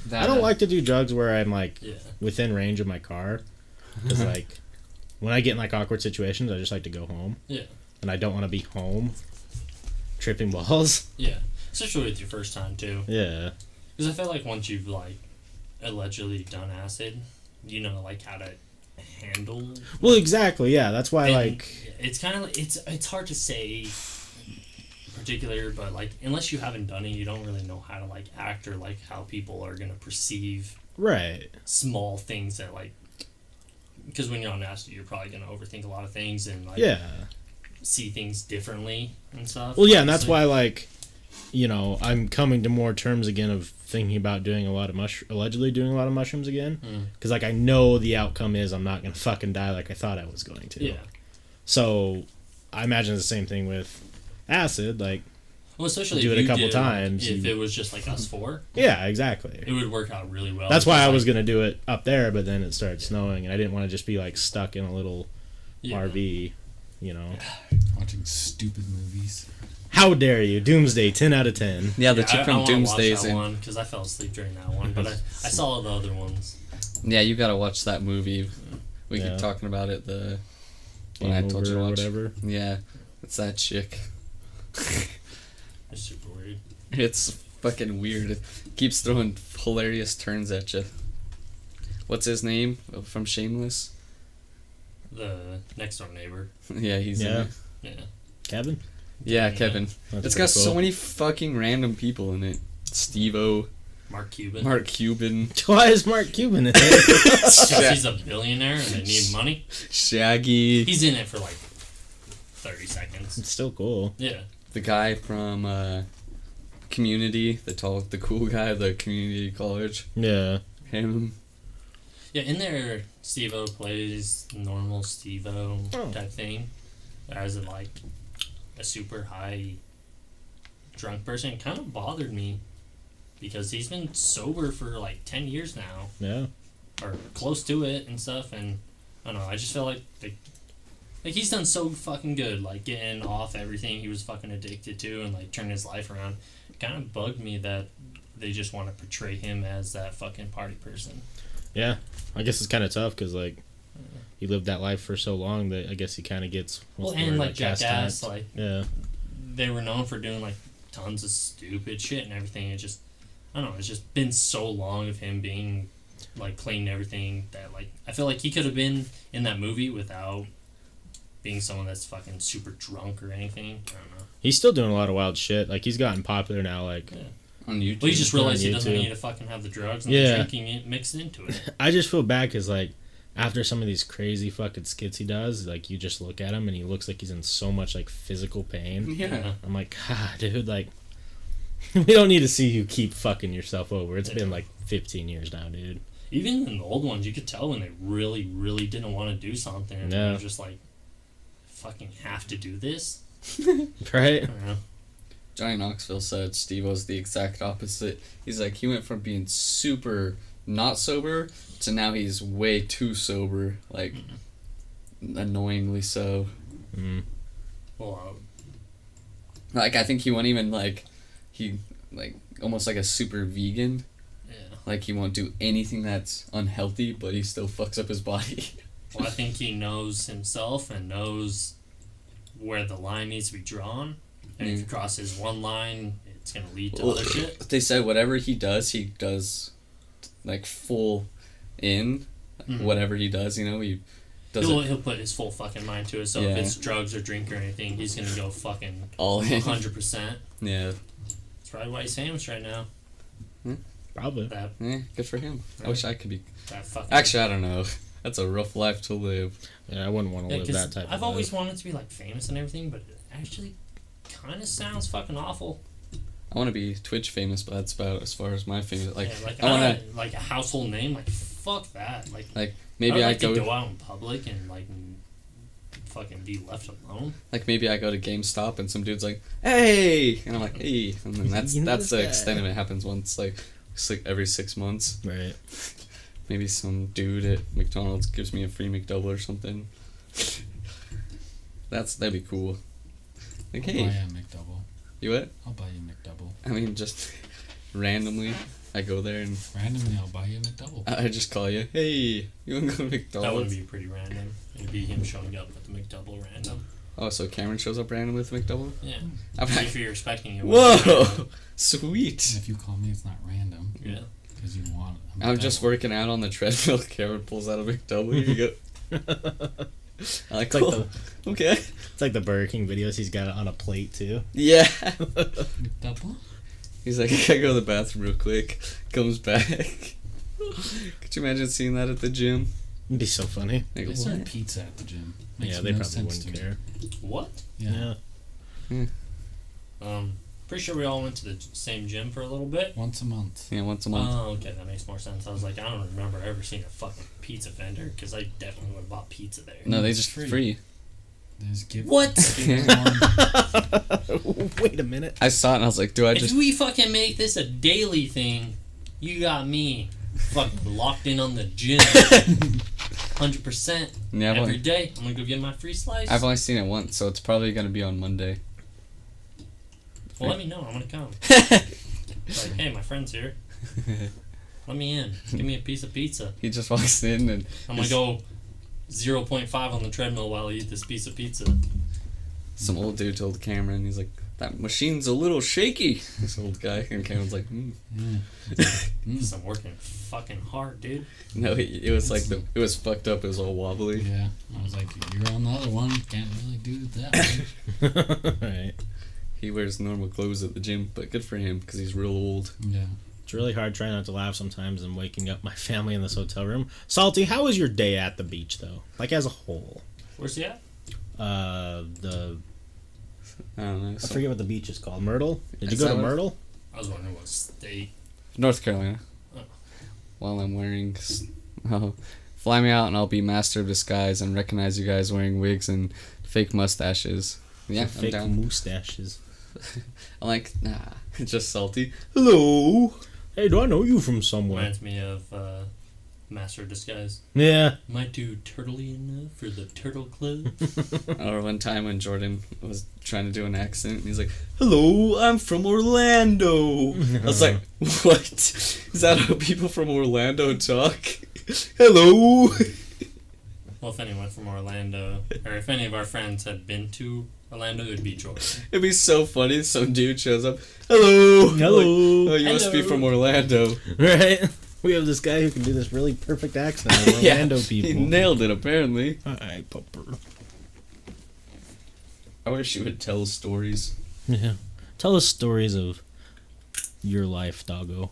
Speaker 1: That,
Speaker 5: I don't like to do drugs where I'm like
Speaker 3: Yeah.
Speaker 5: within range of my car, because like when I get in like awkward situations, I just like to go home.
Speaker 3: Yeah.
Speaker 5: And I don't want to be home tripping balls.
Speaker 3: Yeah. Especially with your first time, too.
Speaker 5: Yeah.
Speaker 3: Because I feel like once you've, like, allegedly done acid, you know, like, how to handle...
Speaker 5: Well, exactly, yeah. That's why,
Speaker 3: And
Speaker 5: like...
Speaker 3: It's kind of... It's hard to say particular, but, like, unless you haven't done it, you don't really know how to, like, act or, like, how people are going to perceive
Speaker 5: Right.
Speaker 3: small things that, like... Because when you're on acid, you're probably going to overthink a lot of things and, like...
Speaker 5: Yeah.
Speaker 3: See things differently and stuff.
Speaker 5: Well, yeah, and that's
Speaker 3: obviously.
Speaker 5: why, like, you know, I'm coming to more terms again of thinking about doing a lot of allegedly doing a lot of mushrooms again. Because, like, I know the outcome is I'm not going to fucking die like I thought I was going to.
Speaker 3: Yeah.
Speaker 5: So, I imagine it's the same thing with acid, like...
Speaker 3: Well, especially
Speaker 5: do
Speaker 3: if
Speaker 5: it a
Speaker 3: you
Speaker 5: couple
Speaker 3: did,
Speaker 5: times,
Speaker 3: If
Speaker 5: you-
Speaker 3: it was just like us four,
Speaker 5: Yeah, exactly.
Speaker 3: it would work out really well.
Speaker 5: That's why I
Speaker 3: Because,
Speaker 5: was
Speaker 3: like,
Speaker 5: going to do it up there, but then it started snowing, and I didn't want to just be, like, stuck in a little RV, you know.
Speaker 4: Watching stupid movies.
Speaker 5: How dare you? Doomsday, 10 out of 10.
Speaker 1: Yeah, the
Speaker 3: Yeah,
Speaker 1: chick
Speaker 3: I
Speaker 1: from
Speaker 3: wanna
Speaker 1: Doomsday's
Speaker 3: watch that
Speaker 1: in.
Speaker 3: one because I fell asleep during that one, but I saw the other ones.
Speaker 1: Yeah, you gotta watch that movie. We
Speaker 5: Yeah.
Speaker 1: keep talking about it. The when
Speaker 5: Game
Speaker 1: I told you to
Speaker 5: Over or
Speaker 1: watch.
Speaker 5: whatever.
Speaker 1: Yeah, it's that chick.
Speaker 3: It's super weird.
Speaker 1: It's fucking weird. It keeps throwing hilarious turns at you. What's his name from Shameless?
Speaker 3: The next door neighbor.
Speaker 1: Yeah, he's in
Speaker 5: Yeah.
Speaker 1: it.
Speaker 3: Yeah.
Speaker 5: Kevin?
Speaker 1: Yeah,
Speaker 3: Yeah.
Speaker 1: Kevin.
Speaker 5: That's
Speaker 1: It's got
Speaker 5: pretty
Speaker 1: so
Speaker 5: cool.
Speaker 1: many fucking random people in it. Steve-O,
Speaker 3: Mark Cuban.
Speaker 1: Mark Cuban,
Speaker 5: Why is Mark Cuban in it?
Speaker 3: Because he's a billionaire and they need money.
Speaker 1: Shaggy,
Speaker 3: He's in it for like 30 seconds.
Speaker 5: It's still cool.
Speaker 3: Yeah.
Speaker 1: the guy from Community, the cool guy at the community college.
Speaker 5: Yeah.
Speaker 1: Him.
Speaker 3: Yeah, in there, Steve-O plays normal Steve-O
Speaker 5: Oh.
Speaker 3: type thing. As in, like, a super high drunk person. It kind of bothered me because he's been sober for like 10 years now.
Speaker 5: Yeah.
Speaker 3: Or close to it and stuff. And I don't know. I just feel like he's done so fucking good. Like getting off everything he was fucking addicted to and like turning his life around. It kind of bugged me that they just want to portray him as that fucking party person.
Speaker 5: Yeah. I guess it's kind of tough because, like, he lived that life for so long that I guess he kind of gets...
Speaker 3: Well, and like Jackass, like...
Speaker 5: Yeah.
Speaker 3: They were known for doing like tons of stupid shit and everything. It just... I don't know. It's just been so long of him being like clean and everything that like... I feel like he could have been in that movie without being someone that's fucking super drunk or anything. I don't know.
Speaker 5: He's still doing a lot of wild shit. Like, he's gotten popular now, like...
Speaker 3: Yeah.
Speaker 1: On YouTube.
Speaker 3: Well, he just realized
Speaker 5: On
Speaker 3: he doesn't
Speaker 5: YouTube.
Speaker 3: need to fucking have the drugs and
Speaker 5: Yeah.
Speaker 3: the drinking it mixed into it.
Speaker 5: I just feel bad because, like, after some of these crazy fucking skits he does, like, you just look at him and he looks like he's in so much, like, physical pain.
Speaker 1: Yeah.
Speaker 5: I'm like, God, dude, like, we don't need to see you keep fucking yourself over. It's been, like, 15 years now, dude.
Speaker 3: Even in the old ones, you could tell when they really, really didn't want to do something. And
Speaker 5: Yeah.
Speaker 3: they were just like, fucking have to do this?
Speaker 5: Right?
Speaker 3: I don't know.
Speaker 1: Johnny Knoxville said Steve was the exact opposite. He's like, he went from being super not sober to now he's way too sober. Like, annoyingly so.
Speaker 5: Mm.
Speaker 3: Well,
Speaker 1: Like, I think he won't even, like, almost like a super vegan.
Speaker 3: yeah.
Speaker 1: Like, he won't do anything that's unhealthy, but he still fucks up his body.
Speaker 3: Well, I think he knows himself and knows where the line needs to be drawn. And if he crosses one line, it's going to lead to other shit.
Speaker 1: They said whatever he does, like, full in.
Speaker 3: Mhm.
Speaker 1: Whatever he does, you know, he does
Speaker 3: He'll put his full fucking mind to it. So if
Speaker 1: Yeah.
Speaker 3: it's drugs or drink or anything, he's going to go fucking
Speaker 1: all in.
Speaker 3: 100%.
Speaker 1: Yeah.
Speaker 3: That's probably why he's famous right now.
Speaker 5: Probably.
Speaker 3: That
Speaker 1: Yeah, good for him. I wish I could be.
Speaker 3: fucking...
Speaker 1: Actually, I don't know. That's a rough life to live.
Speaker 5: Yeah, I wouldn't want to
Speaker 3: Yeah,
Speaker 5: live
Speaker 3: 'cause
Speaker 5: that type of
Speaker 3: I've
Speaker 5: life.
Speaker 3: always wanted to be like famous and everything, but it actually kind of sounds fucking awful.
Speaker 1: I want to be Twitch famous, but that's about as far as my famous. Like,
Speaker 3: yeah, like
Speaker 1: I want to.
Speaker 3: like a household name. Like fuck that. Like
Speaker 1: Maybe
Speaker 3: I'd
Speaker 1: I
Speaker 3: like
Speaker 1: go.
Speaker 3: to go out in public and like fucking be left alone.
Speaker 1: Like maybe I go to GameStop and some dude's like, "Hey," and I'm like, "Hey," and then that's
Speaker 5: You know
Speaker 1: that's
Speaker 5: this
Speaker 1: the
Speaker 5: guy.
Speaker 1: extent of it. Happens once, like every 6 months.
Speaker 5: Right.
Speaker 1: Maybe some dude at McDonald's gives me a free McDouble or something. That'd be cool. Like,
Speaker 4: I'll buy you
Speaker 1: hey,
Speaker 4: a McDouble.
Speaker 1: you what?
Speaker 4: I'll buy you a McDouble.
Speaker 1: I mean, just randomly, I go there and
Speaker 4: Randomly, I'll buy you a McDouble.
Speaker 1: I just call you. Hey, you wanna go to McDonald's?
Speaker 3: That would be pretty random. It'd be him showing up with the McDouble random.
Speaker 1: Oh, so Cameron shows up random with McDouble?
Speaker 3: Yeah.
Speaker 1: I'm
Speaker 3: See
Speaker 1: like,
Speaker 3: if you're expecting it. wouldn't be
Speaker 1: whoa,
Speaker 3: random.
Speaker 1: sweet.
Speaker 4: And if you call me, it's not random.
Speaker 3: Yeah.
Speaker 4: Because you want a
Speaker 1: I'm just
Speaker 4: McDouble.
Speaker 1: working out on the treadmill. Cameron pulls out a McDouble. Here you go. I'm like,
Speaker 5: It's like
Speaker 1: cool. Okay.
Speaker 5: It's like the Burger King videos. He's got it on a plate too.
Speaker 1: Yeah.
Speaker 4: McDouble?
Speaker 1: He's like, I gotta go to the bathroom real quick. Comes back. Could you imagine seeing that at the gym?
Speaker 5: It'd be so funny.
Speaker 1: Like,
Speaker 4: They serve
Speaker 1: what?
Speaker 4: pizza at the gym. Makes
Speaker 5: Yeah, they
Speaker 4: no
Speaker 5: probably
Speaker 4: sense
Speaker 5: wouldn't
Speaker 4: to me.
Speaker 5: care.
Speaker 3: What?
Speaker 4: Yeah.
Speaker 3: Pretty sure we all went to the same gym for a little bit.
Speaker 4: Once a month.
Speaker 1: Yeah, once a month.
Speaker 3: Oh, okay, that makes more sense. I was like, I don't remember ever seeing a fucking pizza vendor because I definitely would have bought pizza there.
Speaker 1: No, they
Speaker 4: it's
Speaker 1: just
Speaker 4: free.
Speaker 1: free.
Speaker 4: They just give
Speaker 3: What?
Speaker 4: give one.
Speaker 5: Wait a minute.
Speaker 1: I saw it and I was like, do I
Speaker 3: If
Speaker 1: just...
Speaker 3: we fucking make this a daily thing, you got me fucking locked in on the gym. 100%.
Speaker 1: Yeah,
Speaker 3: Every day, I'm gonna go get my free slice.
Speaker 1: I've only seen it once, so it's probably gonna be on Monday.
Speaker 3: Well, let me know. I'm gonna come. Like, hey, my friend's here. Let me in. Give me a piece of pizza.
Speaker 1: He just walks in and
Speaker 3: I'm gonna go 0.5 on the treadmill while I eat this piece of pizza.
Speaker 1: some old dude told Cameron, he's like, that machine's a little shaky. This old guy, and Cameron's like,
Speaker 4: Yeah.
Speaker 3: Because I'm working fucking hard, dude.
Speaker 1: No, it was like it was fucked up. It was all wobbly.
Speaker 4: Yeah. I was like, you're on the other one. Can't really do that one.
Speaker 5: Right.
Speaker 1: He wears normal clothes at the gym, but good for him because he's real old.
Speaker 4: Yeah.
Speaker 5: It's really hard trying not to laugh sometimes and waking up my family in this hotel room. Salty, how was your day at the beach though? Like as a whole?
Speaker 3: Where's he at?
Speaker 5: The
Speaker 1: I don't know.
Speaker 5: I forget what the beach is called. Myrtle? Did you
Speaker 1: Is
Speaker 5: go
Speaker 1: that
Speaker 5: to
Speaker 1: what-
Speaker 5: Myrtle?
Speaker 3: I was wondering what state.
Speaker 1: North Carolina.
Speaker 3: Oh.
Speaker 1: While I'm wearing, fly me out and I'll be master of disguise and recognize you guys wearing wigs and fake mustaches. Yeah, I'm
Speaker 5: Fake
Speaker 1: down.
Speaker 5: mustaches.
Speaker 1: I'm like, nah, just salty. Hello.
Speaker 5: Hey, do I know you from somewhere?
Speaker 3: Reminds me of Master of Disguise.
Speaker 5: Yeah.
Speaker 3: Am I too turtly enough for the Turtle Club?
Speaker 1: Or one time when Jordan was trying to do an accent, and he's like, "Hello, I'm from Orlando." I was like, "What? Is that how people from Orlando talk?" Hello.
Speaker 3: Well, if anyone from Orlando, or if any of our friends had been to Orlando, it would be Jordan.
Speaker 1: It'd be so funny if some dude shows up. Hello.
Speaker 5: Hello.
Speaker 1: Like, oh, you must be
Speaker 3: Hello.
Speaker 1: from Orlando.
Speaker 5: Right? We have this guy who can do this really perfect accent of Orlando people.
Speaker 1: He nailed it, apparently.
Speaker 5: Hi, Pupper.
Speaker 1: I wish you would tell stories.
Speaker 5: Yeah. Tell us stories of your life, doggo.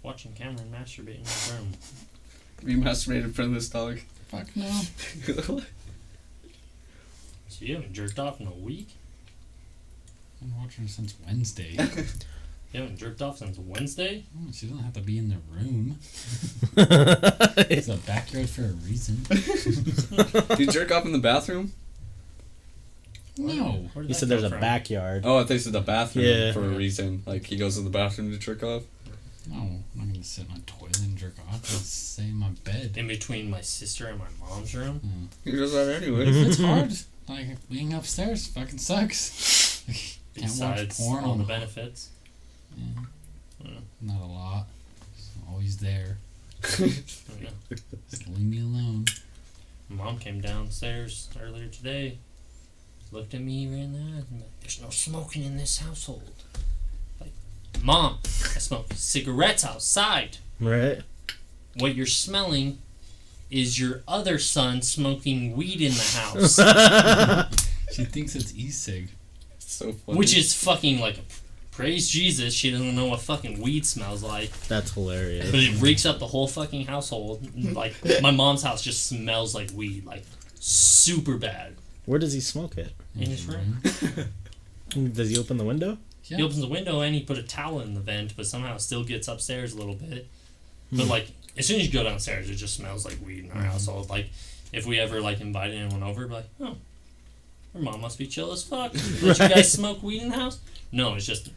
Speaker 3: Watching Cameron masturbate in his room.
Speaker 1: You masturbated in front of this dog.
Speaker 4: Fuck no.
Speaker 3: So you haven't jerked off in a week?
Speaker 4: I've been watching her since Wednesday.
Speaker 3: You haven't jerked off since Wednesday?
Speaker 4: Oh, she doesn't have to be in the room. It's a backyard for a reason.
Speaker 1: Do you jerk off in the bathroom?
Speaker 4: No.
Speaker 3: Where did
Speaker 5: You
Speaker 3: that
Speaker 5: said there's
Speaker 3: come
Speaker 5: a
Speaker 3: from?
Speaker 5: backyard.
Speaker 1: Oh, I thought you said the bathroom
Speaker 5: Yeah.
Speaker 1: for a reason. Like, he goes to the bathroom to jerk off.
Speaker 4: No, I'm not gonna sit in a toilet and jerk off. I'll stay in my bed.
Speaker 3: In between my sister and my mom's room?
Speaker 1: He does that anyway.
Speaker 4: It's hard. Like, being upstairs fucking sucks. Can't watch
Speaker 3: Besides
Speaker 4: porn
Speaker 3: all
Speaker 4: on
Speaker 3: the benefits.
Speaker 4: Yeah.
Speaker 3: Yeah.
Speaker 4: Not a lot. It's always there.
Speaker 3: Yeah.
Speaker 4: Just leave me alone.
Speaker 3: Mom came downstairs earlier today, looked at me, ran there, and like, there's no smoking in this household. Like, Mom, I smoke cigarettes outside.
Speaker 5: Right?
Speaker 3: What you're smelling is your other son smoking weed in the house.
Speaker 4: She thinks it's e-cig.
Speaker 1: So funny.
Speaker 3: Which is fucking like, praise Jesus, she doesn't know what fucking weed smells like.
Speaker 5: That's hilarious.
Speaker 3: But it reeks up the whole fucking household. Like, my mom's house just smells like weed. Like, super bad.
Speaker 5: Where does he smoke it?
Speaker 3: In his room.
Speaker 5: Does he open the window?
Speaker 4: Yeah.
Speaker 3: He opens the window and he put a towel in the vent, but somehow it still gets upstairs a little bit. But like, as soon as you go downstairs, it just smells like weed in our household. Like, if we ever like invited anyone over, be like, oh, her mom must be chill as fuck. Let you guys smoke weed in the house? No, it's just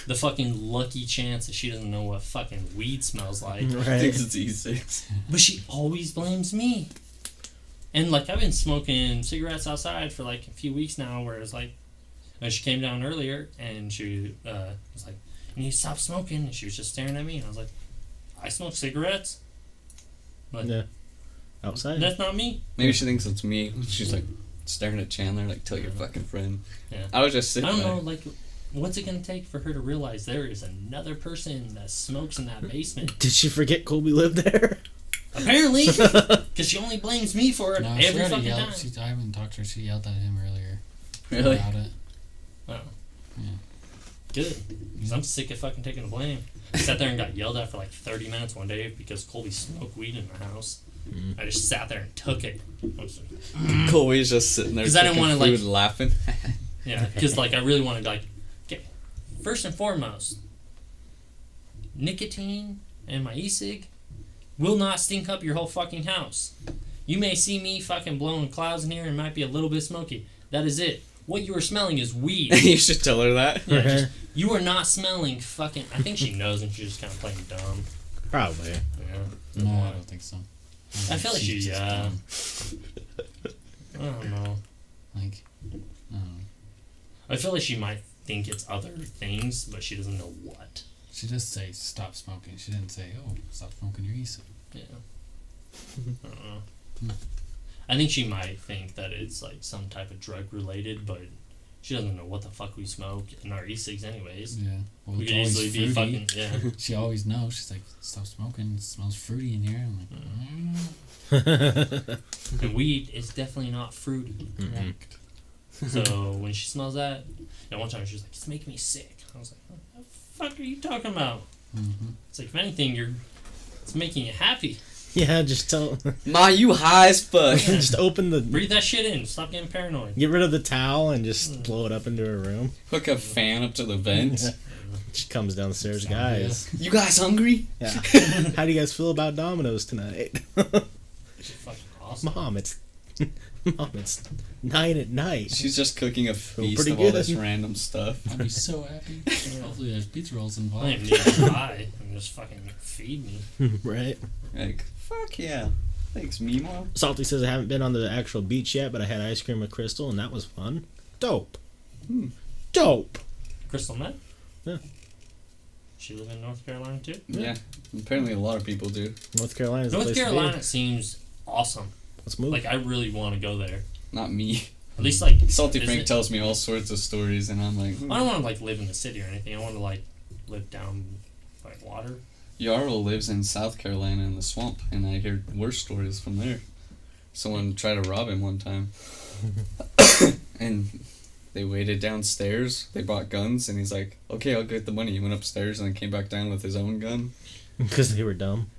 Speaker 3: the fucking lucky chance that she doesn't know what fucking weed smells like.
Speaker 1: I
Speaker 5: Right.
Speaker 1: think it's E6.
Speaker 3: But she always blames me. And like, I've been smoking cigarettes outside for like a few weeks now, where it's like, and she came down earlier and she was like, you need to stop smoking. And she was just staring at me, and I was like, I smoke cigarettes? Like,
Speaker 5: Yeah. Outside?
Speaker 3: that's not me.
Speaker 1: Maybe she thinks it's me. She's like staring at Chandler, like, tell your fucking friend.
Speaker 3: Yeah.
Speaker 1: I was just
Speaker 3: I
Speaker 1: sitting
Speaker 3: don't
Speaker 1: there.
Speaker 3: know, like, what's it going to take for her to realize there is another person that smokes in that basement?
Speaker 5: Did she forget Colby lived there?
Speaker 3: Apparently, because she only blames me for it
Speaker 4: No, she
Speaker 3: every
Speaker 4: already
Speaker 3: fucking
Speaker 4: yelled.
Speaker 3: time.
Speaker 4: I haven't talked to her. She yelled at him earlier.
Speaker 1: Really?
Speaker 4: About it.
Speaker 3: Oh.
Speaker 4: Yeah.
Speaker 3: Good. Because I'm sick of fucking taking the blame. I sat there and got yelled at for like 30 minutes one day because Colby smoked weed in the house. I just sat there and took it. I was like,
Speaker 1: Colby's just sitting there
Speaker 3: 'Cause I didn't
Speaker 1: cooking
Speaker 3: wanna,
Speaker 1: food, laughing.
Speaker 3: yeah, because like I really wanted to, like, okay, first and foremost, nicotine and my e-cig will not stink up your whole fucking house. You may see me fucking blowing clouds in here and it might be a little bit smoky. That is it. What you are smelling is weed.
Speaker 1: You should tell her that.
Speaker 3: Yeah, just, you are not smelling fucking. I think she knows and she's just kind of playing dumb.
Speaker 5: Probably.
Speaker 3: Yeah.
Speaker 4: No, I don't think so.
Speaker 3: I feel like
Speaker 4: She's
Speaker 3: she,
Speaker 4: just
Speaker 3: yeah.
Speaker 4: dumb.
Speaker 3: I don't know.
Speaker 4: Like,
Speaker 3: I feel like she might think it's other things, but she doesn't know what.
Speaker 4: she just say stop smoking. She didn't say, oh, stop smoking your e-cig.
Speaker 3: Yeah. I don't know. I think she might think that it's like some type of drug related, but she doesn't know what the fuck we smoke in our e-cigs anyways.
Speaker 4: Yeah. Well,
Speaker 3: We
Speaker 4: it's
Speaker 3: could
Speaker 4: always
Speaker 3: easily be
Speaker 4: fruity.
Speaker 3: fucking, yeah.
Speaker 4: She always knows. She's like, stop smoking. It smells fruity in here. I'm like,
Speaker 3: And weed is definitely not fruity.
Speaker 4: correct.
Speaker 3: So when she smells that, and one time she was like, it's making me sick. I was like, what the fuck are you talking about?
Speaker 4: Mm-hmm.
Speaker 3: It's like, if anything, it's making you happy.
Speaker 5: Yeah, just tell.
Speaker 1: Ma, you high as fuck.
Speaker 5: Just open the.
Speaker 3: Breathe that shit in. Stop getting paranoid.
Speaker 5: Get rid of the towel and just blow it up into her room.
Speaker 1: Hook a fan up to the vent.
Speaker 5: She comes downstairs,
Speaker 4: Sound
Speaker 5: guys.
Speaker 1: You guys hungry?
Speaker 5: Yeah. How do you guys feel about Domino's tonight?
Speaker 3: It's fucking awesome.
Speaker 5: Mom, it's Mom, it's 9 at night.
Speaker 1: She's just cooking a feast
Speaker 5: pretty
Speaker 1: of all
Speaker 5: good.
Speaker 1: this random stuff.
Speaker 4: I'd be so happy. Hopefully there's pizza rolls
Speaker 3: I don't
Speaker 4: involved.
Speaker 3: even need to buy. And just fucking feed me.
Speaker 5: Right.
Speaker 1: Like, fuck yeah. Thanks, Mimo.
Speaker 5: Salty says I haven't been on the actual beach yet, but I had ice cream with Crystal, and that was fun. Dope. Dope.
Speaker 3: Crystal met?
Speaker 5: Yeah.
Speaker 3: She live in North Carolina too?
Speaker 1: Yeah. Apparently a lot of people do.
Speaker 5: North Carolina's the
Speaker 3: North
Speaker 5: place
Speaker 3: Carolina
Speaker 5: to
Speaker 3: seems awesome.
Speaker 5: be. Let's move.
Speaker 3: Like, I really want to go there.
Speaker 1: Not me.
Speaker 3: At least, like...
Speaker 1: Salty
Speaker 3: is
Speaker 1: Frank
Speaker 3: it-
Speaker 1: tells me all sorts of stories, and I'm like,
Speaker 3: I don't want to, like, live in the city or anything. I want to, like, live down by water.
Speaker 1: Yarl lives in South Carolina in the swamp, and I hear worse stories from there. Someone tried to rob him one time. And they waited downstairs. They brought guns, and he's like, okay, I'll get the money. He went upstairs and then came back down with his own gun.
Speaker 5: Because they were dumb.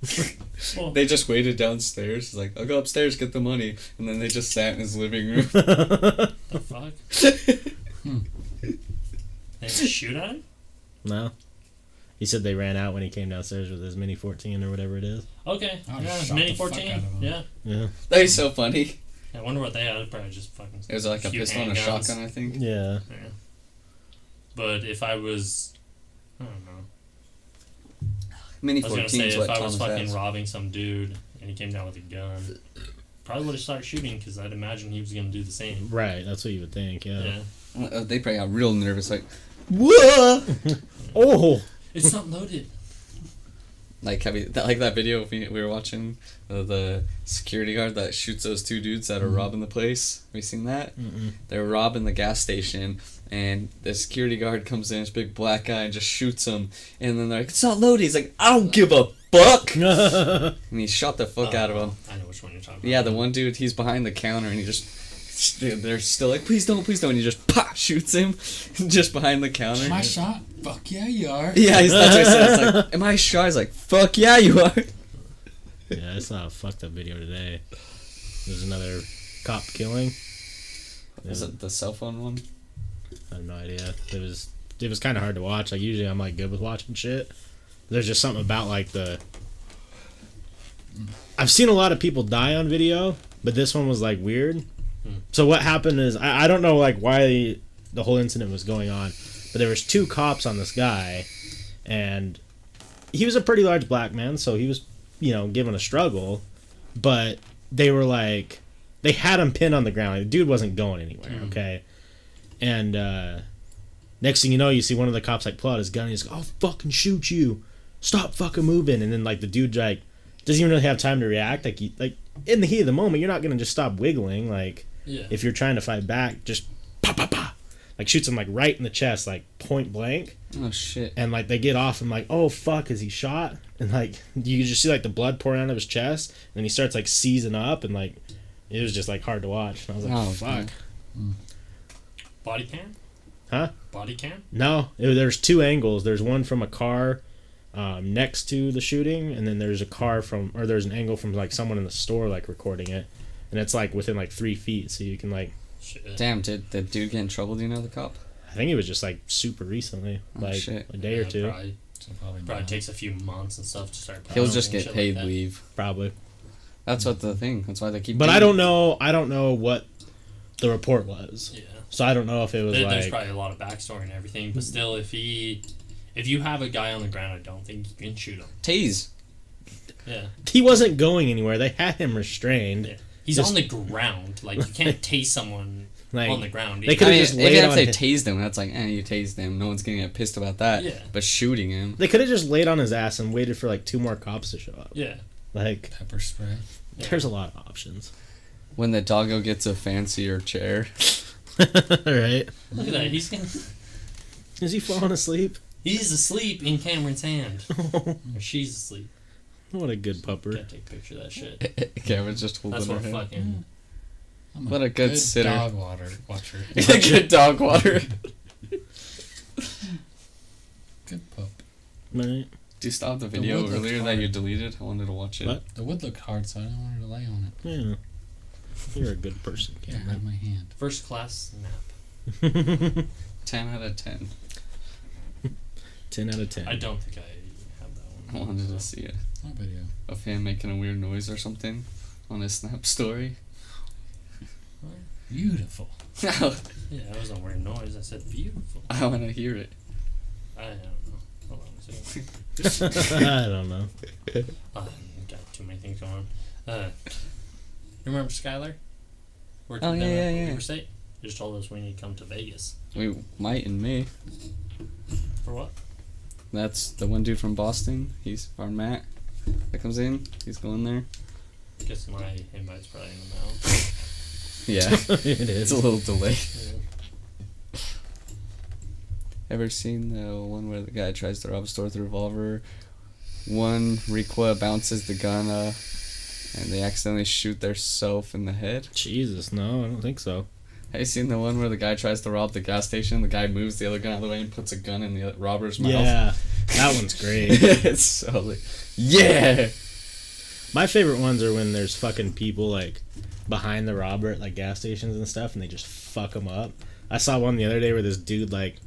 Speaker 3: Well,
Speaker 1: They just waited downstairs. He's like, I'll go upstairs, get the money. And then they just sat in his living room.
Speaker 3: the fuck? They didn't shoot at him?
Speaker 5: No. He said they ran out when he came downstairs with his Mini 14 or whatever it is.
Speaker 3: Okay.
Speaker 4: I would've
Speaker 3: Yeah,
Speaker 4: shot
Speaker 3: Mini
Speaker 4: the fuck
Speaker 3: 14.
Speaker 4: out of him.
Speaker 3: Yeah.
Speaker 5: Yeah.
Speaker 1: That is so funny.
Speaker 3: I wonder what they had. Probably just fucking...
Speaker 1: It was like a
Speaker 3: few
Speaker 1: pistol and a
Speaker 3: handguns.
Speaker 1: shotgun, I think.
Speaker 5: Yeah.
Speaker 3: Yeah. But if I was... I don't know.
Speaker 1: Mini
Speaker 3: I was gonna
Speaker 1: 14
Speaker 3: say,
Speaker 1: is
Speaker 3: if
Speaker 1: what
Speaker 3: I was
Speaker 1: Thomas
Speaker 3: fucking
Speaker 1: has.
Speaker 3: robbing some dude and he came down with a gun, probably would have started shooting because I'd imagine he was gonna do the same.
Speaker 5: Right. That's what you would think. Yeah.
Speaker 3: Yeah.
Speaker 1: They probably got real nervous, like, whoa!
Speaker 5: Oh.
Speaker 3: It's not loaded.
Speaker 1: Like, like that video we were watching, the security guard that shoots those two dudes that are robbing the place. Have you seen that?
Speaker 5: Mm-mm.
Speaker 1: They're robbing the gas station, and the security guard comes in, this big black guy, and just shoots him. And then they're like, it's not loaded. He's like, I don't give a fuck! And he shot the fuck out of him.
Speaker 3: I know which one you're talking about.
Speaker 1: Yeah, the one dude, he's behind the counter, and he just... They're still like, please don't, please don't. And he just pop shoots him just behind the counter.
Speaker 4: Am I shot? Fuck yeah, you are.
Speaker 1: Yeah, that's what I said. It's like, am I shy? He's like, fuck yeah, you are.
Speaker 5: Yeah, I saw a fucked up video today. There's another cop killing.
Speaker 1: Is it the cell phone one?
Speaker 5: I have no idea. It was kind of hard to watch. Like usually I'm like good with watching shit. There's just something about like I've seen a lot of people die on video, but this one was like weird. So what happened is I don't know like why the whole incident was going on, but there was two cops on this guy, and he was a pretty large black man, so he was given a struggle, but they were like they had him pinned on the ground. Like, the dude wasn't going anywhere. Okay, and next thing you know, you see one of the cops like pull out his gun. And he's like, "I'll fucking shoot you! Stop fucking moving!" And then like the dude like doesn't even really have time to react. Like in the heat of the moment, you're not gonna just stop wiggling. Like if you're trying to fight back, just pa pa pa, like shoots him like right in the chest, like point blank.
Speaker 1: Oh shit!
Speaker 5: And like they get off and like, oh fuck, is he shot? And like you just see like the blood pouring out of his chest, and then he starts like seizing up, and like it was just like hard to watch. And I was like,
Speaker 1: Oh,
Speaker 5: fuck.
Speaker 3: Body cam?
Speaker 5: Huh?
Speaker 3: Body cam?
Speaker 5: No, there's two angles. There's one from a car next to the shooting, and then there's there's an angle from like someone in the store like recording it, and it's like within like 3 feet, so you can like.
Speaker 3: Shit.
Speaker 1: Damn, did the dude get in trouble? Do you know the cop?
Speaker 5: I think it was just like super recently,
Speaker 1: Oh,
Speaker 5: like
Speaker 1: shit.
Speaker 5: a day or two,
Speaker 3: Probably,
Speaker 4: So
Speaker 3: probably
Speaker 4: not.
Speaker 3: takes a few months and stuff to start.
Speaker 1: He'll
Speaker 3: processing
Speaker 1: just
Speaker 3: and
Speaker 1: get
Speaker 3: shit
Speaker 1: paid
Speaker 3: like that.
Speaker 1: leave.
Speaker 5: probably.
Speaker 1: That's what the thing. That's why they keep.
Speaker 5: But
Speaker 1: doing
Speaker 5: I don't
Speaker 1: it.
Speaker 5: know. I don't know what the report was,
Speaker 3: Yeah.
Speaker 5: so I don't know if it was
Speaker 3: There's
Speaker 5: like.
Speaker 3: probably a lot of backstory and everything, but still, if you have a guy on the ground, I don't think you can shoot him.
Speaker 1: Tase.
Speaker 3: Yeah.
Speaker 5: He wasn't going anywhere. They had him restrained.
Speaker 3: Yeah. He's
Speaker 5: Just-
Speaker 3: on the ground. Like, you can't tase someone
Speaker 5: Like
Speaker 3: on the ground.
Speaker 5: they
Speaker 3: either.
Speaker 5: could've
Speaker 1: I mean,
Speaker 5: just laid
Speaker 1: even if
Speaker 5: on
Speaker 1: they
Speaker 5: his-
Speaker 1: tased him, that's like, you tased him. No one's gonna get pissed about that.
Speaker 3: Yeah.
Speaker 1: But shooting him.
Speaker 5: they could have just laid on his ass and waited for like 2 more cops to show up.
Speaker 3: Yeah.
Speaker 5: Like
Speaker 4: Pepper spray.
Speaker 3: Yeah.
Speaker 5: there's a lot of options.
Speaker 1: When the doggo gets a fancier chair.
Speaker 5: Right?
Speaker 3: Look at that. He's
Speaker 5: Is he falling asleep?
Speaker 3: he's asleep in Cameron's hand. Or she's asleep.
Speaker 5: What a good pupper.
Speaker 3: Can't take a picture of that shit.
Speaker 1: Cameron's just holding
Speaker 3: That's
Speaker 1: her
Speaker 3: what
Speaker 1: hand.
Speaker 3: fucking...
Speaker 4: I'm
Speaker 1: What a good sitter.
Speaker 4: dog watcher.
Speaker 1: Good dog water.
Speaker 4: Good pup.
Speaker 5: Right?
Speaker 1: Do you stop the video
Speaker 4: wood looks
Speaker 1: earlier that
Speaker 4: hard.
Speaker 1: you deleted? I wanted to watch it.
Speaker 5: What?
Speaker 4: The wood looked hard, so I didn't want her to lay on it.
Speaker 5: Yeah. You're a good person,
Speaker 4: Can't have my hand.
Speaker 3: First class nap.
Speaker 5: Cameron.
Speaker 1: 10 out of 10.
Speaker 5: 10 out of 10.
Speaker 3: I don't think I have that
Speaker 1: I
Speaker 3: one.
Speaker 1: wanted to see it.
Speaker 4: No video.
Speaker 1: Of him making a weird noise or something on his Snap story.
Speaker 4: Beautiful.
Speaker 3: Yeah, that was a weird noise. I said beautiful.
Speaker 1: I want to hear it.
Speaker 3: I don't know. Hold on a second.
Speaker 5: I don't know.
Speaker 3: Got too many things going on. Remember Skylar? Worked
Speaker 1: Oh,
Speaker 3: with
Speaker 1: yeah,
Speaker 3: them
Speaker 1: yeah,
Speaker 3: at
Speaker 1: yeah.
Speaker 3: River State? Just told us we need to come to Vegas.
Speaker 1: We might in May.
Speaker 3: For what?
Speaker 1: That's the one dude from Boston. He's our Matt that comes in. He's going there.
Speaker 3: Guess my invite's probably in the mail.
Speaker 1: Yeah,
Speaker 5: It
Speaker 1: it's
Speaker 5: is.
Speaker 1: a little delayed.
Speaker 3: Yeah.
Speaker 1: Ever seen the one where the guy tries to rob a store with a revolver? One recoil bounces the gun and they accidentally shoot theirself in the head.
Speaker 5: Jesus, no, I don't think so.
Speaker 1: Have you seen the one where the guy tries to rob the gas station? The guy moves the other gun out of the way and puts a gun in the robber's mouth.
Speaker 5: Yeah, that one's great.
Speaker 1: It's so like, yeah.
Speaker 5: My favorite ones are when there's fucking people like behind the robber at like gas stations and stuff, and they just fuck them up. I saw one the other day where this dude, like,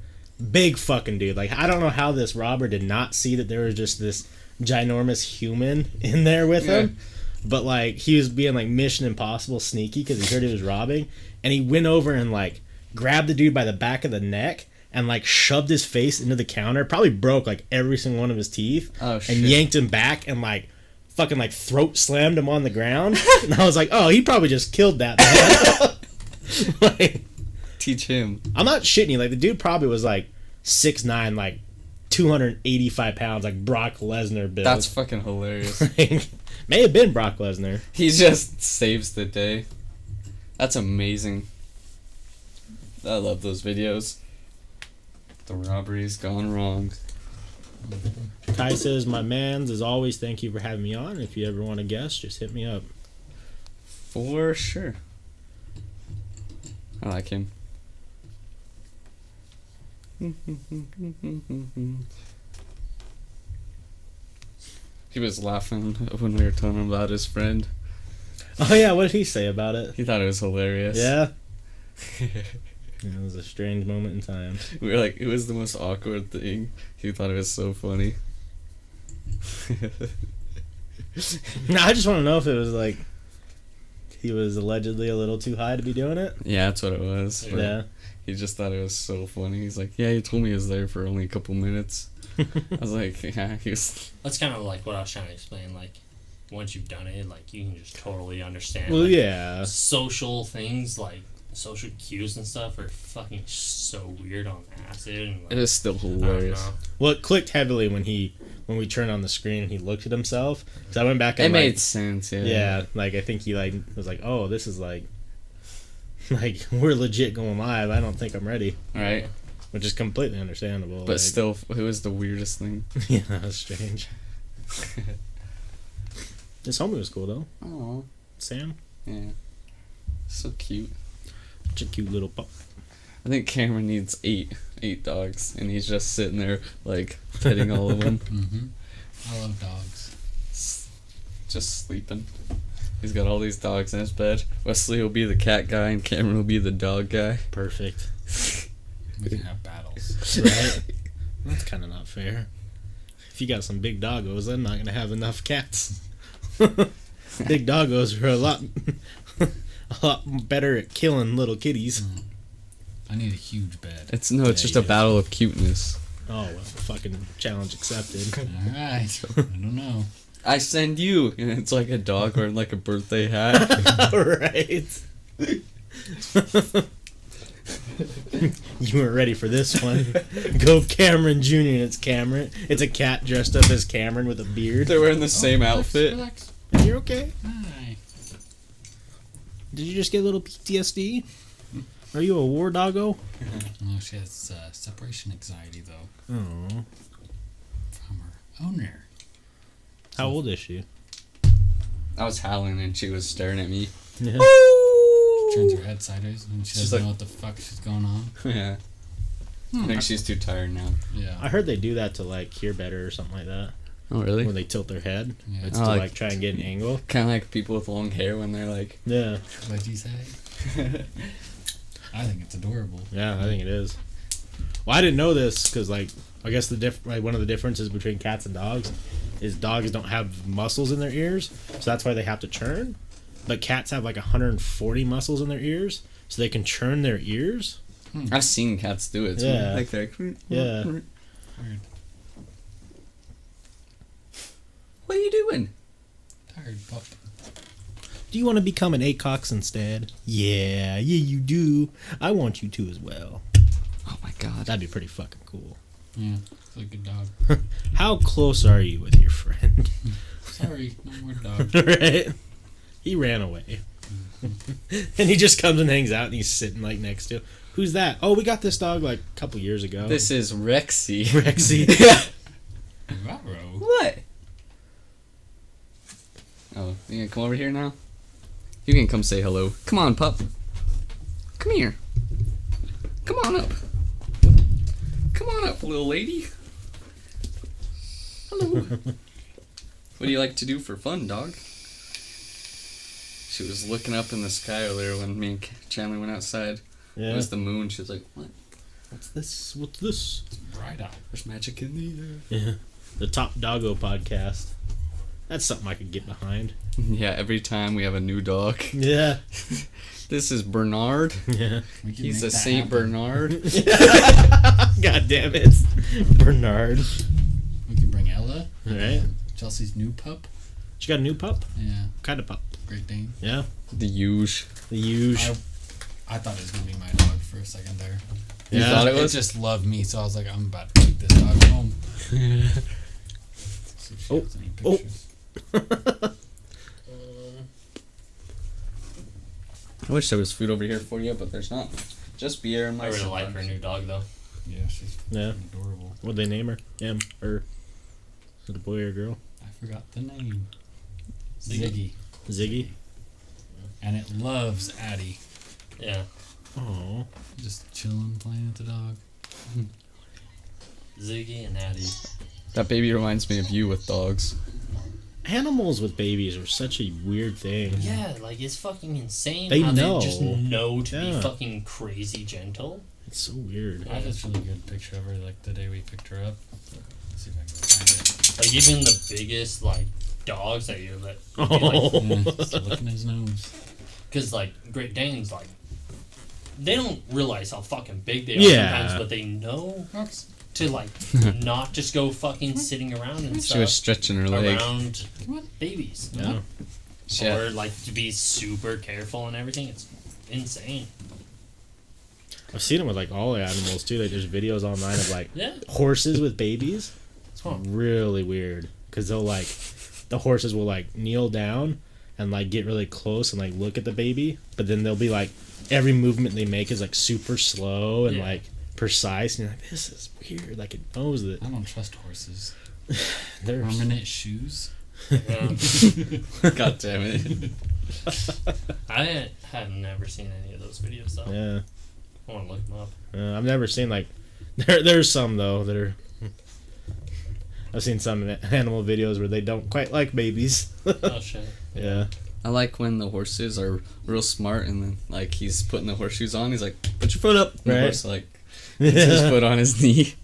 Speaker 5: big fucking dude, like, I don't know how this robber did not see that there was just this ginormous human in there with him, but like he was being like Mission Impossible sneaky because he heard he was robbing, and he went over and like grabbed the dude by the back of the neck and like shoved his face into the counter, probably broke like every single one of his teeth, and yanked him back and like fucking like throat slammed him on the ground. And I was like, oh, he probably just killed that man. Like,
Speaker 1: Teach him.
Speaker 5: I'm not shitting you. Like, the dude probably was like 6'9", like 285 pounds, like Brock Lesnar build.
Speaker 1: That's fucking hilarious.
Speaker 5: May have been Brock Lesnar.
Speaker 1: He just saves the day. That's amazing. I love those videos. The robbery's gone wrong.
Speaker 5: Ty says, my mans, as always, thank you for having me on. If you ever want to guest, just hit me up.
Speaker 1: For sure. I like him. He was laughing when we were telling him about his friend.
Speaker 5: Oh, yeah, what did he say about it?
Speaker 1: He thought it was hilarious.
Speaker 5: Yeah? It was a strange moment in time.
Speaker 1: We were like, it was the most awkward thing. He thought it was so funny.
Speaker 5: No, I just want to know if it was like he was allegedly a little too high to be doing it.
Speaker 1: Yeah, that's what it was. But
Speaker 5: Yeah.
Speaker 1: He just thought it was so funny. He's like, yeah, he told me he was there for only a couple minutes. I was like, yeah, he was...
Speaker 3: That's kind of like what I was trying to explain. Like, once you've done it, like, you can just totally understand.
Speaker 5: Well,
Speaker 3: like,
Speaker 5: yeah.
Speaker 3: social things, like, social cues and stuff are fucking so weird on acid. And, like,
Speaker 1: It is still
Speaker 3: I don't
Speaker 1: hilarious.
Speaker 3: know.
Speaker 5: Well, it clicked heavily when we turned on the screen and he looked at himself. Because I went back and
Speaker 1: It made
Speaker 5: like,
Speaker 1: sense, yeah.
Speaker 5: yeah, like I think he like was like, oh, this is like we're legit going live. I don't think I'm ready,
Speaker 1: Right?
Speaker 5: which is completely understandable.
Speaker 1: But
Speaker 5: like,
Speaker 1: still, it was the weirdest thing.
Speaker 5: yeah, that was strange. His homie was cool though.
Speaker 1: Oh,
Speaker 5: Sam,
Speaker 1: yeah. So cute.
Speaker 5: such a cute little pup.
Speaker 1: I think Cameron needs eight dogs, and he's just sitting there, like, petting all of them.
Speaker 4: Mm-hmm. I love dogs.
Speaker 1: Just sleeping. He's got all these dogs in his bed. Wesley will be the cat guy, and Cameron will be the dog guy.
Speaker 5: Perfect.
Speaker 4: We can have battles.
Speaker 5: Right? That's kind of not fair. If you got some big doggos, I'm not gonna have enough cats. Big doggos are a lot better at killing little kitties.
Speaker 4: I need a huge bed.
Speaker 1: It's
Speaker 5: Yeah,
Speaker 1: just a
Speaker 5: yeah.
Speaker 1: battle of cuteness.
Speaker 5: Oh, well, fucking challenge accepted.
Speaker 4: Alright. I don't know.
Speaker 1: I send you, and it's like a dog wearing like a birthday hat.
Speaker 5: Right. You weren't ready for this one. Go Cameron Jr. and it's Cameron. It's a cat dressed up as Cameron with a beard.
Speaker 1: They're wearing the same
Speaker 4: Relax,
Speaker 1: outfit.
Speaker 4: Relax.
Speaker 5: You're okay?
Speaker 4: Hi.
Speaker 5: Did you just get a little PTSD? Are you a war doggo?
Speaker 4: Oh, she has separation anxiety, though,
Speaker 5: Oh.
Speaker 4: from her owner.
Speaker 5: How old is she?
Speaker 1: I was howling, and she was staring at me.
Speaker 5: Yeah.
Speaker 4: Turns her head sideways, and she
Speaker 1: She's
Speaker 4: doesn't
Speaker 1: like-
Speaker 4: know what the fuck is going on.
Speaker 1: Yeah. I think she's too tired now.
Speaker 4: Yeah.
Speaker 5: I heard they do that to like hear better or something like that.
Speaker 1: Oh, really?
Speaker 5: When they tilt their head.
Speaker 4: Yeah.
Speaker 5: It's
Speaker 1: Oh,
Speaker 5: to
Speaker 1: like-
Speaker 5: like try and get an angle.
Speaker 1: Kind of like people with long hair when they're like...
Speaker 5: Yeah.
Speaker 4: What'd you say? I think it's adorable.
Speaker 5: Yeah, I think it is. Well, I didn't know this because, like, I guess like one of the differences between cats and dogs is dogs don't have muscles in their ears, so that's why they have to churn. But cats have like 140 muscles in their ears, So they can churn their ears?
Speaker 1: I've seen cats do it too.
Speaker 5: Yeah.
Speaker 1: Like they're
Speaker 5: Yeah.
Speaker 4: Weird.
Speaker 1: What are you doing?
Speaker 4: Tired pup.
Speaker 5: Do you want to become an acox instead? Yeah, you do. I want you to as well.
Speaker 1: Oh my god.
Speaker 5: That'd be pretty fucking cool.
Speaker 4: Yeah, it's a good dog.
Speaker 5: How close are you with your friend?
Speaker 4: Sorry, no more dog.
Speaker 5: Right? He ran away. And he just comes and hangs out and he's sitting like next to. Who's that? Oh, we got this dog like a couple years ago.
Speaker 1: This is Rexy.
Speaker 5: Rexy.
Speaker 4: Ruh-roh.
Speaker 1: What? Oh, you gonna come over here now? You can come say hello. Come on, pup. Come here. Come on up. Come on up, little lady. Hello. What do you like to do for fun, dog? She was looking up in the sky earlier when me and Chandler went outside.
Speaker 5: Yeah.
Speaker 1: It was the moon. She was like, what?
Speaker 5: What's this? What's this?
Speaker 4: It's bright out.
Speaker 1: There's magic in the air.
Speaker 5: Yeah. The Top Doggo podcast. That's something I could get behind.
Speaker 1: Yeah, every time we have a new dog.
Speaker 5: Yeah.
Speaker 1: This is Bernard.
Speaker 5: Yeah.
Speaker 4: We can
Speaker 1: He's
Speaker 4: make
Speaker 1: a
Speaker 4: that
Speaker 1: Saint
Speaker 4: happen.
Speaker 1: Bernard.
Speaker 5: God damn it. Bernard.
Speaker 4: We can bring Ella.
Speaker 5: Right.
Speaker 4: Chelsea's new pup.
Speaker 5: She got a new pup?
Speaker 4: Yeah,
Speaker 5: What kind of pup?
Speaker 4: Great Dane.
Speaker 5: Yeah.
Speaker 1: The huge.
Speaker 5: The huge.
Speaker 4: I thought it was gonna be my dog for a second there.
Speaker 1: You
Speaker 5: Yeah.
Speaker 1: thought it
Speaker 4: It
Speaker 1: was?
Speaker 4: just loved me, so I was like, I'm about to take this dog home. See if she has any
Speaker 5: Oh.
Speaker 4: pictures.
Speaker 1: I wish there was food over here for you, but there's not. Just beer and
Speaker 3: I
Speaker 1: my
Speaker 3: really like her new dog though.
Speaker 4: Yeah, she's
Speaker 5: Yeah.
Speaker 4: adorable.
Speaker 5: What'd they name her? Him? Her? Is it a boy or a girl?
Speaker 4: I forgot the name.
Speaker 3: Ziggy.
Speaker 5: Ziggy?
Speaker 4: And it loves Addie.
Speaker 3: Yeah.
Speaker 5: Oh.
Speaker 4: Just chilling, playing with the dog.
Speaker 3: Ziggy and Addie.
Speaker 1: That baby reminds me of you with dogs.
Speaker 5: Animals with babies are such a weird thing.
Speaker 3: Yeah, like it's fucking insane
Speaker 5: They
Speaker 3: how
Speaker 5: know.
Speaker 3: they just know to
Speaker 5: Yeah.
Speaker 3: be fucking crazy gentle.
Speaker 5: It's so weird.
Speaker 4: I have this really good picture of her, like the day we picked her up. Let's see if I can find
Speaker 3: Like even the biggest like dogs that you let,
Speaker 5: Oh.
Speaker 4: it. Yeah, just licking his nose.
Speaker 3: because like Great Danes like they don't realize how fucking big they are
Speaker 5: Yeah.
Speaker 3: sometimes, but they know to like not just go fucking sitting around and
Speaker 1: She
Speaker 3: stuff
Speaker 1: was stretching her leg.
Speaker 3: around
Speaker 4: Come on.
Speaker 3: babies,
Speaker 5: Yeah.
Speaker 1: Yeah.
Speaker 3: or like to be super careful and everything. It's insane.
Speaker 5: I've seen them with like all the animals too. Like there's videos online of like
Speaker 3: Yeah.
Speaker 5: horses with babies. It's
Speaker 3: Huh.
Speaker 5: really weird because they'll like the horses will like kneel down and like get really close and like look at the baby, but then they'll be like every movement they make is like super slow and
Speaker 3: Yeah.
Speaker 5: like precise, and you're like, this is weird. Like it knows that
Speaker 4: I don't trust horses.
Speaker 5: they're
Speaker 4: Permanent shoes.
Speaker 3: Yeah.
Speaker 1: God damn it.
Speaker 3: I have never seen any of those videos though.
Speaker 5: yeah.
Speaker 3: I want to look them up.
Speaker 5: I've never seen like there's some though that are. I've seen some animal videos where they don't quite like babies.
Speaker 3: Oh shit.
Speaker 5: Yeah.
Speaker 1: I like when the horses are real smart and then like he's putting the horseshoes on. He's like, put your foot up. And the
Speaker 5: Right.
Speaker 1: horse like puts his foot on his knee.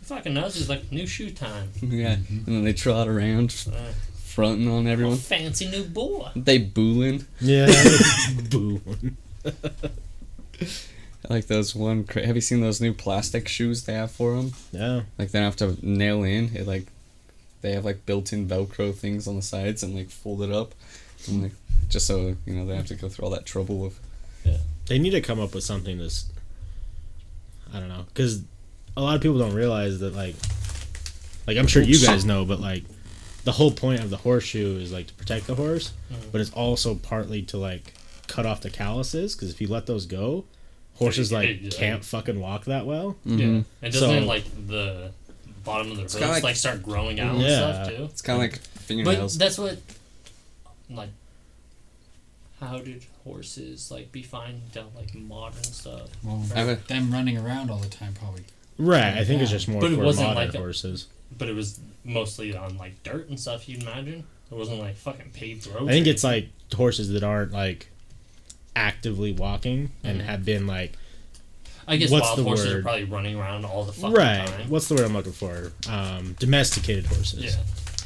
Speaker 3: Fucking nuts is like new shoe time.
Speaker 1: Yeah. And then they trot around, fronting on
Speaker 3: I'm a
Speaker 1: everyone.
Speaker 3: fancy new boy.
Speaker 1: They booling.
Speaker 5: Yeah. Boo.
Speaker 1: I like those have you seen those new plastic shoes they have for them?
Speaker 5: Yeah.
Speaker 1: Like they don't have to nail in. It like they have like built-in Velcro things on the sides and like fold it up, and like just so you know they don't have to go through all that trouble of.
Speaker 5: They need to come up with something that's, I don't know, because a lot of people don't realize that like I'm sure you guys know, but like the whole point of the horseshoe is like to protect the horse, but it's also partly to like cut off the calluses, because if you let those go, horses like can't fucking walk that well.
Speaker 1: Mm-hmm.
Speaker 3: Yeah. And doesn't
Speaker 5: So-
Speaker 3: like the bottom of the
Speaker 1: kinda
Speaker 3: hooves
Speaker 1: like-
Speaker 3: start growing out and
Speaker 5: Yeah.
Speaker 3: stuff too?
Speaker 1: It's kind of like
Speaker 3: But
Speaker 1: fingernails.
Speaker 3: that's what like how did horses like be fine down like modern stuff?
Speaker 4: Well,
Speaker 1: I have a-
Speaker 4: them running around all the time probably.
Speaker 5: Right. I think it's just more
Speaker 3: But it
Speaker 5: for
Speaker 3: wasn't
Speaker 5: modern
Speaker 3: like a-
Speaker 5: horses.
Speaker 3: But it was mostly on like dirt and stuff, you'd imagine. It wasn't like fucking paved roads.
Speaker 5: I think
Speaker 3: or
Speaker 5: it's like horses that aren't like actively walking and have been like
Speaker 3: I guess
Speaker 5: what's
Speaker 3: wild
Speaker 5: the
Speaker 3: horses are
Speaker 5: word?
Speaker 3: probably running around all the fucking
Speaker 5: right.
Speaker 3: time.
Speaker 5: What's the word I'm looking for? Domesticated horses.
Speaker 3: Yeah.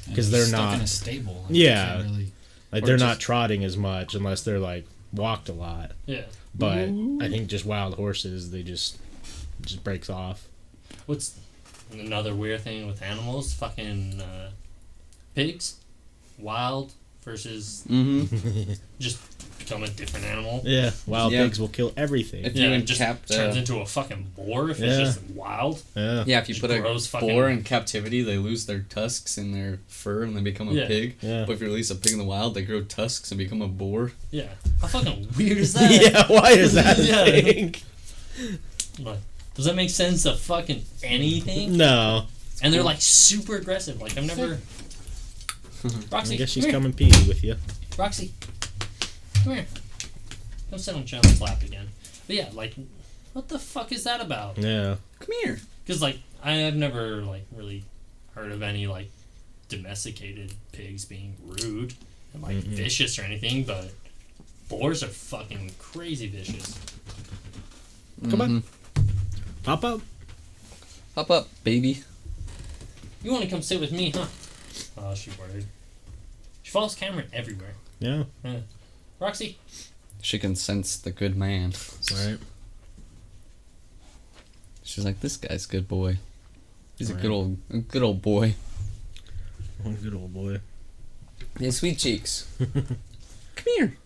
Speaker 4: And
Speaker 5: 'Cause
Speaker 4: they're
Speaker 5: they're
Speaker 4: stuck
Speaker 5: not-
Speaker 4: in a stable. and
Speaker 5: Yeah.
Speaker 4: you can't really,
Speaker 5: Like
Speaker 1: Or
Speaker 5: they're
Speaker 1: just-
Speaker 5: not trotting as much unless they're like walked a lot.
Speaker 3: Yeah.
Speaker 5: But I think just wild horses, they just breaks off.
Speaker 3: What's another weird thing with animals? Fucking pigs, wild versus just become a different animal.
Speaker 5: Yeah, wild
Speaker 1: Yeah.
Speaker 5: pigs will kill everything.
Speaker 1: If you
Speaker 3: It just
Speaker 1: encapped,
Speaker 3: turns into a fucking boar if it's just wild.
Speaker 5: Yeah.
Speaker 1: yeah, if you
Speaker 3: Just
Speaker 1: put a
Speaker 3: grows fucking-
Speaker 1: boar in captivity, they lose their tusks and their fur and they become a
Speaker 3: Yeah.
Speaker 1: pig.
Speaker 5: Yeah.
Speaker 1: But if you release a pig in the wild, they grow tusks and become a boar.
Speaker 3: Yeah. How fucking weird is that?
Speaker 5: Yeah, why is that a
Speaker 3: Yeah.
Speaker 5: thing?
Speaker 3: Like, does that make sense to fucking anything?
Speaker 5: No.
Speaker 3: And they're like super aggressive. Like I've never. Roxy,
Speaker 5: I guess she's
Speaker 3: come here.
Speaker 5: coming pee with you.
Speaker 3: Roxy, come here. Don't sit on Chandler's lap again. But yeah, like, what the fuck is that about?
Speaker 5: Yeah.
Speaker 1: Come here.
Speaker 3: Because like I've never like really heard of any like domesticated pigs being rude and like vicious or anything, but boars are fucking crazy vicious.
Speaker 5: Come on. Pop up.
Speaker 1: Hop up, baby.
Speaker 3: You want to come sit with me, huh? Oh, she's worried. She follows Cameron everywhere.
Speaker 5: Yeah.
Speaker 3: Roxy,
Speaker 1: She can sense the good man.
Speaker 5: Right.
Speaker 1: She's like, this guy's a good boy. He's
Speaker 5: Right.
Speaker 1: a good old boy.
Speaker 5: One good old boy.
Speaker 1: Yeah, sweet cheeks. Come here.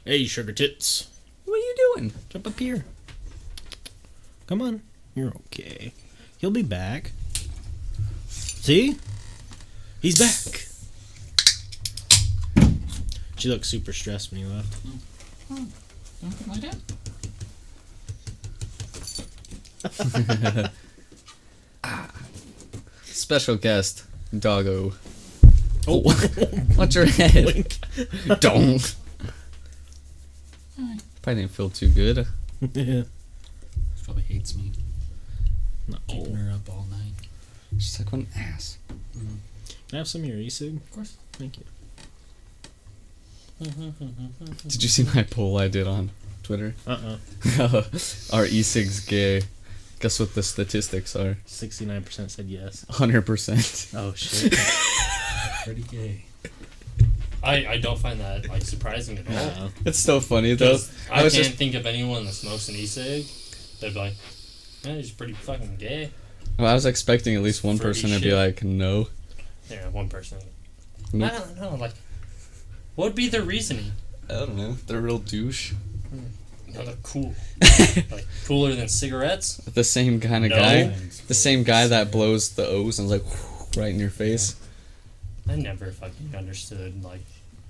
Speaker 5: Hey, sugar tits.
Speaker 1: What are you doing?
Speaker 5: Jump up here. Come on. You're okay. He'll be back. See? He's back. She looked super stressed when he left.
Speaker 4: Like that?
Speaker 1: Special guest, doggo. Oh, watch your head. Don't. Probably didn't feel too good.
Speaker 5: Yeah.
Speaker 4: She probably hates me.
Speaker 5: No.
Speaker 4: Keeping
Speaker 5: Can
Speaker 4: her up all night.
Speaker 1: She's like, what an ass.
Speaker 5: I have some of your e-cig?
Speaker 4: Of course.
Speaker 5: Thank you.
Speaker 1: Did you see my poll I did on Twitter? Are e-cigs gay? Guess what the statistics are?
Speaker 5: 69% said yes.
Speaker 1: 100%.
Speaker 5: Oh, shit.
Speaker 4: Pretty gay.
Speaker 3: I don't find that like surprising at all.
Speaker 5: No.
Speaker 1: It's so funny though.
Speaker 3: Because I
Speaker 1: was
Speaker 3: can't
Speaker 1: just,
Speaker 3: think of anyone that smokes an e-cig. They'd be like, "Yeah, he's pretty fucking gay."
Speaker 1: well, I was expecting at least one
Speaker 3: Fruity
Speaker 1: person to be
Speaker 3: shit.
Speaker 1: like, no.
Speaker 3: Yeah, one person.
Speaker 1: Nope.
Speaker 3: I don't know. Like, what would be their reasoning?
Speaker 1: I don't know. They're a real douche.
Speaker 3: No, they're cool. Like cooler than cigarettes.
Speaker 1: The same kind of
Speaker 3: No.
Speaker 1: guy. The same guy that blows the O's and is like, right in your face.
Speaker 3: I never fucking understood like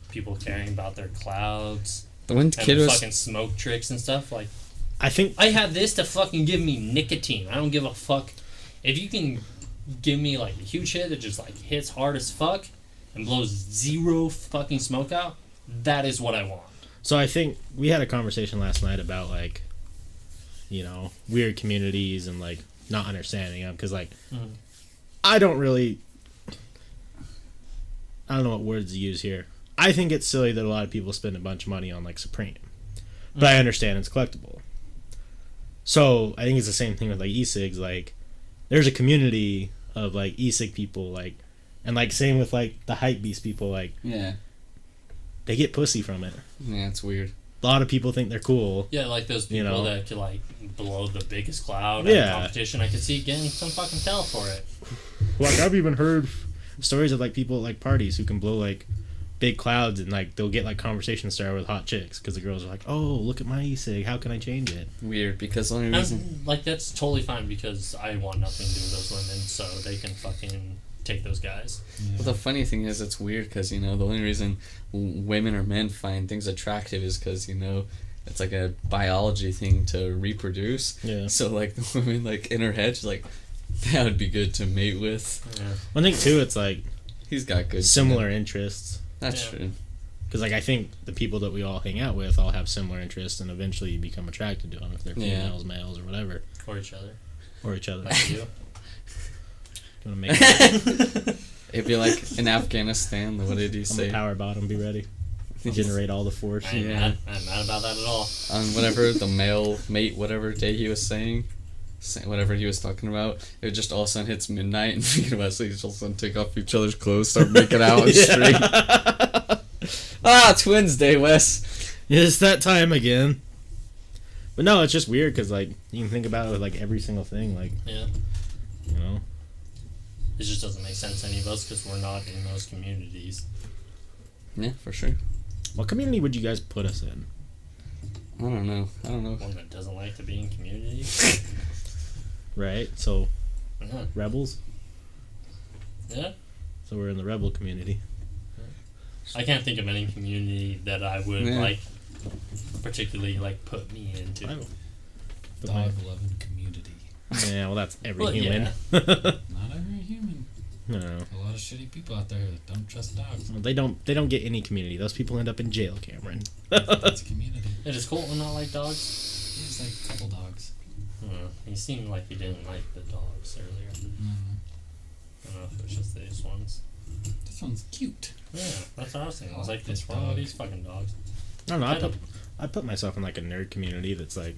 Speaker 3: people caring about their clouds
Speaker 1: The one
Speaker 3: and
Speaker 1: kid
Speaker 3: the
Speaker 1: was.
Speaker 3: fucking smoke tricks and stuff. Like,
Speaker 5: I think
Speaker 3: I have this to fucking give me nicotine. I don't give a fuck if you can give me like a huge hit that just like hits hard as fuck and blows zero fucking smoke out. That is what I want.
Speaker 5: so. I think we had a conversation last night about like, you know, weird communities and like not understanding them because like, I don't know what words to use here. I think it's silly that a lot of people spend a bunch of money on like Supreme, but I understand it's collectible. So I think it's the same thing with like e-cigs. Like, there's a community of like e-cig people, like, and like same with like the hype beast people. Like,
Speaker 1: Yeah.
Speaker 5: they get pussy from it.
Speaker 1: Yeah, it's weird.
Speaker 5: A lot of people think they're cool.
Speaker 3: Yeah, like those people
Speaker 5: You know.
Speaker 3: that could like blow the biggest cloud
Speaker 5: Yeah.
Speaker 3: at a competition. I could see getting some fucking tell for it.
Speaker 5: Like, I've even heard stories of like people at like parties who can blow like big clouds and like they'll get like conversation started with hot chicks because the girls are like, oh, look at my e-cig, how can I change it?
Speaker 1: Weird, because the only reason.
Speaker 3: Like that's totally fine because I want nothing to do with those women, so they can fucking take those guys.
Speaker 1: Well, the funny thing is, it's weird because, you know, the only reason women or men find things attractive is because, you know, it's like a biology thing to reproduce.
Speaker 5: Yeah.
Speaker 1: So, like, the woman, like, in her head, she's like, that would be good to mate with.
Speaker 3: Yeah.
Speaker 5: I think too, it's like
Speaker 1: He's got good.
Speaker 5: similar interests.
Speaker 1: That's
Speaker 3: Yeah.
Speaker 1: true.
Speaker 5: Because like I think the people that we all hang out with all have similar interests, and eventually you become attracted to them if they're
Speaker 1: Yeah.
Speaker 5: females, males, or whatever,
Speaker 3: Or each other.
Speaker 5: or each other.
Speaker 3: Like you.
Speaker 5: You want to make it
Speaker 1: It'd be like in Afghanistan, what did he
Speaker 5: on the
Speaker 1: say?
Speaker 5: power bottom, be ready. Generate all the force.
Speaker 3: I ain't
Speaker 1: Yeah.
Speaker 3: mad. I'm mad about that at all.
Speaker 1: On whatever the male mate, whatever day he was saying, whatever he was talking about, it just all of a sudden hits midnight and me and Wesley just all of a sudden take off each other's clothes, start making out on the street. Ah, it's Wednesday, Wes.
Speaker 5: It's that time again. But no, it's just weird because like you can think about it with like every single thing, like
Speaker 3: Yeah.
Speaker 5: you know.
Speaker 3: It just doesn't make sense to any of us because we're not in those communities.
Speaker 1: Yeah, for sure.
Speaker 5: What community would you guys put us in?
Speaker 1: I don't know.
Speaker 3: One that doesn't like to be in communities.
Speaker 5: Right. So
Speaker 3: Yeah.
Speaker 5: rebels.
Speaker 3: Yeah.
Speaker 5: So we're in the rebel community.
Speaker 3: I can't think of any community that I would
Speaker 1: Yeah.
Speaker 3: like particularly like put me into.
Speaker 5: I don't- But
Speaker 4: Dog loving community.
Speaker 5: yeah, well, that's every
Speaker 3: Well,
Speaker 5: human.
Speaker 4: Not every human.
Speaker 5: No,
Speaker 4: A lot of shitty people out there that don't trust dogs.
Speaker 5: they don't. They don't get any community. Those people end up in jail, Cameron.
Speaker 4: That's community.
Speaker 3: Does Colton not like dogs?
Speaker 4: He has like a couple dogs.
Speaker 3: He seemed like he didn't like the dogs earlier. I don't know if it was just these ones.
Speaker 4: This one's cute.
Speaker 3: Yeah, that's what I was thinking. I was like,
Speaker 4: This
Speaker 3: what's wrong with
Speaker 4: dog.
Speaker 3: these fucking dogs?
Speaker 5: I don't know.
Speaker 3: Pet 'em.
Speaker 5: I put myself in like a nerd community that's like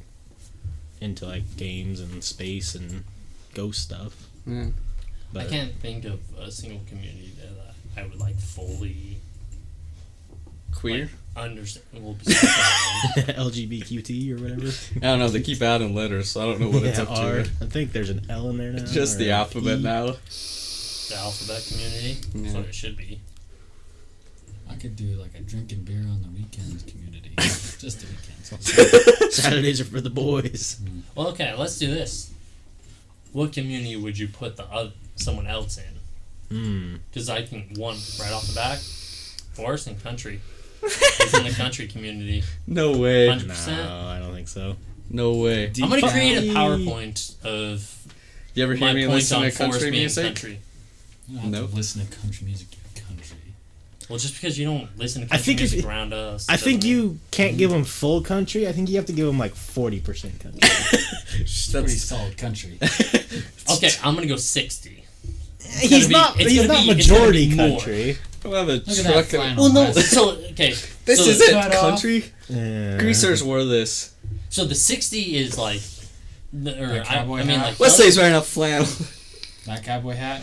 Speaker 5: into like games and space and ghost stuff.
Speaker 1: Yeah.
Speaker 5: But
Speaker 3: I can't think of a single community that I would like fully
Speaker 1: Queer?
Speaker 3: understand.
Speaker 5: LGBTQT or whatever.
Speaker 1: I don't know. They keep adding letters, so I don't know what it's up
Speaker 5: R.
Speaker 1: to.
Speaker 5: I think there's an L in there now.
Speaker 1: It's just
Speaker 5: or
Speaker 1: the
Speaker 5: a
Speaker 1: alphabet
Speaker 5: P.
Speaker 1: now.
Speaker 3: The alphabet community. That's
Speaker 1: Yeah.
Speaker 3: what it should be.
Speaker 4: I could do like a drinking beer on the weekends community. Just the weekends.
Speaker 5: Saturdays are for the boys.
Speaker 3: Well, okay, let's do this. What community would you put someone else in? Because I can, one, right off the back, Forest and Country. He's in the country community.
Speaker 1: No way.
Speaker 3: 100%.
Speaker 5: No, I don't think so.
Speaker 1: No way.
Speaker 3: I'm going to create a PowerPoint of
Speaker 1: You ever hear
Speaker 3: my
Speaker 1: me
Speaker 3: points
Speaker 1: listen
Speaker 3: on
Speaker 1: to
Speaker 3: Forest
Speaker 1: country
Speaker 3: being
Speaker 1: music?
Speaker 3: country.
Speaker 4: You don't have
Speaker 1: Nope.
Speaker 4: to listen to country music in country.
Speaker 3: Well, just because you don't listen to
Speaker 5: I
Speaker 3: country
Speaker 5: think if
Speaker 3: music
Speaker 5: it-
Speaker 3: around us.
Speaker 5: I think
Speaker 3: doesn't mean-
Speaker 5: you can't give them full country. I think you have to give them like 40% country.
Speaker 4: It's pretty solid country.
Speaker 3: Okay, I'm going to go 60.
Speaker 5: He's
Speaker 3: be-
Speaker 5: not.
Speaker 3: it's
Speaker 5: He's
Speaker 3: gonna
Speaker 5: not
Speaker 3: be- it's gonna
Speaker 5: majority
Speaker 3: be more.
Speaker 5: country.
Speaker 1: We'll have a
Speaker 4: Look at that
Speaker 1: truck.
Speaker 4: flannel.
Speaker 3: Well, no,
Speaker 4: vest.
Speaker 3: so, okay.
Speaker 1: This
Speaker 3: so,
Speaker 1: is it.
Speaker 4: cut off.
Speaker 1: Country.
Speaker 5: Yeah.
Speaker 1: Greasers wore this.
Speaker 3: So the 60 is like.
Speaker 4: cowboy
Speaker 3: I mean,
Speaker 4: hat?
Speaker 3: like.
Speaker 1: Wesley's wearing a flannel.
Speaker 4: That cowboy hat.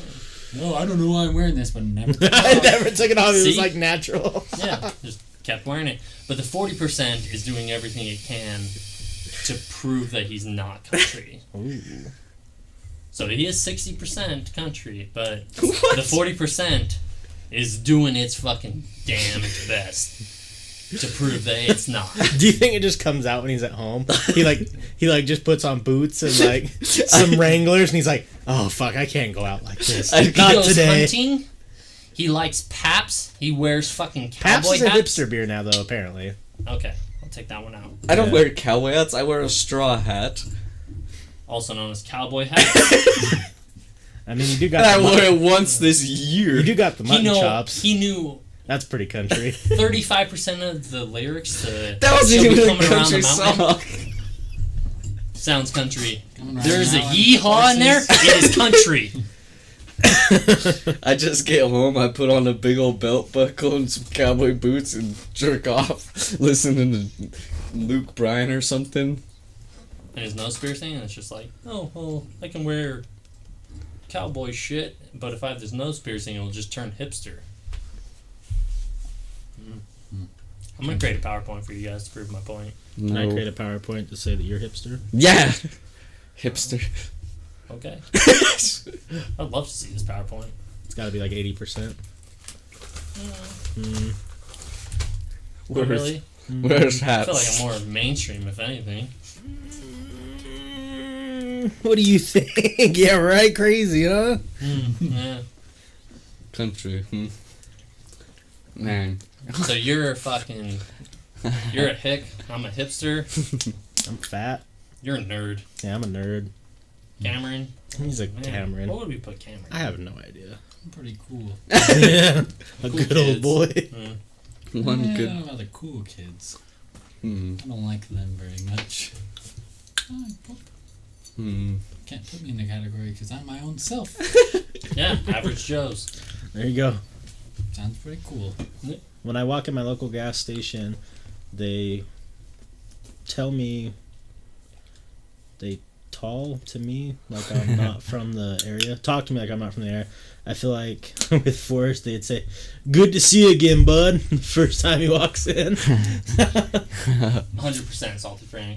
Speaker 4: No, I don't know why I'm wearing this, but never.
Speaker 5: I never took it off. It was
Speaker 3: See?
Speaker 5: like natural.
Speaker 3: Yeah, just kept wearing it. But the 40% is doing everything it can to prove that he's not country.
Speaker 5: Ooh.
Speaker 3: So he is 60% country, but
Speaker 1: What?
Speaker 3: the 40% is doing its fucking damn best to prove that it's not.
Speaker 5: Do you think it just comes out when he's at home? He just puts on boots and like some Wranglers, and he's like, "Oh fuck, I can't go out like this.
Speaker 1: He
Speaker 3: He
Speaker 5: Not
Speaker 3: goes
Speaker 5: today."
Speaker 3: hunting. He likes Paps. He wears fucking
Speaker 5: Pabst
Speaker 3: cowboy
Speaker 5: is a
Speaker 3: hats.
Speaker 5: hipster beer now, though. Apparently,
Speaker 3: Okay, I'll take that one out.
Speaker 1: I don't
Speaker 5: Yeah.
Speaker 1: wear cowboy hats. I wear a straw hat.
Speaker 3: Also known as cowboy hat.
Speaker 5: I mean, you do got.
Speaker 1: And I
Speaker 5: the
Speaker 1: wore
Speaker 5: mutton-
Speaker 1: it once this year.
Speaker 5: You do got the mutton chops.
Speaker 3: He knew
Speaker 5: That's pretty country.
Speaker 3: 35% of the lyrics to
Speaker 1: That wasn't
Speaker 3: She'll Be
Speaker 1: even a
Speaker 3: Coming Around the
Speaker 1: country
Speaker 3: Mountain
Speaker 1: song.
Speaker 3: sounds country.
Speaker 4: Coming right
Speaker 3: There's a
Speaker 4: now,
Speaker 3: yeehaw in there. It is country.
Speaker 1: I just get home, I put on a big old belt buckle and some cowboy boots and jerk off, listening to Luke Bryan or something.
Speaker 3: And his nose piercing, and it's just like, oh, well, I can wear cowboy shit, but if I have this nose piercing, it'll just turn hipster. I'm gonna create a PowerPoint for you guys to prove my point.
Speaker 5: Can I
Speaker 1: No.
Speaker 5: create a PowerPoint to say that you're hipster?
Speaker 1: Yeah! Hipster.
Speaker 3: Okay. I'd love to see this PowerPoint.
Speaker 5: It's got to be like 80%.
Speaker 3: Oh, really?
Speaker 1: Where's
Speaker 3: I feel like
Speaker 1: hats?
Speaker 3: I'm more mainstream, if anything.
Speaker 5: What do you think? Yeah, right. Crazy, huh?
Speaker 3: Yeah.
Speaker 1: Country. Man.
Speaker 3: So you're a fucking... You're a hick. I'm a hipster.
Speaker 5: I'm fat.
Speaker 3: You're a nerd.
Speaker 5: Yeah, I'm a nerd.
Speaker 3: Cameron.
Speaker 5: He's a
Speaker 3: Man,
Speaker 5: Cameron.
Speaker 3: What would we put Cameron?
Speaker 5: I have no idea.
Speaker 4: I'm pretty cool.
Speaker 5: Yeah, a
Speaker 3: Cool
Speaker 5: good
Speaker 3: kids.
Speaker 5: old boy.
Speaker 1: One
Speaker 4: Yeah, I
Speaker 1: good.
Speaker 4: don't know about the cool kids.
Speaker 1: Hmm.
Speaker 4: I don't like them very much. Can't put me in the category because I'm my own self.
Speaker 3: Yeah, average Joes.
Speaker 5: There you go.
Speaker 4: Sounds pretty cool.
Speaker 5: When I walk in my local gas station, they tell me they tall to me like I'm not from the area. Talk to me like I'm not from the area. I feel like with Forrest, they'd say, "Good to see you again, bud." The first time he walks in.
Speaker 3: 100% salty Franny.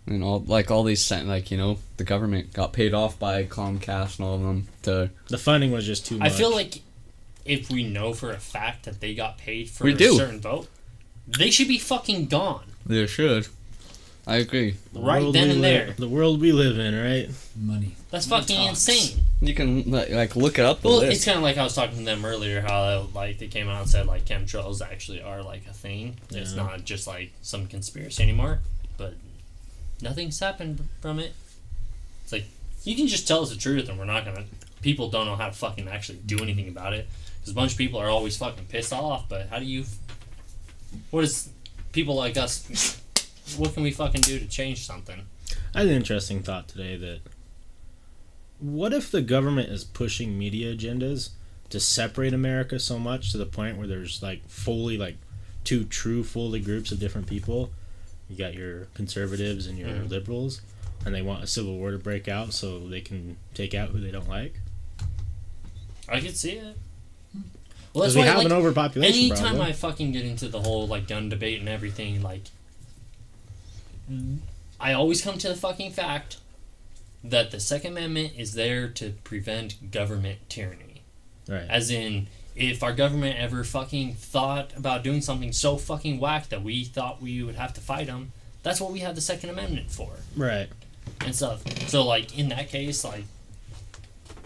Speaker 1: And all these, the government got paid off by Comcast and all of them to...
Speaker 5: The funding was just too much.
Speaker 3: I feel like if we know for a fact that they got paid for
Speaker 1: We
Speaker 3: a
Speaker 1: do.
Speaker 3: certain vote, they should be fucking gone.
Speaker 1: They should. I agree.
Speaker 3: Right then and there.
Speaker 5: The world we live in, right?
Speaker 4: Money.
Speaker 3: That's fucking insane.
Speaker 1: You can, look it up.
Speaker 3: Well, it's kind of like I was talking to them earlier, how, they came out and said, chemtrails actually are, a thing. Yeah. It's not just, some conspiracy anymore. But nothing's happened from it. It's like, you can just tell us the truth and we're not gonna... People don't know how to fucking actually do anything about it. Because a bunch of people are always fucking pissed off, but how do you... What is... People like us... What can we fucking do to change something?
Speaker 5: I had an interesting thought today that... What if the government is pushing media agendas to separate America so much to the point where there's, fully, two true, fully groups of different people? You got your conservatives and your liberals, and they want a civil war to break out so they can take out who they don't like.
Speaker 3: I could see it. Well,
Speaker 5: because we have an overpopulation
Speaker 3: anytime
Speaker 5: problem.
Speaker 3: I fucking get into the whole gun debate and everything, I always come to the fucking fact that the Second Amendment is there to prevent government tyranny.
Speaker 5: Right.
Speaker 3: As in, if our government ever fucking thought about doing something so fucking whack that we thought we would have to fight them, that's what we have the Second Amendment for.
Speaker 5: Right.
Speaker 3: And stuff. So, in that case,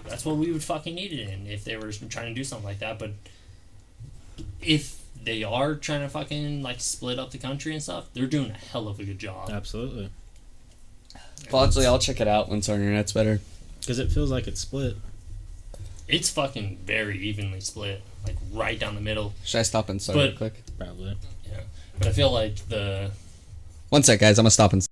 Speaker 3: that's what we would fucking need it in if they were trying to do something like that. But if they are trying to fucking, split up the country and stuff, they're doing a hell of a good job.
Speaker 5: Absolutely.
Speaker 1: Well, actually, I'll check it out once our internet's better.
Speaker 5: Because it feels like it's split.
Speaker 3: It's fucking very evenly split, right down the middle.
Speaker 1: Should I stop and start real quick?
Speaker 5: Probably.
Speaker 3: Yeah. But I feel like the...
Speaker 1: One sec, guys. I'm going to stop and